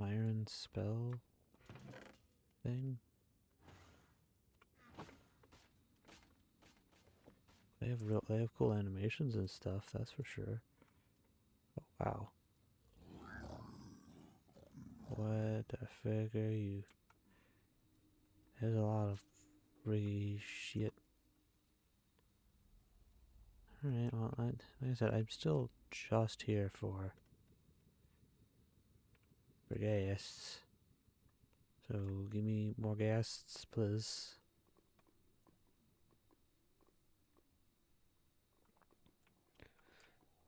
iron spell thing. They have cool animations and stuff, that's for sure. Oh wow. What the frick are you? There's a lot of free shit. Alright, well, like I said, I'm still just here for guests. So give me more guests, please.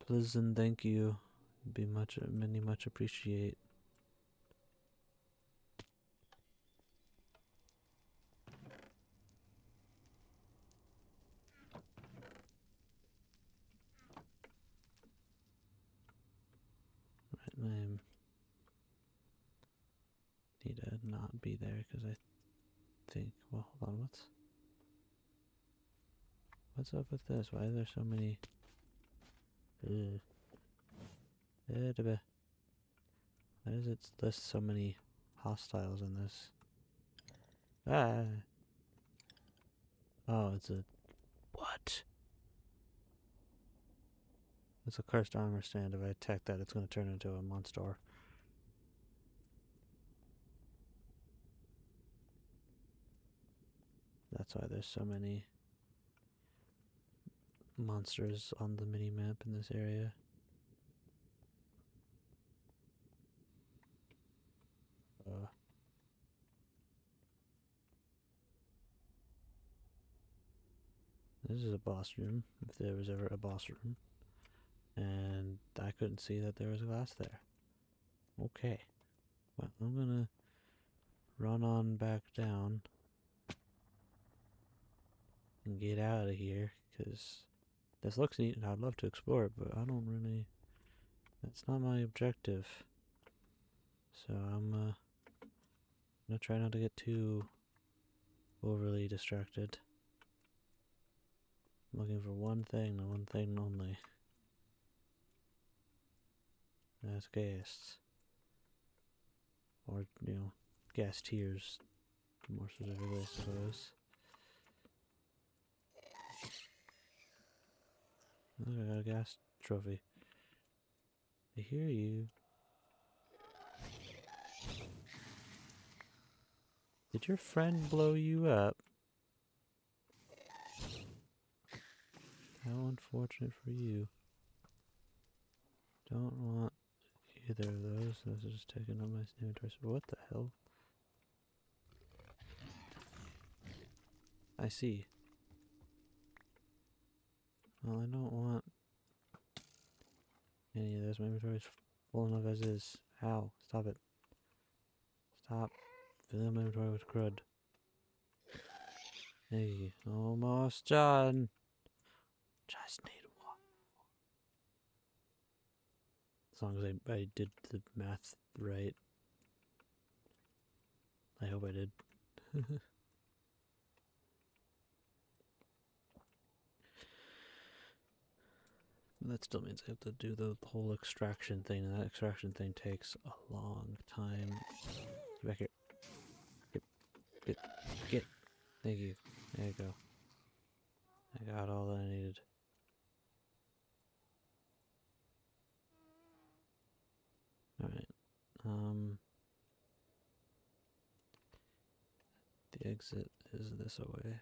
Please and thank you. Be much appreciate. Right, I need to not be there because I think. Well, hold on. What's up with this? Why are there so many? Why does it list so many hostiles in this? Ah. Oh, it's a what? It's a cursed armor stand. If I attack that, it's going to turn into a monster. That's why there's so many monsters on the mini map in this area. This is a boss room, if there was ever a boss room. And I couldn't see that there was glass there. Okay. Well, I'm gonna run on back down and get out of here, because this looks neat and I'd love to explore it, but I don't really... That's not my objective. So I'm gonna try not to get too overly distracted. I'm looking for one thing and one thing only. That's gas. Or, you know, gas tiers, more specifically, I suppose. Look, I got a gas trophy. I hear you. Did your friend blow you up? How unfortunate for you. Don't want either of those. Those are just taking up my inventory. What the hell? I see. Well, I don't want any of those. My inventory's full enough as is. Ow. Stop it. Stop filling my inventory with crud. Hey, almost done. Just need one. As long as I did the math right. I hope I did. That still means I have to do the whole extraction thing, and that extraction thing takes a long time. Get back here. Get. Thank you. There you go. I got all that I needed. Alright. The exit is this way.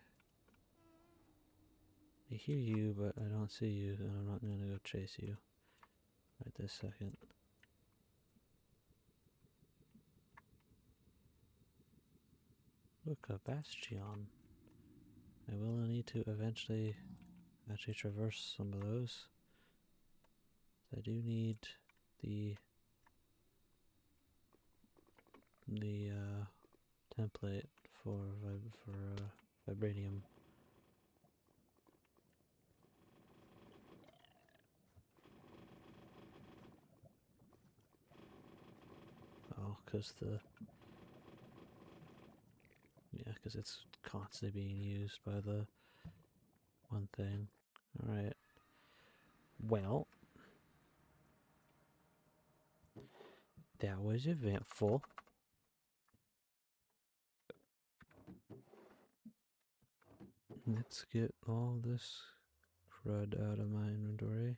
I hear you, but I don't see you, and I'm not gonna go chase you right this second. Look, a bastion. I will need to eventually actually traverse some of those. I do need the template for vibranium. Oh, because it's constantly being used by the one thing. Alright. Well, that was eventful. Let's get all this crud out of my inventory.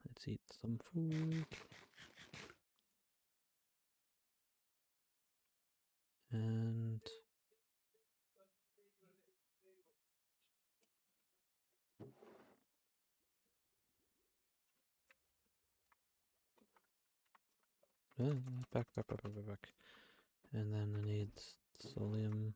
Let's eat some food. And back. And then I need solium.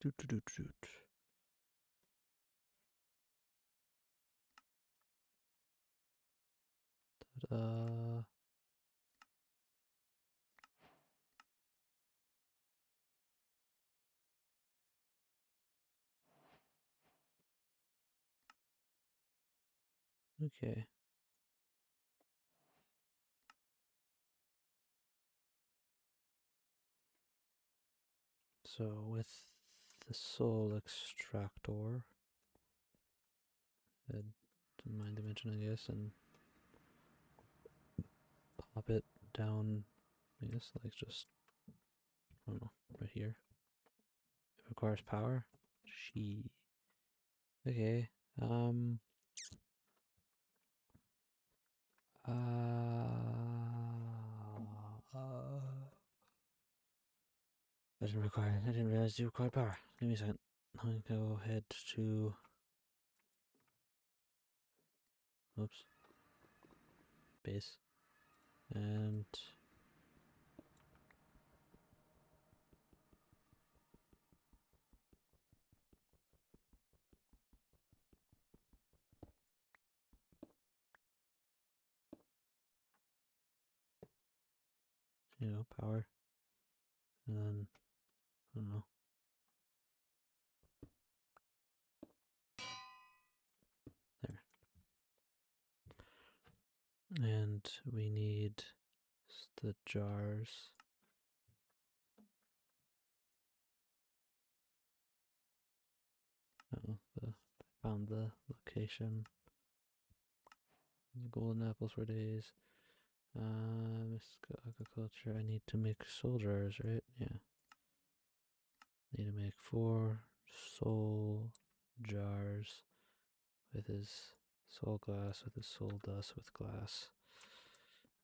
Doot, doot, doot, doot. Ta-da. Okay. So with the soul extractor, head to mind dimension, I guess, and pop it down, I guess, like just, I don't know, right here. It requires power. She. Okay. I didn't realize it required power. Give me a second. I'm gonna go head to. Oops. Base. And. Power. And then. I don't know. There. And we need the jars. Oh, found the location. The golden apples for days. Agriculture. I need to make soul jars, right? Yeah. Need to make 4 soul jars with his soul glass, with his soul dust, with glass.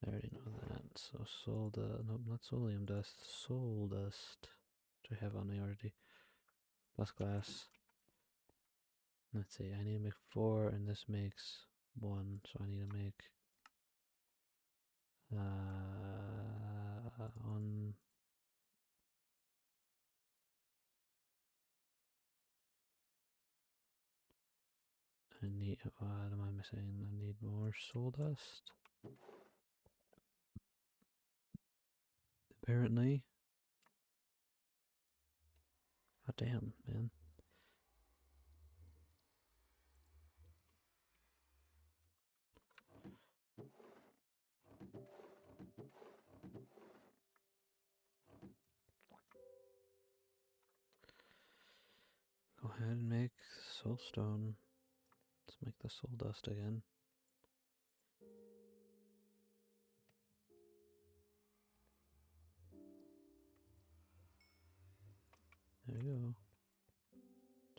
I already know that. So soul dust. Nope, not soulium dust. Soul dust. Which I have on me already. Plus glass. Let's see. I need to make 4, and this makes 1. So I need to make on. I need. What am I missing? I need more soul dust. Apparently. God damn, man. Go ahead and make soul stone. Let's make the soul dust again. There you go.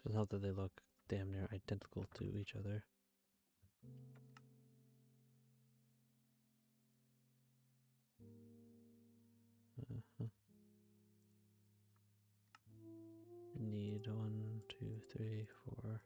Just help that they look damn near identical to each other. Need 1, 2, 3, 4.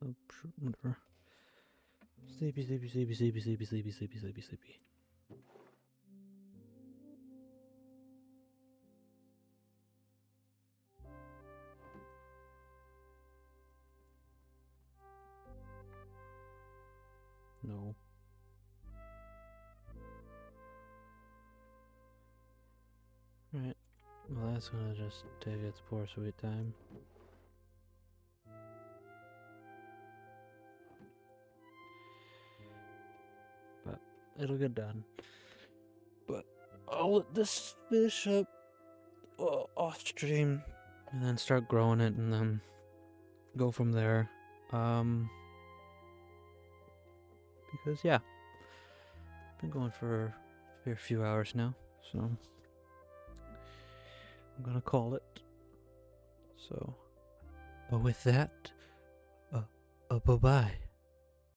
Oh, whatever. Sleepy, sleepy, sleepy, sleepy, sleepy, sleepy, sleepy, sleepy, sleepy. No. Alright. Well, that's gonna just take its poor sweet time. But it'll get done. But I'll let this finish up off stream and then start growing it and then go from there. Because yeah, been going for a few hours now, so I'm gonna call it. So, but with that, bye bye.